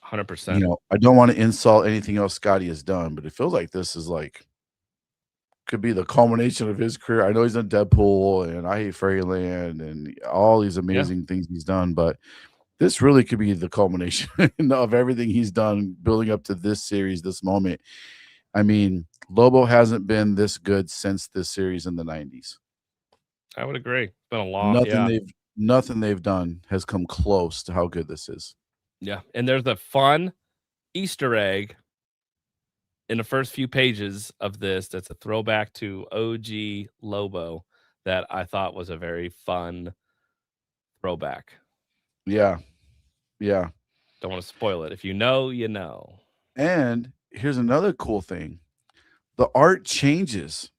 100%. I don't want to insult anything else Scotty has done, but it feels like this is like could be the culmination of his career. I know he's done Deadpool and I Hate Fairyland and all these amazing things he's done, but this really could be the culmination of everything he's done building up to this series, this moment. I mean, Lobo hasn't been this good since this series in the 90s. I would agree. It's been a long Nothing they've done has come close to how good this is. Yeah, and there's a fun Easter egg in the first few pages of this that's a throwback to OG Lobo that I thought was a very fun throwback. Yeah. Yeah. Don't want to spoil it. If you know, you know. And here's another cool thing. The art changes.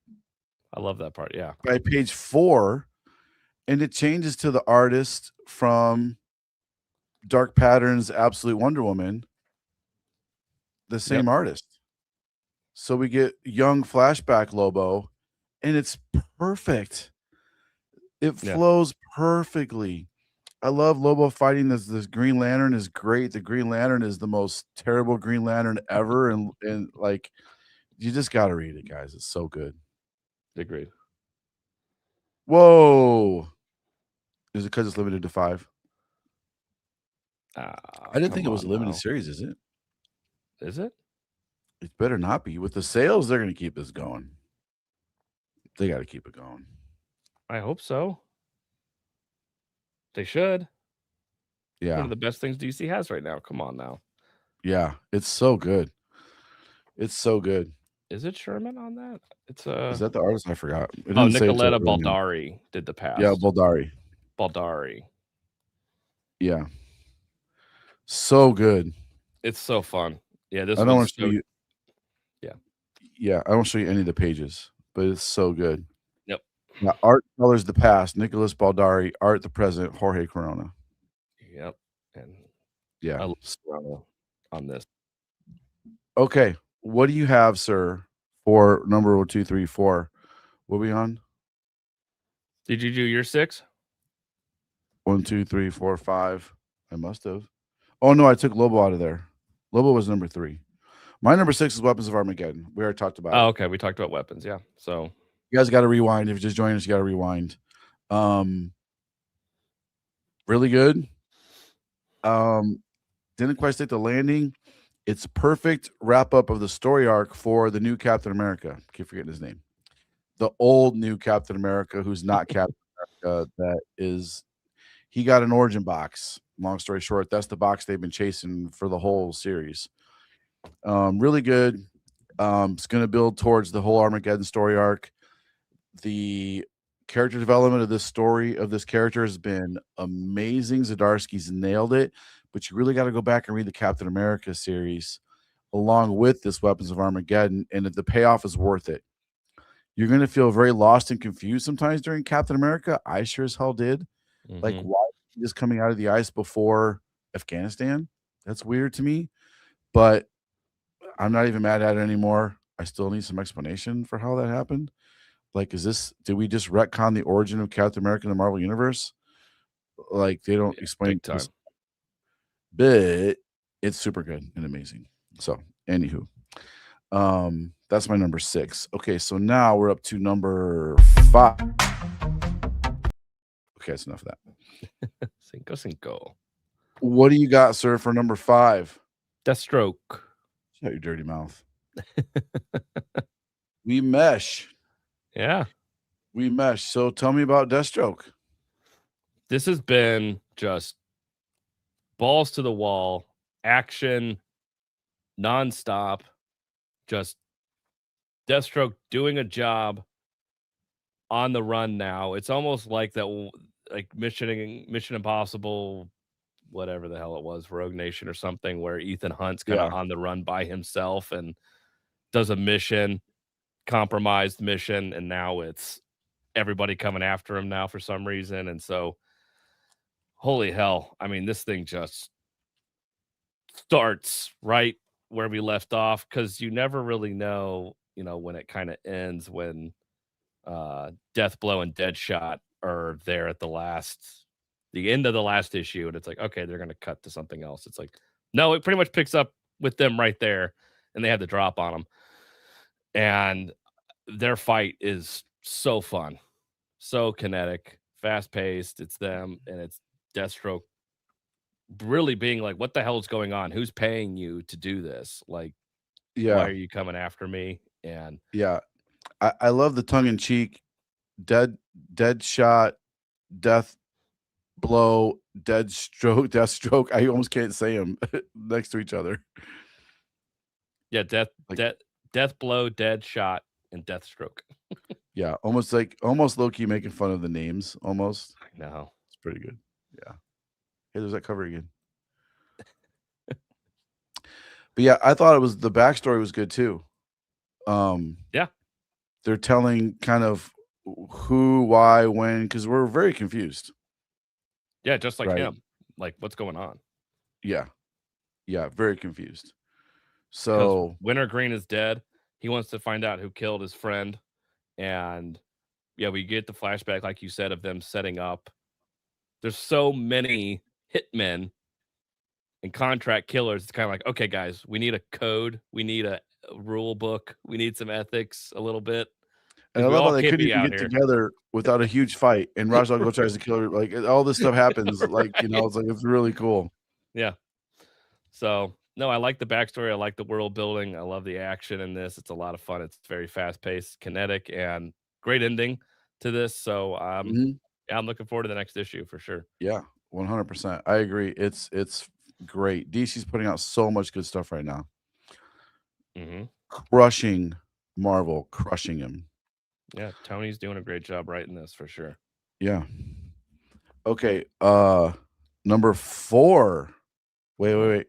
I love that part. Yeah. By page 4, and it changes to the artist from Dark Patterns, Absolute Wonder Woman, the same artist. So we get young flashback Lobo, and it's perfect. It flows perfectly. I love Lobo fighting this Green Lantern is great. The Green Lantern is the most terrible Green Lantern ever, and like you just got to read it, guys. It's so good. Agreed. Whoa. Is it because it's limited to 5? I didn't think it was a limited series, is it? Is it? It better not be. With the sales, they're going to keep this going. They got to keep it going. I hope so. They should. Yeah. One of the best things DC has right now. Come on now. Yeah. It's so good. It's so good. Is it Sherman on that? It's Is that the artist? I forgot. It oh, didn't say it till Nicoletta early on. Baldari did the Yeah, past. Baldari. Baldari. Yeah. So good. It's so fun. Yeah, this I don't want was to show so you. yeah. Yeah, I won't show you any of the pages, but it's so good. Yep. Now, art colors the past. Nicholas Baldari. Art the present. Jorge Corona. Yep. And I Yeah. love Corona on this. Okay. What do you have, sir, for number 1, 2, 3, 4? What are we on? Did you do your 6? 1, 2, 3, 4, 5. I must have. Oh no, I took Lobo out of there. Lobo was number 3. My number 6 is Weapons of Armageddon. We already talked about Oh, it. okay. We talked about weapons. Yeah. So You guys got to rewind. If you just joined us, you got to rewind. Really good. Didn't quite stick the landing. It's perfect wrap up of the story arc for the new Captain America. Keep forgetting his name. The old new Captain America, who's not Captain America, that is, he got an origin box. Long story short, that's the box they've been chasing for the whole series. Really good. It's going to build towards the whole Armageddon story arc. The character development of this story of this character has been amazing. Zdarsky's nailed it, but you really got to go back and read the Captain America series along with this Weapons of Armageddon, and the payoff is worth it. You're going to feel very lost and confused sometimes during Captain America. I sure as hell did. Like, why is he just coming out of the ice before Afghanistan? That's weird to me, but I'm not even mad at it anymore. I still need some explanation for how that happened. Like, did we just retcon the origin of Captain America in the Marvel Universe? Like, they don't explain big time. this, but it's super good and amazing. So, anywho, that's my number 6. Okay, so now we're up to number 5. Okay, that's enough of that. Cinco. What do you got, sir, for number 5? Deathstroke. Shut your dirty mouth. We mesh. Yeah. We mesh. So tell me about Deathstroke. This has been just balls to the wall, action, nonstop, just Deathstroke doing a job on the run now. It's almost like that, like Mission Impossible, whatever the hell it was, Rogue Nation or something, where Ethan Hunt's kind of on the run by himself and does a mission, compromised mission, and now it's everybody coming after him now for some reason. And so, holy hell, I mean, this thing just starts right where we left off, because you never really know, when it kind of ends, when Deathblow and Deadshot are there at the end of the last issue, and it's like, okay, they're going to cut to something else. It's like, no, it pretty much picks up with them right there, and they had the drop on them. And their fight is so fun, so kinetic, fast paced. It's them, and it's Deathstroke really being like, what the hell is going on? Who's paying you to do this? Like, why are you coming after me? And yeah, I love the tongue in cheek, Deadshot, Deathblow, Deathstroke. I almost can't say them next to each other. Yeah, Deathblow, Deadshot, and Deathstroke. Yeah, almost low-key making fun of the names, almost. I know. It's pretty good. Yeah. Hey, there's that cover again. But yeah, I thought the backstory was good too. Yeah. They're telling kind of who, why, when, because we're very confused. Yeah, just like him. Like, what's going on? Yeah. Yeah, very confused. So Wintergreen is dead. He wants to find out who killed his friend. And yeah, we get the flashback, like you said, of them setting up. There's so many hitmen and contract killers. It's kind of like, okay, guys, we need a code. We need a rule book. We need some ethics a little bit. And I love how they couldn't even get together without a huge fight. And Ra's al Ghul tries to kill her. Like, all this stuff happens. Like, it's like, it's really cool. Yeah. So, no, I like the backstory. I like the world building. I love the action in this. It's a lot of fun. It's very fast paced, kinetic, and great ending to this. So, yeah, I'm looking forward to the next issue for sure. Yeah, 100%. I agree. It's great. DC's putting out so much good stuff right now. Crushing Marvel crushing him. Yeah, Tony's doing a great job writing this for sure. Yeah. Okay. Number 4. Wait.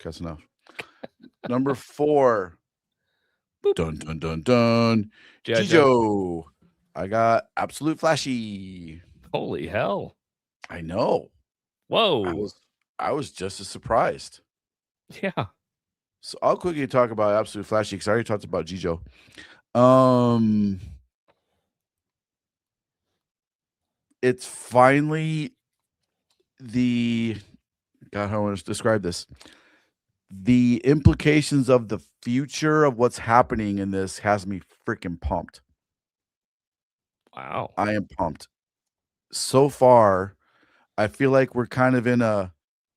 That's enough. Number 4. Boop. Dun dun dun dun. G.I. Joe. Jijo. I got Absolute Flashy. Holy hell. I know. Whoa. I was just as surprised. Yeah. So I'll quickly talk about Absolute Flashy because I already talked about Jijo. It's finally God, how I want to describe this. The implications of the future of what's happening in this has me freaking pumped. Wow. I am pumped. So far, I feel like we're kind of in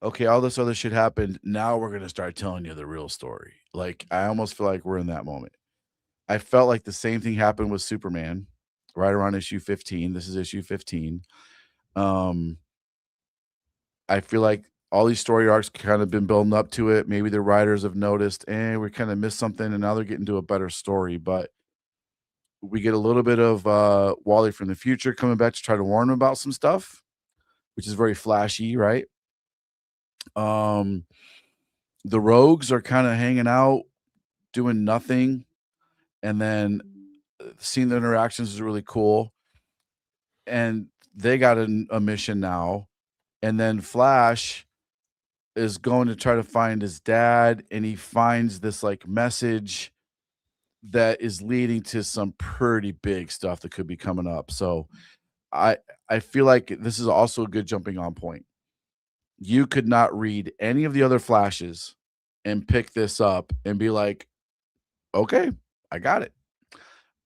okay, all this other shit happened. Now we're going to start telling you the real story. Like, I almost feel like we're in that moment. I felt like the same thing happened with Superman right around issue 15. This is issue 15. I feel like all these story arcs kind of been building up to it. Maybe the writers have noticed, we kind of missed something, and now they're getting to a better story. But we get a little bit of Wally from the future coming back to try to warn him about some stuff, which is very flashy, right? The Rogues are kind of hanging out, doing nothing, and then seeing the interactions is really cool. And they got a mission now, and then Flash is going to try to find his dad, and he finds this like message that is leading to some pretty big stuff that could be coming up. So I feel like this is also a good jumping on point. You could not read any of the other Flashes and pick this up and be like, okay, I got it.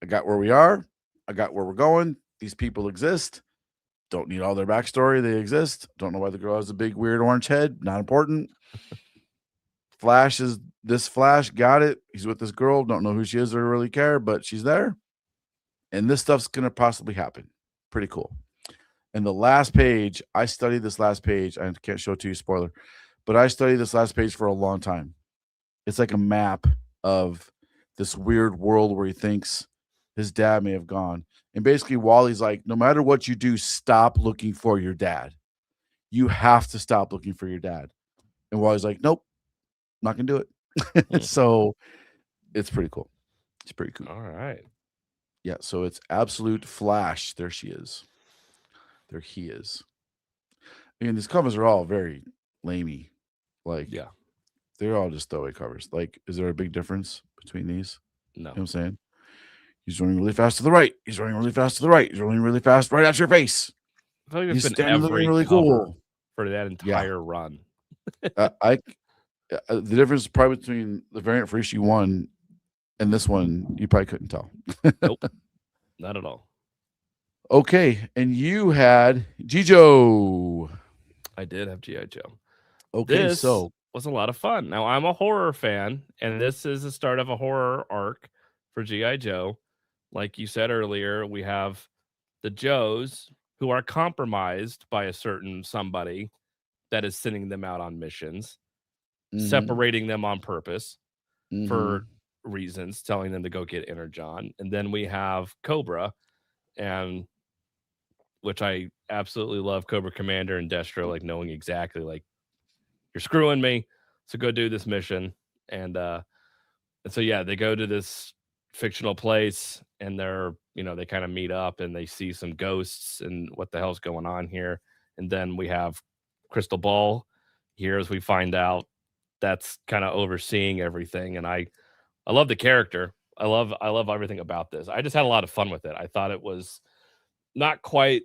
I got where we are. I got where we're going. These people exist. Don't need all their backstory. They exist. Don't know why the girl has a big weird orange head. Not important. Flash is this Flash. Got it. He's with this girl. Don't know who she is or really care, but she's there. And this stuff's going to possibly happen. Pretty cool. And the last page, I studied this last page. I can't show it to you, spoiler, but I studied this last page for a long time. It's like a map of this weird world where he thinks his dad may have gone. And basically, Wally's like, no matter what you do, stop looking for your dad. You have to stop looking for your dad. And Wally's like, nope, not going to do it. So it's pretty cool. It's pretty cool. All right. Yeah, so it's Absolute Flash. There she is. There he is. I mean, these covers are all very lamey. Like, Yeah. they're all just throwaway covers. Like, is there a big difference between these? No. You know what I'm saying? He's running really fast to the right. He's running really fast to the right. He's running really fast right at your face. I feel like He's it's been standing every looking really cover cool. for that entire run. The difference probably between the variant for issue 1 and this one, you probably couldn't tell. Nope. Not at all. Okay, and you had Jijo. I did have G.I. Joe. Okay, This so was a lot of fun. Now, I'm a horror fan, and this is the start of a horror arc for G.I. Joe. Like you said earlier, we have the Joes who are compromised by a certain somebody that is sending them out on missions, separating them on purpose for reasons, telling them to go get Energon. And then we have Cobra, and which I absolutely love Cobra Commander and Destro, like knowing exactly like you're screwing me, so go do this mission. And so yeah, they go to this fictional place, and they're they kind of meet up, and they see some ghosts and what the hell's going on here. And then we have Crystal Ball here, as we find out that's kind of overseeing everything. And I love the character. I love everything about this. I just had a lot of fun with it. I thought it was not quite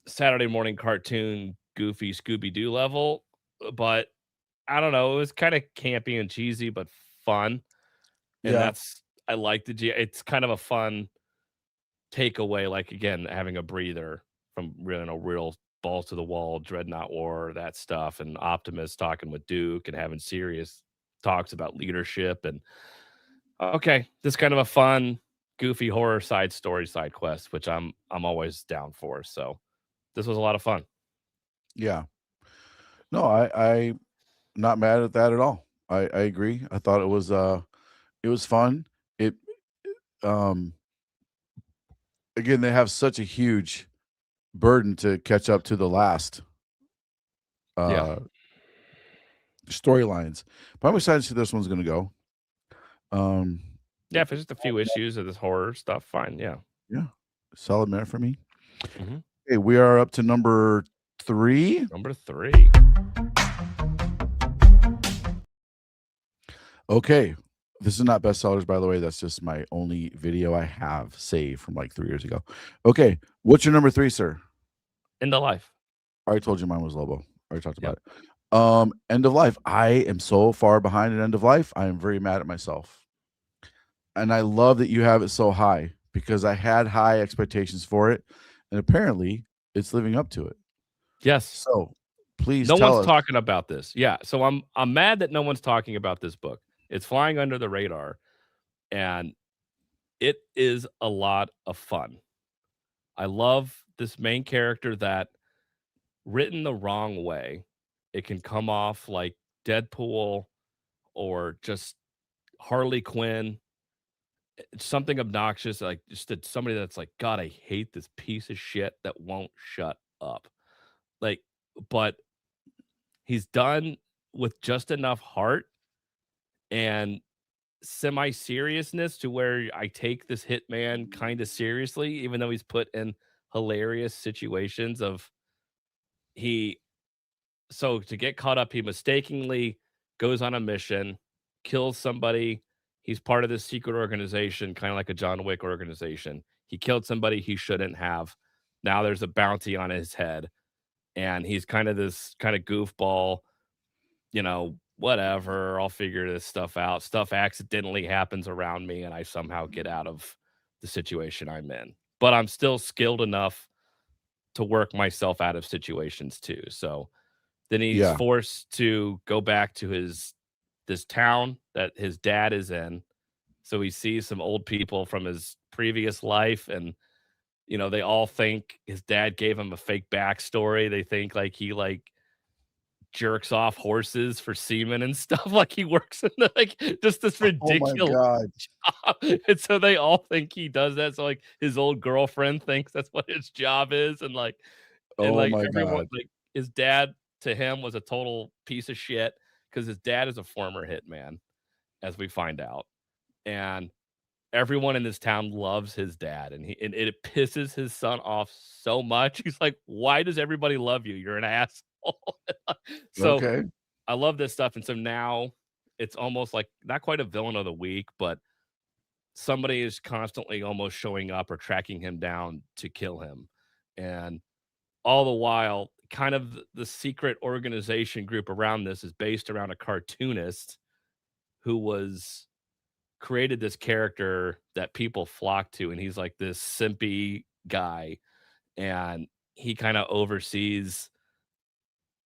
Saturday morning cartoon goofy Scooby-Doo level, but I don't know, it was kind of campy and cheesy but fun. And I like it's kind of a fun takeaway, like again, having a breather from real balls to the wall, Dreadnought War, that stuff, and Optimus talking with Duke and having serious talks about leadership. And okay, this kind of a fun, goofy horror side story, side quest, which I'm always down for. So this was a lot of fun. Yeah. No, I not mad at that at all. I agree. I thought it was It was fun. It um again, they have such a huge burden to catch up to the last Yeah. uh storylines. But I'm excited to see this one's gonna go. Um Yeah, if it's just a few issues of this horror stuff, fine. Yeah. yeah, solid minute for me. Mhm. Okay, we are up to number 3. Number 3. Okay. This is not bestsellers, by the way. That's just my only video I have saved from like 3 years ago. Okay. What's your number 3, sir? End of life. I already told you mine was Lobo. I already talked Yep. about it. End of Life. I am so far behind at End of Life. I am very mad at myself. And I love that you have it so high because I had high expectations for it, and apparently it's living up to it. Yes. So, please No tell one's us. talking about this. Yeah, so I'm mad that no one's talking about this book. It's flying under the radar, and it is a lot of fun. I love this main character that, written the wrong way, it can come off like Deadpool or just Harley Quinn. It's something obnoxious, like just that somebody that's like, God, I hate this piece of shit that won't shut up. Like, but he's done with just enough heart and semi-seriousness to where I take this hitman kind of seriously, even though he's put in hilarious situations of he so to get caught up, he mistakenly goes on a mission, kills somebody. He's part of this secret organization, kind of like a John Wick organization. He killed somebody he shouldn't have. Now there's a bounty on his head, and he's kind of this kind of goofball, whatever, I'll figure this stuff out. Stuff accidentally happens around me, and I somehow get out of the situation I'm in. But I'm still skilled enough to work myself out of situations too. So then he's Yeah. forced to go back to this town that his dad is in. So he sees some old people from his previous life, and they all think his dad gave him a fake backstory. They think like he jerks off horses for semen and stuff, like he works in just this Oh my ridiculous god. job. And so they all think he does that. So like his old girlfriend thinks that's what his job is, and Oh my everyone god. like his dad to him was a total piece of shit because his dad is a former hitman, as we find out. And everyone in this town loves his dad, and it pisses his son off so much. He's like, "Why does everybody love you? You're an asshole." So Okay. I love this stuff, and so now it's almost like not quite a villain of the week, but somebody is constantly almost showing up or tracking him down to kill him, and all the while, kind of the secret organization group around this is based around a cartoonist who was created this character that people flock to, and he's like this simpy guy, and he kind of oversees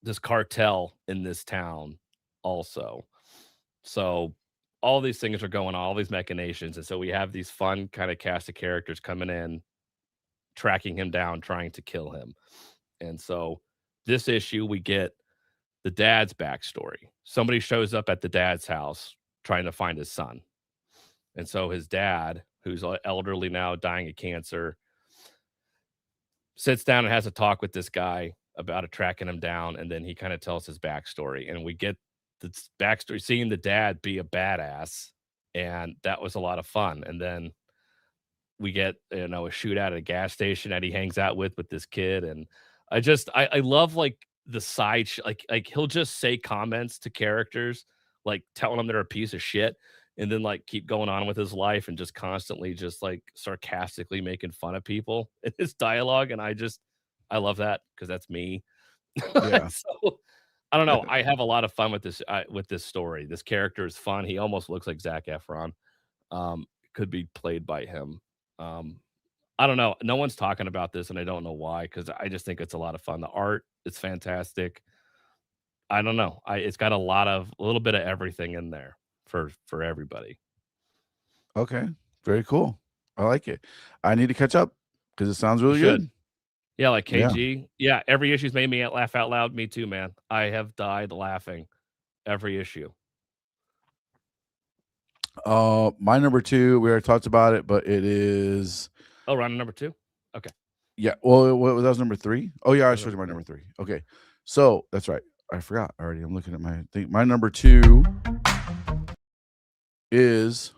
this cartel in this town also. So all these things are going on, all these machinations, and so we have these fun kind of cast of characters coming in, tracking him down, trying to kill him. And so this issue, we get the dad's backstory. Somebody shows up at the dad's house trying to find his son. And so his dad, who's elderly now, dying of cancer, sits down and has a talk with this guy about it, tracking him down. And then he kind of tells his backstory. And we get this backstory, seeing the dad be a badass. And that was a lot of fun. And then we get, a shootout at a gas station that he hangs out with this kid. And I love like the side, like he'll just say comments to characters, like telling them they're a piece of shit, and then like keep going on with his life and just constantly just like sarcastically making fun of people in his dialogue. And I love that because that's me. Yeah. So I don't know. I have a lot of fun with this story. This character is fun. He almost looks like Zac Efron. Could be played by him. Um, I don't know. No one's talking about this, and I don't know why, because I just think it's a lot of fun. The art is fantastic. I don't know. It's got a little bit of everything in there for everybody. Okay. Very cool. I like it. I need to catch up because it sounds You really should. good. Yeah, like Yeah. KG. Yeah, every issue's made me laugh out loud. Me too, man. I have died laughing every issue. My number two, we already talked about it, but it is Oh, round number 2. Okay. yeah. Well, that was number 3. Oh yeah, I That was showed you my number number 3. Okay, so that's right. I forgot already. I'm looking at my thing. My number 2 is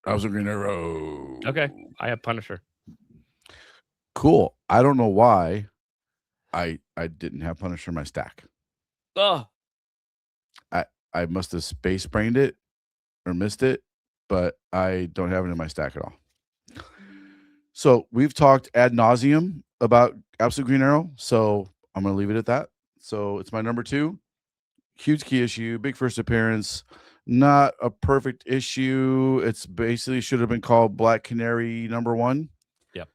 House of Green Arrow. 3. Okay. I have Punisher. Cool. I don't know why I didn't have Punisher in my stack. Oh, I must have space brained it or missed it, but I don't have it in my stack at all. So we've talked ad nauseum about Absolute Green Arrow, so I'm going to leave it at that. So it's my number 2. Huge key issue, big first appearance, not a perfect issue. It's basically should have been called Black Canary number 1. Yep.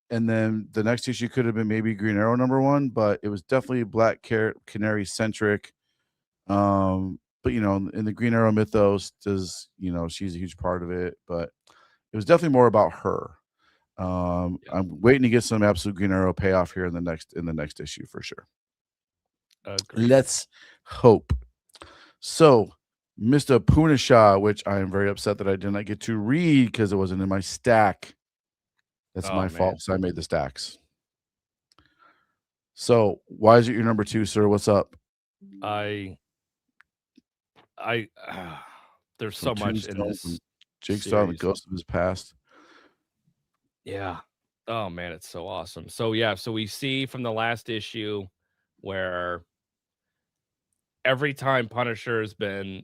And then the next issue could have been maybe Green Arrow number 1, but it was definitely Black Canary centric. But in the Green Arrow mythos, she's a huge part of it, but it was definitely more about her. I'm waiting to get some Absolute Green Arrow payoff here in the next issue for sure. Agreed. Let's hope. So, Mr. Punisha, which I am very upset that I did not get to read because it wasn't in my stack. That's my fault. So I made the stacks. So, why is it your number 2, sir? What's up? There's so much in this Jigsaw, the Ghost of His Past. Yeah. Oh man, it's so awesome. So yeah, so we see from the last issue where every time Punisher has been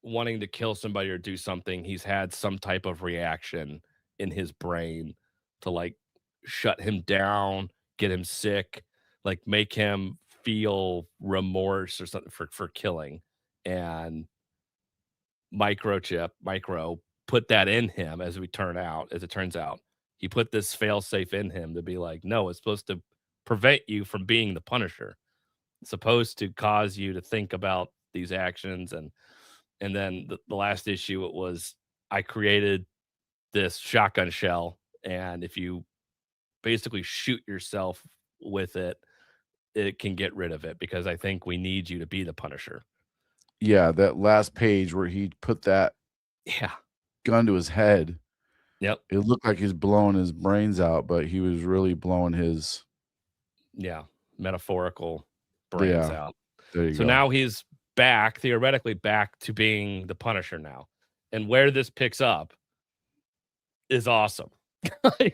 wanting to kill somebody or do something, he's had some type of reaction in his brain to like shut him down, get him sick, like make him feel remorse or something for killing. And Micro put that in him as it turns out. He put this fail safe in him to be like, no, it's supposed to prevent you from being the Punisher. It's supposed to cause you to think about these actions. And then the last issue, it was, I created this shotgun shell, and if you basically shoot yourself with it, it can get rid of it, because I think we need you to be the Punisher. Yeah, that last page where he put that gun to his head. Yep. It looked like he's blowing his brains out, but he was really blowing his metaphorical brains out. There you so go. Now he's theoretically back to being the Punisher now. And where this picks up is awesome. I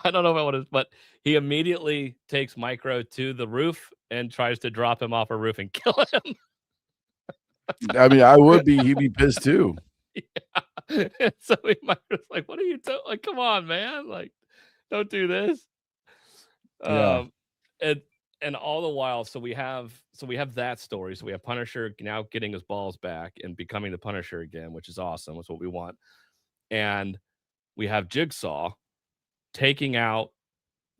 don't know if I want to, but he immediately takes Micro to the roof and tries to drop him off a roof and kill him. I mean, I would be. He'd be pissed too. Yeah. So Micro's like, "What are you doing? Like, come on, man! Like, don't do this." Yeah. And all the while, so we have that story. So we have Punisher now getting his balls back and becoming the Punisher again, which is awesome. That's what we want. And we have Jigsaw taking out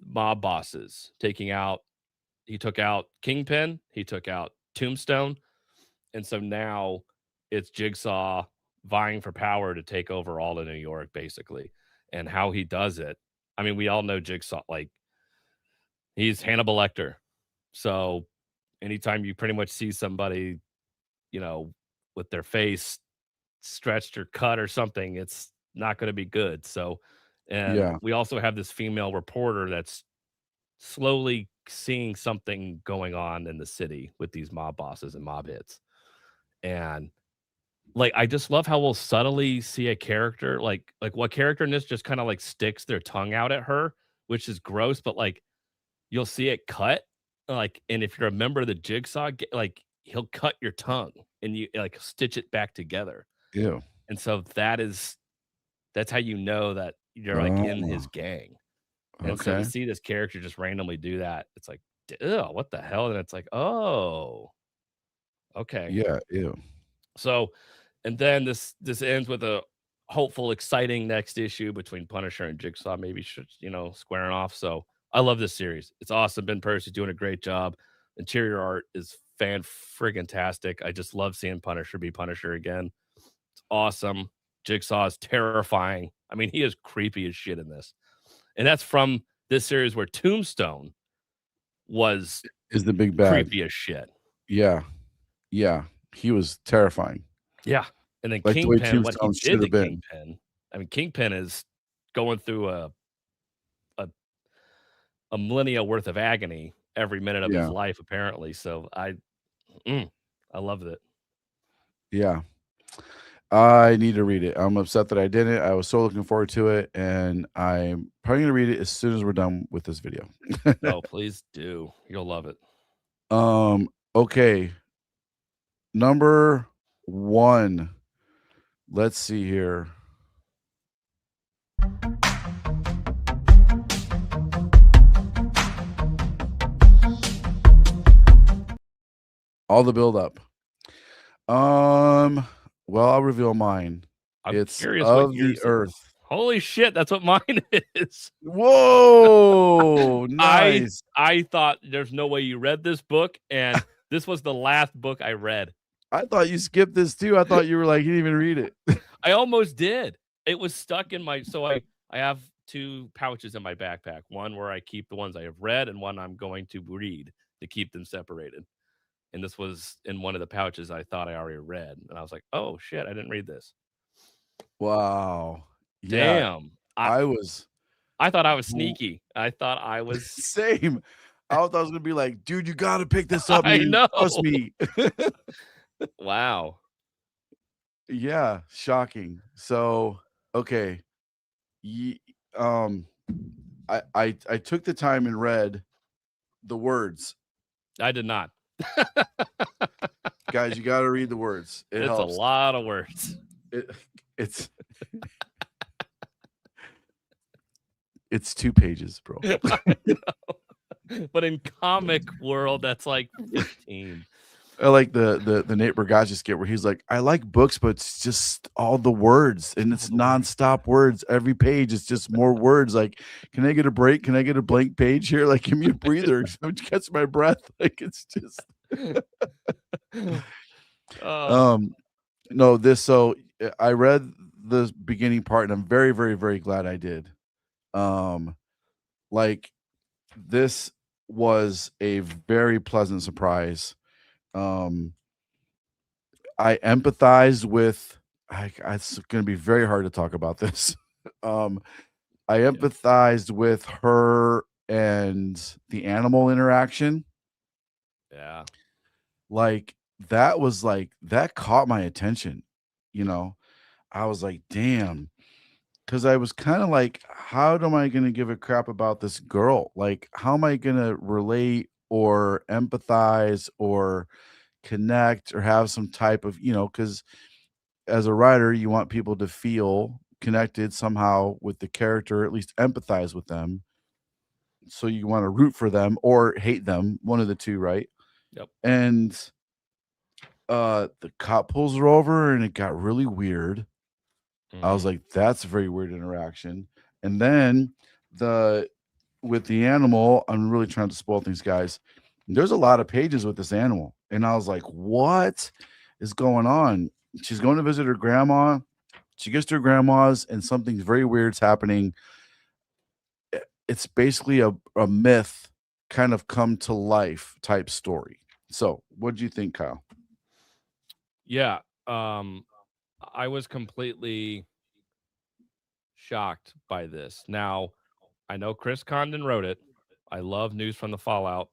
mob bosses, he took out Kingpin, he took out Tombstone. And so now it's Jigsaw vying for power to take over all of New York, basically. And how he does it, I mean, we all know Jigsaw, like, he's Hannibal Lecter. So anytime you pretty much see somebody, with their face stretched or cut or something, it's not going to be good. So, and we also have this female reporter that's slowly seeing something going on in the city with these mob bosses and mob hits. And like, I just love how we'll subtly see a character, like what character in this just kind of like sticks their tongue out at her, which is gross, but like you'll see it cut. Like, and if you're a member of the Jigsaw, like, he'll cut your tongue and you like stitch it back together. Ew. And so that's how you know that you're like in his gang. And so to see this character just randomly do that, it's like, ew, what the hell? And it's like, oh, okay. Yeah, ew. So, and then this ends with a hopeful, exciting next issue between Punisher and Jigsaw, maybe squaring off. So I love this series. It's awesome. Ben Percy's doing a great job. Interior art is fan-friggin-tastic. I just love seeing Punisher be Punisher again. It's awesome. Jigsaw is terrifying. I mean, he is creepy as shit in this. And that's from this series where Tombstone is the big bad. Creepy as shit. Yeah. Yeah. He was terrifying, Yeah, and then like the way Kingpin, what he Tombstone should did to have been. Kingpin, I mean, Kingpin is going through a a millennia worth of agony every minute of his Yeah, life, apparently, so mm, I loved it. yeah. I need to read it. I'm upset that I didn't. I was so looking forward to it, and I'm probably gonna read it as soon as we're done with this video. No, please do. You'll love it. Okay. Number 1. Let's see here. All the build up. Well, I'll reveal mine. I'm It's curious what Of the yours is. Earth. Holy shit, that's what mine is. Whoa! I Nice. I thought there's no way you read this book, and this was the last book I read. I thought you skipped this too. I thought you were like, you didn't even read it. I almost did. It was stuck in my so I have 2 pouches in my backpack, one where I keep the ones I have read and one I'm going to read to keep them separated. And this was in one of the pouches I thought I already read, and I was like, "Oh, shit, I didn't read this." Wow. Yeah, Damn. I was I thought I was w sneaky. I thought I was same. I thought I was gonna be like, "Dude, you gotta pick this up, I man. know. Trust me." Wow. Yeah, shocking. So, okay. Ye um, I took the time and read the words. I did not. Guys, you gotta read the words. It It's a helps. lot of words. It it's it's 2 pages, bro. I know. But in comic world, that's like 15. I like the Nate Bargatze skit where he's like, "I like books, but it's just all the words, and All it's the words. nonstop words. Every page is just more words. Like, can I get a break? Can I get a blank page here? Like, give me a breather. Catch my breath." Like, it's just Oh, um no, this so I read the beginning part, and I'm very, very, very glad I did. Um, like this was a very pleasant surprise. Um, I empathized with it's gonna be very hard to talk about this. Um, I yeah, empathized with her and the animal interaction. yeah, Like, that was like that caught my attention, you know? I was like, "Damn," because I was kinda like, "How am I gonna give a crap about this girl? Like, how am I gonna relate or empathize or connect or have some type of" because as a writer, you want people to feel connected somehow with the character, at least empathize with them. So you wanna root for them or hate them, one of the 2, right? yep. And, the cop pulls her over, and it got really weird. I was Mhm. like, "That's a very weird interaction." And then the with the animal, I'm really trying to spoil things, guys. There's a lot of pages with this animal, and I was like, "What is going on?" She's going to visit her grandma. She gets to her grandma's, and something very weird's happening. It's basically a myth kind of come to life type story. So, what do you think, Kyle? Yeah, um, I was completely shocked by this. Now, I know Chris Condon wrote it. I love News from the Fallout,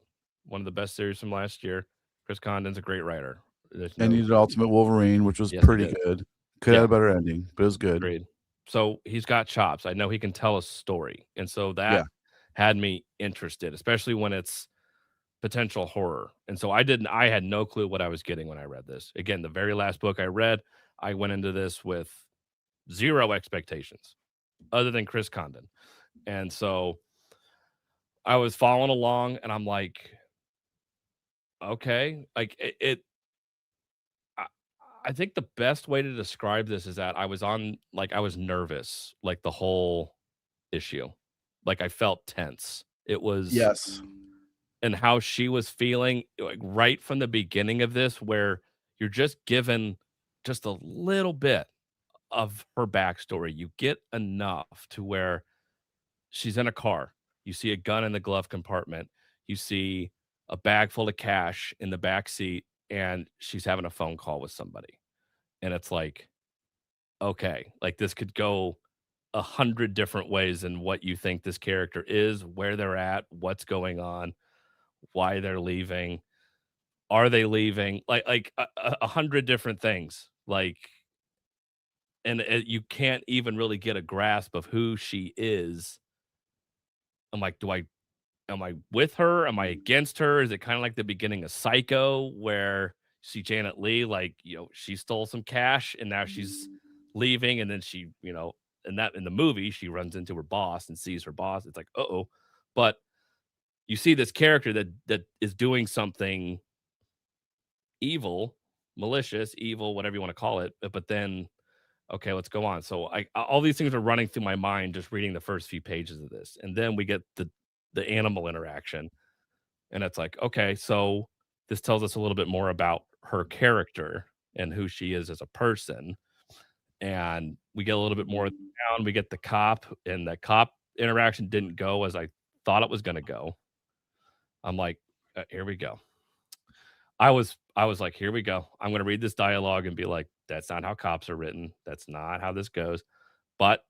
one of the best series from last year. Chris Condon's a great writer. There's And no he did Ultimate Wolverine, which was Yes, he pretty did. good. Could have Yeah, a better ending, but it was good. agreed. So, he's got chops. I know he can tell a story, and so Yeah. that had me interested, especially when it's potential horror. And so I had no clue what I was getting when I read this. Again, the very last book I read, I went into this with 0 expectations other than Chris Condon. And so I was following along and I'm like, okay, like I, I think the best way to describe this is that I was nervous like the whole issue. Like I felt tense. It was Yes. and how she was feeling like right from the beginning of this where you're just given just a little bit of her backstory. You get enough to where she's in a car. You see a gun in the glove compartment. You see a bag full of cash in the back seat and she's having a phone call with somebody, and it's like, okay, like this could go 100 different ways in what you think this character is, where they're at, what's going on, why they're leaving, are they leaving, like 100 different things, like, and you can't even really get a grasp of who she is. I'm like, do I am I with her? Am I against her? Is it kind of like the beginning of Psycho where see Janet Leigh, like, she stole some cash and now she's leaving, and then she, in the movie, she runs into her boss and sees her boss. It's like, uh-oh. But you see this character that is doing something evil, malicious, evil, whatever you want to call it. But then, okay, let's go on. So all these things are running through my mind just reading the first few pages of this. And then we get the animal interaction. And it's like, okay, so this tells us a little bit more about her character and who she is as a person. And we get a little bit more down. We get the cop, and the cop interaction didn't go as I thought it was going to go. I'm like, here we go. I was like, here we go. I'm going to read this dialogue and be like, that's not how cops are written. That's not how this goes. But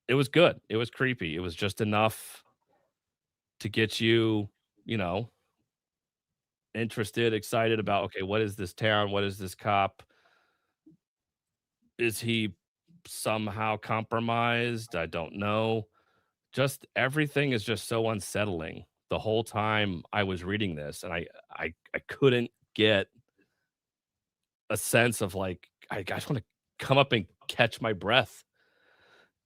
it was good. It was creepy. It was just enough to get you, you know, interested, excited about, okay, what is this town? What is this cop? Is he somehow compromised? I don't know. Just everything is just so unsettling. The whole time I was reading this, and I couldn't get a sense of like, I just want to come up and catch my breath.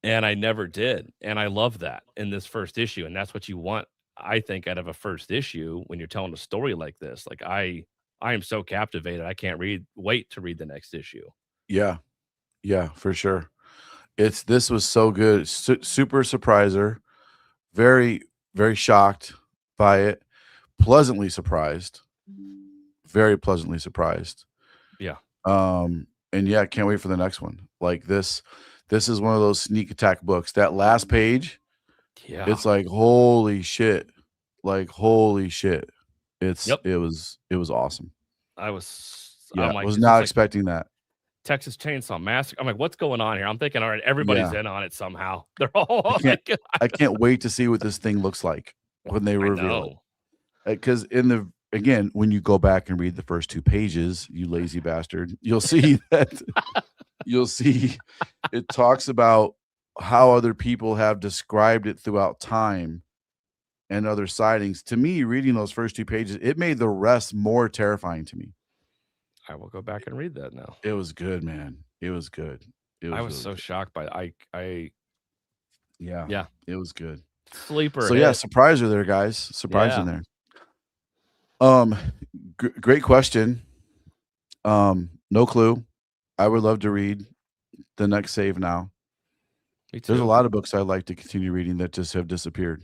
And I never did. And I love that in this first issue. And that's what you want, I think, out of a first issue when you're telling a story like this. Like I am so captivated. I can't wait to read the next issue. Yeah. Yeah, for sure. This was so good. Super surpriser. Very, very shocked by it. Pleasantly surprised. Very pleasantly surprised. Yeah. And yeah, can't wait for the next one. Like this is one of those sneak attack books. That last page, Yeah. it's like holy shit. Like holy shit. Yep. It was awesome. I Yeah, was not expecting that. Texas Chainsaw Massacre. I'm like, what's going on here? I'm thinking, all right, everybody's in on it somehow. They're all I can't wait to see what this thing looks like when they reveal it. Because again, when you go back and read the first 2 pages, you lazy bastard, you'll see that it talks about how other people have described it throughout time and other sightings. To me, reading those first 2 pages, it made the rest more terrifying to me. I will go back and read that now. It was good, man. It was good. I was so shocked by it. Yeah, it was good. Sleeper. So yeah, surprise her there, guys. Surprise in there. Great question. No clue. I would love to read the next Save Now. There's a lot of books I'd like to continue reading that just have disappeared.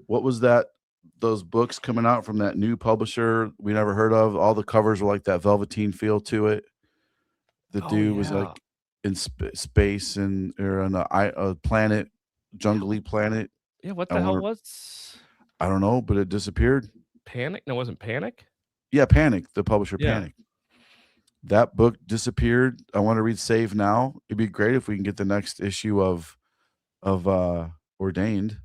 What was that? Those books coming out from that new publisher we never heard of. All the covers were like that velveteen feel to it. The dude was like in space or on a planet, jungly planet. Yeah, what the hell was? I don't know, but it disappeared. Panic? No, it wasn't Panic? Yeah, Panic, the publisher Panic. That book disappeared. I want to read Save Now. It'd be great if we can get the next issue of Ordained.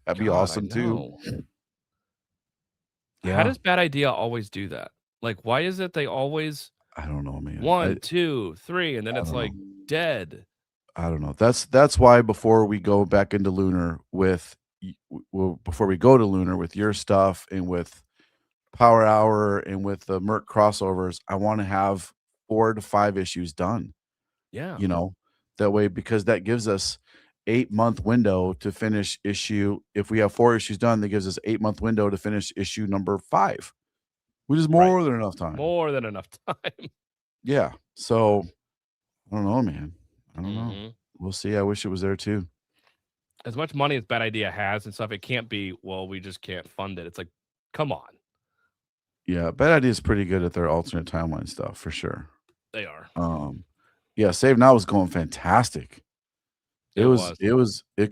That'd be awesome too. Yeah. How does Bad Idea always do that? Like, why is it they always I don't know, man. 1, 2, 3, and then it's like dead. I don't know. That's why before we go back into Lunar before we go to Lunar with your stuff and with Power Hour and with the Merc crossovers, I want to have 4 to 5 issues done. Yeah. That way, because that gives us 8-month window to finish issue. If we have 4 issues done, that gives us 8-month window to finish issue number 5, which is more than enough time. More than enough time. Yeah. So I don't know, man. I don't know. We'll see. I wish it was there too. As much money as Bad Idea has and stuff, it can't be, well, we just can't fund it. It's like, come on. Yeah, Bad Idea is pretty good at their alternate timeline stuff for sure. They are. Yeah, Save Now was going fantastic. It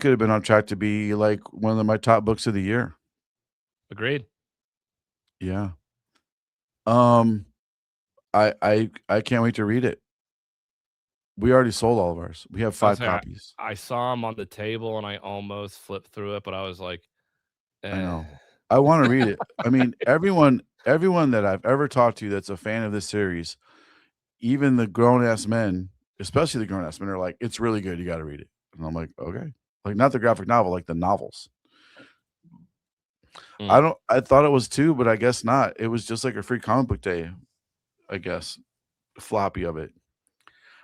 could have been on track to be like one of my top books of the year. Agreed. Yeah. I can't wait to read it. We already sold all of ours. We have I'll 5 say copies. I saw them on the table and I almost flipped through it, but I was like, I eh. know. I wanna read it. I mean, everyone that I've ever talked to that's a fan of this series, even the grown ass men, especially the grown ass men, are like, "It's really good. You gotta read it." And I'm like, "Okay." Like, not the graphic novel, like the novels. Mm. I thought it was too, but I guess not. It was just like a free comic book day, I guess, floppy of it.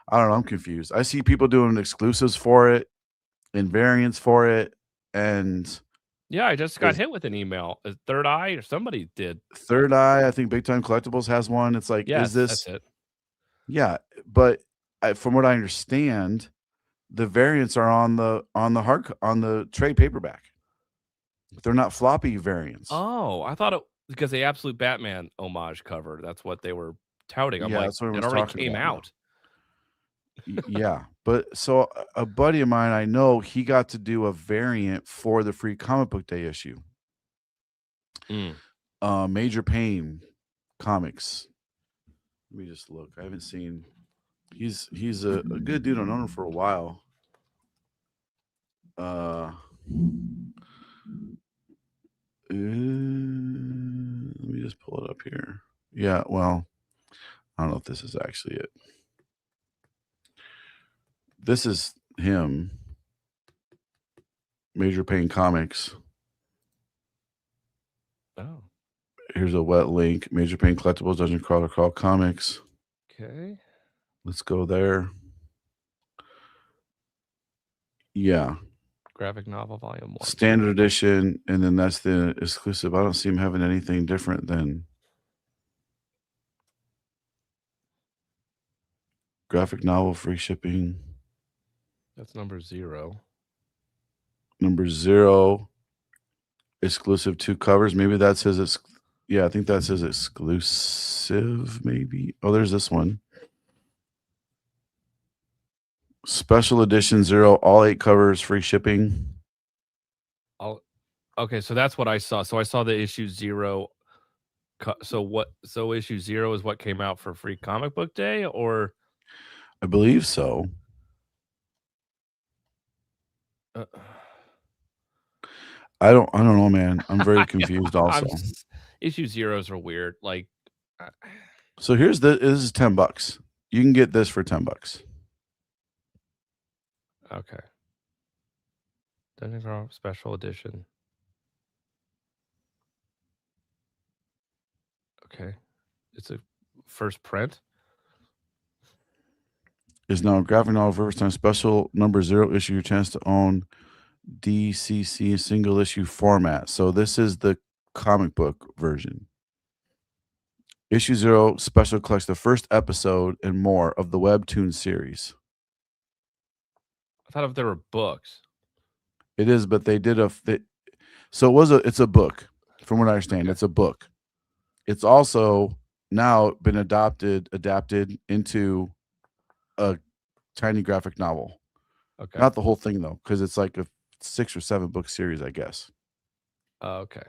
I don't know, I'm confused. I see people doing exclusives for it and variants for it, and Yeah, I just got is hit with an email. Third Eye or somebody did. Third Eye, I think Big Time Collectibles has one. It's like, is Yes, that's this it. yeah, but from what I understand, the variants are on the trade paperback. They're not floppy variants. Oh, I thought it because the Absolute Batman homage cover, that's what they were touting. I'm Yeah, like, that's what it everyone's already talking came about now. out. Yeah, but so a buddy of mine I know, he got to do a variant for the free comic book day issue. Mm. Major Pain Comics. Let me just look. I haven't seen. He's a good dude. I've known him for a while. Let me just pull it up here. Yeah, well, I don't know if this is actually it. This is him. Major Pain Comics. Oh. Here's a wet link. Major Pain Collectibles, Dungeon Crawler Crawl Comics. Okay. Let's go there. Yeah. Graphic novel volume 1. Standard edition, and then that's the exclusive. I don't see him having anything different than graphic novel, free shipping. That's number 0. Number 0, exclusive 2 covers. Maybe that's his yeah, I think that's his exclusive, maybe. Oh, there's this one. Special edition 0, all 8 covers, free shipping. Okay, so that's what I saw. So I saw the issue 0. So issue 0 is what came out for free comic book day, or I believe so. I don't know, man. I'm very confused also. Issue 0s are weird. Like, so this is $10. You can get this for $10. Okay. Dungeon Crawl special edition. Okay. It's a first print. Is now a graphic novel first time special number 0 issue, your chance to own DCC single issue format. So this is the comic book version. Issue 0 special collects the first episode and more of the Webtoon series. I thought if there were books. It is, but they did it's a book. From what I understand, Okay. it's a book. It's also now been adapted into a tiny graphic novel. Okay. Not the whole thing though, because it's like a 6 or 7 book series, I guess. Okay.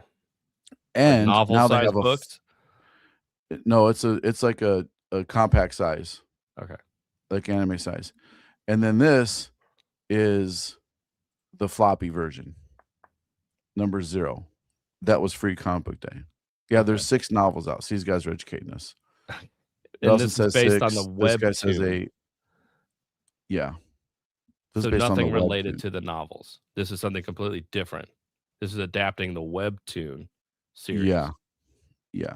And like novel now they size have books. No, it's like a compact size. Okay. Like anime size. And then this is the floppy version. Number 0. That was free comic book day. Yeah, there's 6 novels out. So these guys are educating us. And this is based on the webtoon. This guy says 8. Yeah. This so nothing related to the novels. This is something completely different. This is adapting the webtoon series. Yeah. Yeah.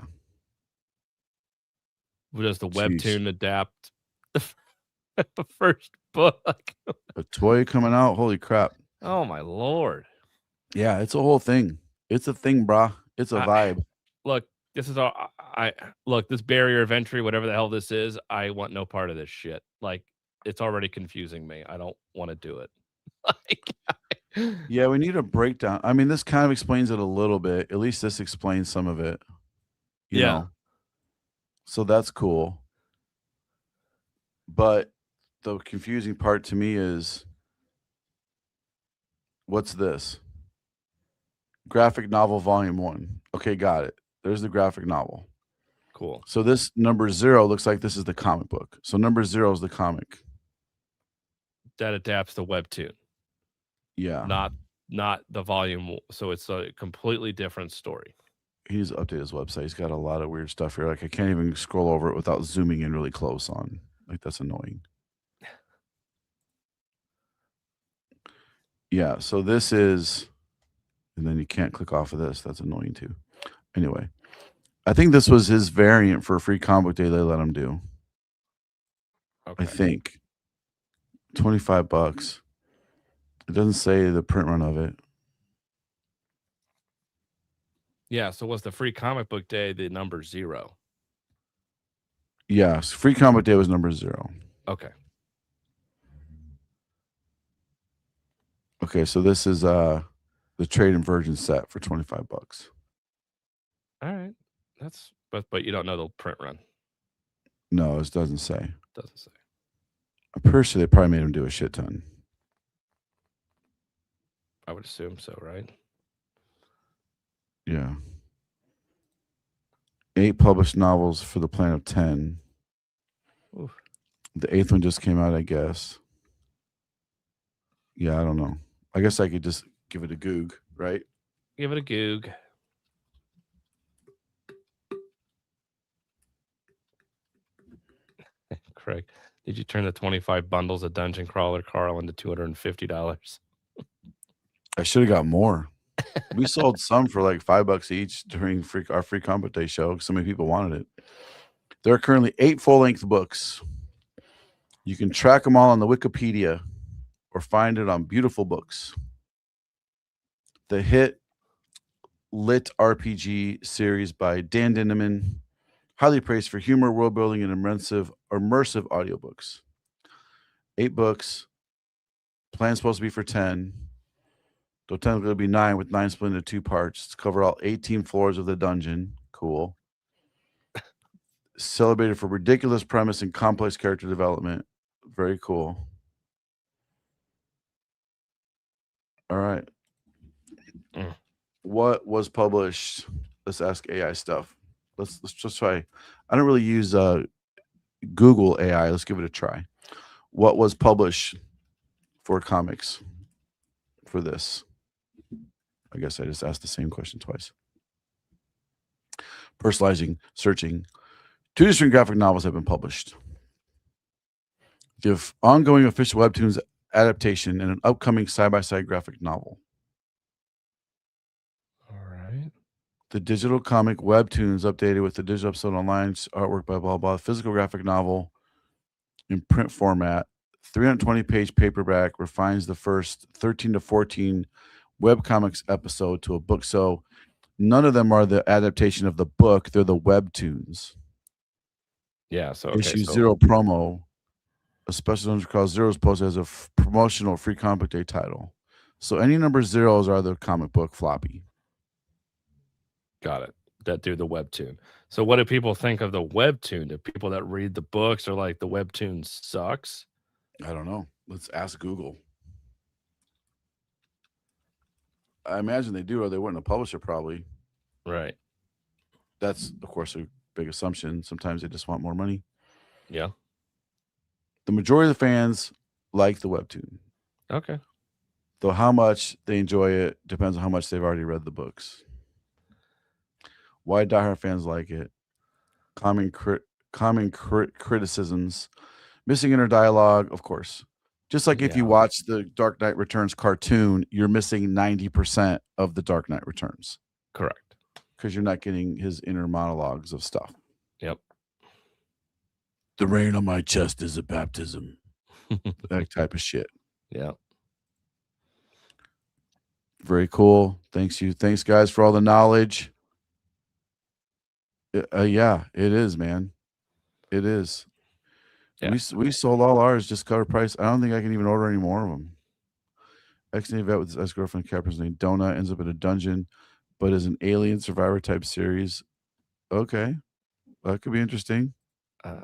Does the webtoon adapt the first book? A toy coming out? Holy crap. Oh my lord. Yeah, it's a whole thing. It's a thing, brah. It's a vibe. Look, this is all look, this barrier of entry, whatever the hell this is, I want no part of this shit. Like, it's already confusing me. I don't want to do it. Yeah, we need a breakdown. I mean, this kind of explains it a little bit. At least this explains some of it. You know? So that's cool. But the confusing part to me is, what's this? Graphic novel volume 1. Okay, got it. There's the graphic novel. Cool. So this number 0 looks like this is the comic book. So number 0 is the comic. That adapts the webtoon, Yeah. not the volume. So it's a completely different story. He needs to update his website. He's got a lot of weird stuff here. Like I can't even scroll over it without zooming in really close on. Like that's annoying. Yeah, so this is, and then you can't click off of this. That's annoying too. Anyway, I think this was his variant for a free comic day they let him do. Okay. I think $25. It doesn't say the print run of it. Yeah. So was the free comic book day the number 0? Yes, free comic day was number 0. Okay. Okay, so this is the trade and virgin set for $25. All right. That's but you don't know the print run. No, it doesn't say. Doesn't say. I'm pretty sure they probably made him do a shit ton. I would assume so, right? Yeah. 8 published novels for the plan of 10. Oof. The 8th one just came out, I guess. Yeah, I don't know. I guess I could just give it a goog, right? Give it a goog. Craig, did you turn the 25 bundles of Dungeon Crawler Carl into $250? I should have got more. We sold some for like $5 each during our free comic day show. So many people wanted it. There are currently 8 full-length books. You can track them all on the Wikipedia or find it on Beautiful Books. The hit lit RPG series by Dan Dinneman, highly praised for humor, world building, and immersive audiobooks. 8 books. Plan's supposed to be for 10. Though technically it'll be 9 with 9 split into 2 parts to cover all 18 floors of the dungeon. Cool. Celebrated for ridiculous premise and complex character development. Very cool. All right. What was published? Let's ask AI stuff. Let's just try. I don't really use Google AI. Let's give it a try. What was published for comics for this? I guess I just asked the same question twice. Personalizing, searching. 2 different graphic novels have been published. The ongoing official Webtoons adaptation and an upcoming side-by-side graphic novel. All right. The digital comic Webtoons updated with the digital episode online, artwork by blah, blah, physical graphic novel in print format, 320-page paperback, refines the first 13 to 14 webcomics episode to a book. So none of them are the adaptation of the book. They're the Webtoons. Yeah. So okay, issue 0 promo. A special Dungeon Crawl 0 is posted as a promotional free comic day title. So any number 0s are the comic book floppy. Got it. That do the webtoon. So what do people think of the webtoon? Do people that read the books are like the webtoon sucks? I don't know. Let's ask Google. I imagine they do, or they wouldn't have published it probably. Right. That's, of course, a big assumption. Sometimes they just want more money. Yeah. The majority of the fans like the webtoon. Okay. Though how much they enjoy it depends on how much they've already read the books. Why diehard fans like it? Common criticisms. Missing inner dialogue, of course. Just like if you watch the Dark Knight Returns cartoon, you're missing 90% of the Dark Knight Returns. Correct. Because you're not getting his inner monologues of stuff. Yep. The rain on my chest is a baptism. That type of shit. Yeah. Very cool. Thanks, guys, for all the knowledge. Yeah, it is, man. It is. Yeah. We sold all ours just cover price. I don't think I can even order any more of them. Ex-Navy vet with his ex-girlfriend Capra's named Donna ends up in a dungeon, but is an alien survivor type series. Okay, that could be interesting. All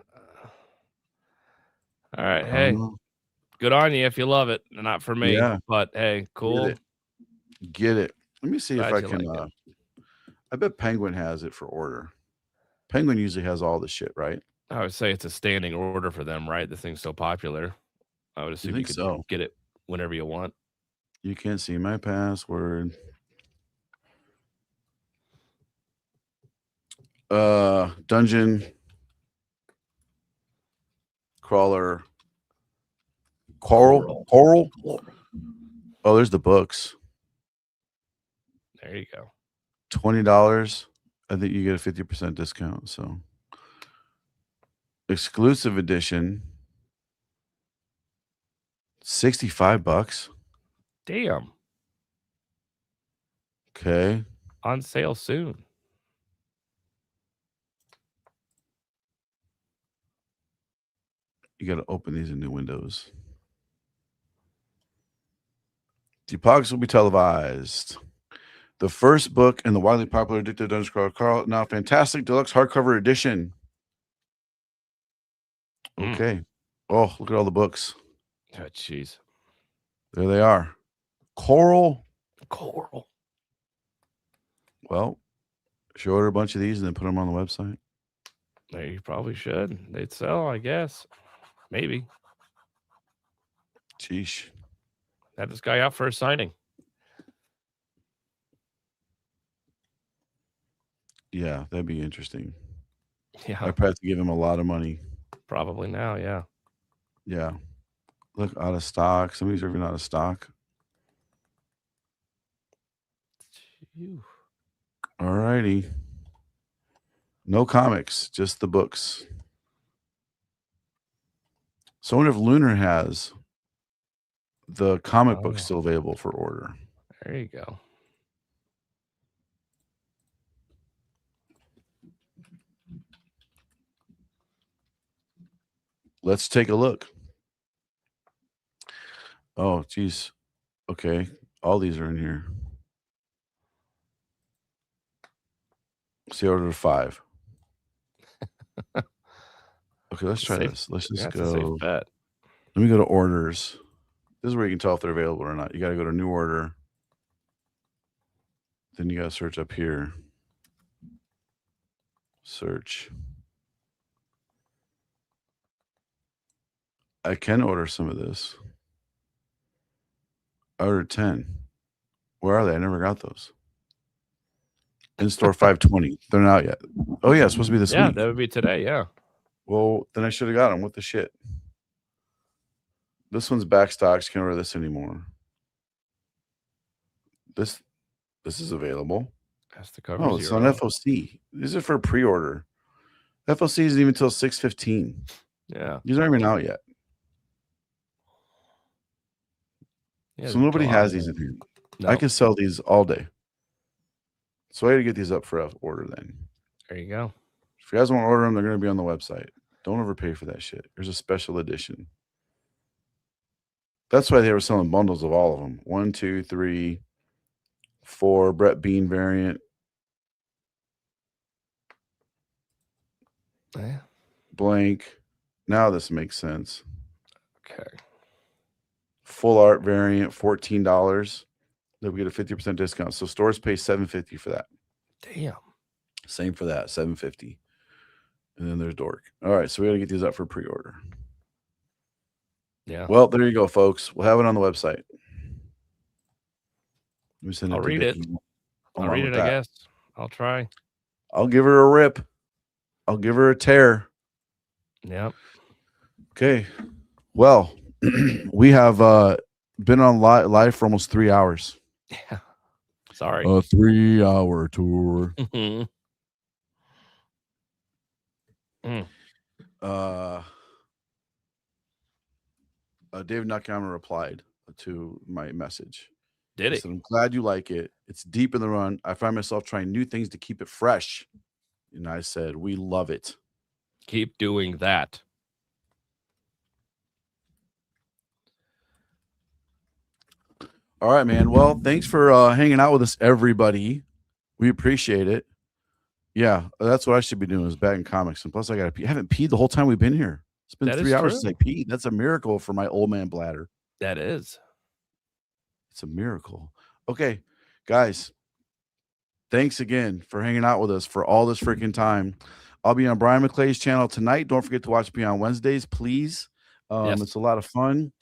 right, hey, good on you if you love it. Not for me, but hey, cool. Get it. Let me see if I can. I bet Penguin has it for order. Penguin usually has all the shit, right? I would say it's a standing order for them, right? The thing's so popular. I would You assume you think could so? get it whenever you want. You can't see my password. Dungeon crawler. Coral. Oh, there's the books. There you go. $20. I think you get a 50% discount. So exclusive edition. $65. Damn. Okay. On sale soon. You got to open these in new windows. The apocalypse will be televised. The first book in the widely popular Addicted Dungeon Crawl, Carl, now fantastic deluxe hardcover edition. Okay. Oh, look at all the books. Oh, jeez. There they are. Coral. Well, should order a bunch of these and then put them on the website. You probably should. They'd sell, I guess. Maybe. Sheesh. Have this guy out for a signing. Yeah, that'd be interesting. Yeah. I'd probably have to give him a lot of money. Probably now, yeah. Yeah. Look, out of stock. Some of these are even out of stock. All righty. No comics, just the books. So I wonder if Lunar has the comic book still available for order. There you go. Let's take a look. Oh, geez. Okay. All these are in here. See, order 5. Okay, let's try this. Let's just go. Let me go to orders. This is where you can tell if they're available or not. You got to go to new order. Then you got to search up here. Search. I can order some of this. I ordered 10. Where are they? I never got those. In store 520. They're not out yet. Oh, yeah. It's supposed to be this week. Yeah, that would be today. Yeah. Well, then I should have got them. What the shit? This one's back stocks. Can't order this anymore. This is available. That's the cover. Oh, it's on FOC. These are for pre-order. FOC isn't even until 6/15. Yeah. These aren't even out yet. Yeah, so nobody has these in here. No. I can sell these all day. So I got to get these up for order then. There you go. If you guys want to order them, they're going to be on the website. Don't overpay for that shit. There's a special edition. That's why they were selling bundles of all of them. 1, 2, 3, 4. Brett Bean variant. Yeah. Blank. Now this makes sense. Okay. Full art variant, $14. Then we get a 50% discount. So stores pay $7.50 for that. Damn. Same for that, $7.50. And then there's Dork. All right, so we got to get these up for pre-order. Yeah. Well, there you go, folks. We'll have it on the website. Let me send it. I'll read it. I'll read it, I guess. I'll try. I'll give her a rip. I'll give her a tear. Yep. Okay. Well, we have been on live for almost 3 hours. Yeah. Sorry. A 3-hour tour. David Nakayama replied to my message. Did he? Said, I'm glad you like it. It's deep in the run. I find myself trying new things to keep it fresh. And I said, we love it. Keep doing that. All right, man. Well, thanks for hanging out with us, everybody. We appreciate it. Yeah, that's what I should be doing is bagging comics. And plus, I got to pee. I haven't peed the whole time we've been here. It's been 3 hours since I peed. That's a miracle for my old man bladder. That is. It's a miracle. Okay, guys. Thanks again for hanging out with us for all this freaking time. I'll be on Brian McClay's channel tonight. Don't forget to watch me on Wednesdays, please. Yes. It's a lot of fun.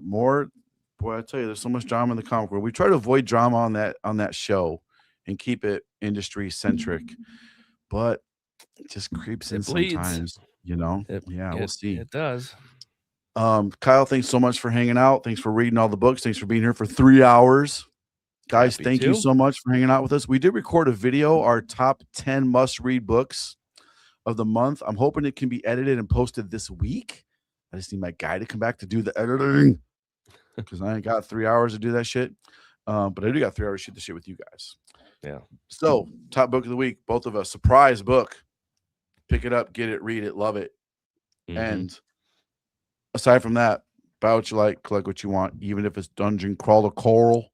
More, boy, I tell you, there's so much drama in the comic world. We try to avoid drama on that show and keep it industry centric, but it just creeps in bleeds. sometimes, you know. We'll see. It does. Kyle, thanks so much for hanging out. Thanks for reading all the books. Thanks for being here for 3 hours. Guys, thank you so much for hanging out with us. We did record a video, our top 10 must-read books of the month. I'm hoping it can be edited and posted this week. I just need my guy to come back to do the editing because I ain't got 3 hours to do that shit. But I do got 3 hours to shoot the shit with you guys. Yeah. So, top book of the week, both of us. Surprise book. Pick it up, get it, read it, love it. And aside from that, buy what you like, collect what you want, even if it's Dungeon Crawler Coral.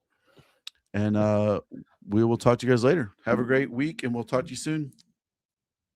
And we will talk to you guys later. Have a great week, and we'll talk to you soon.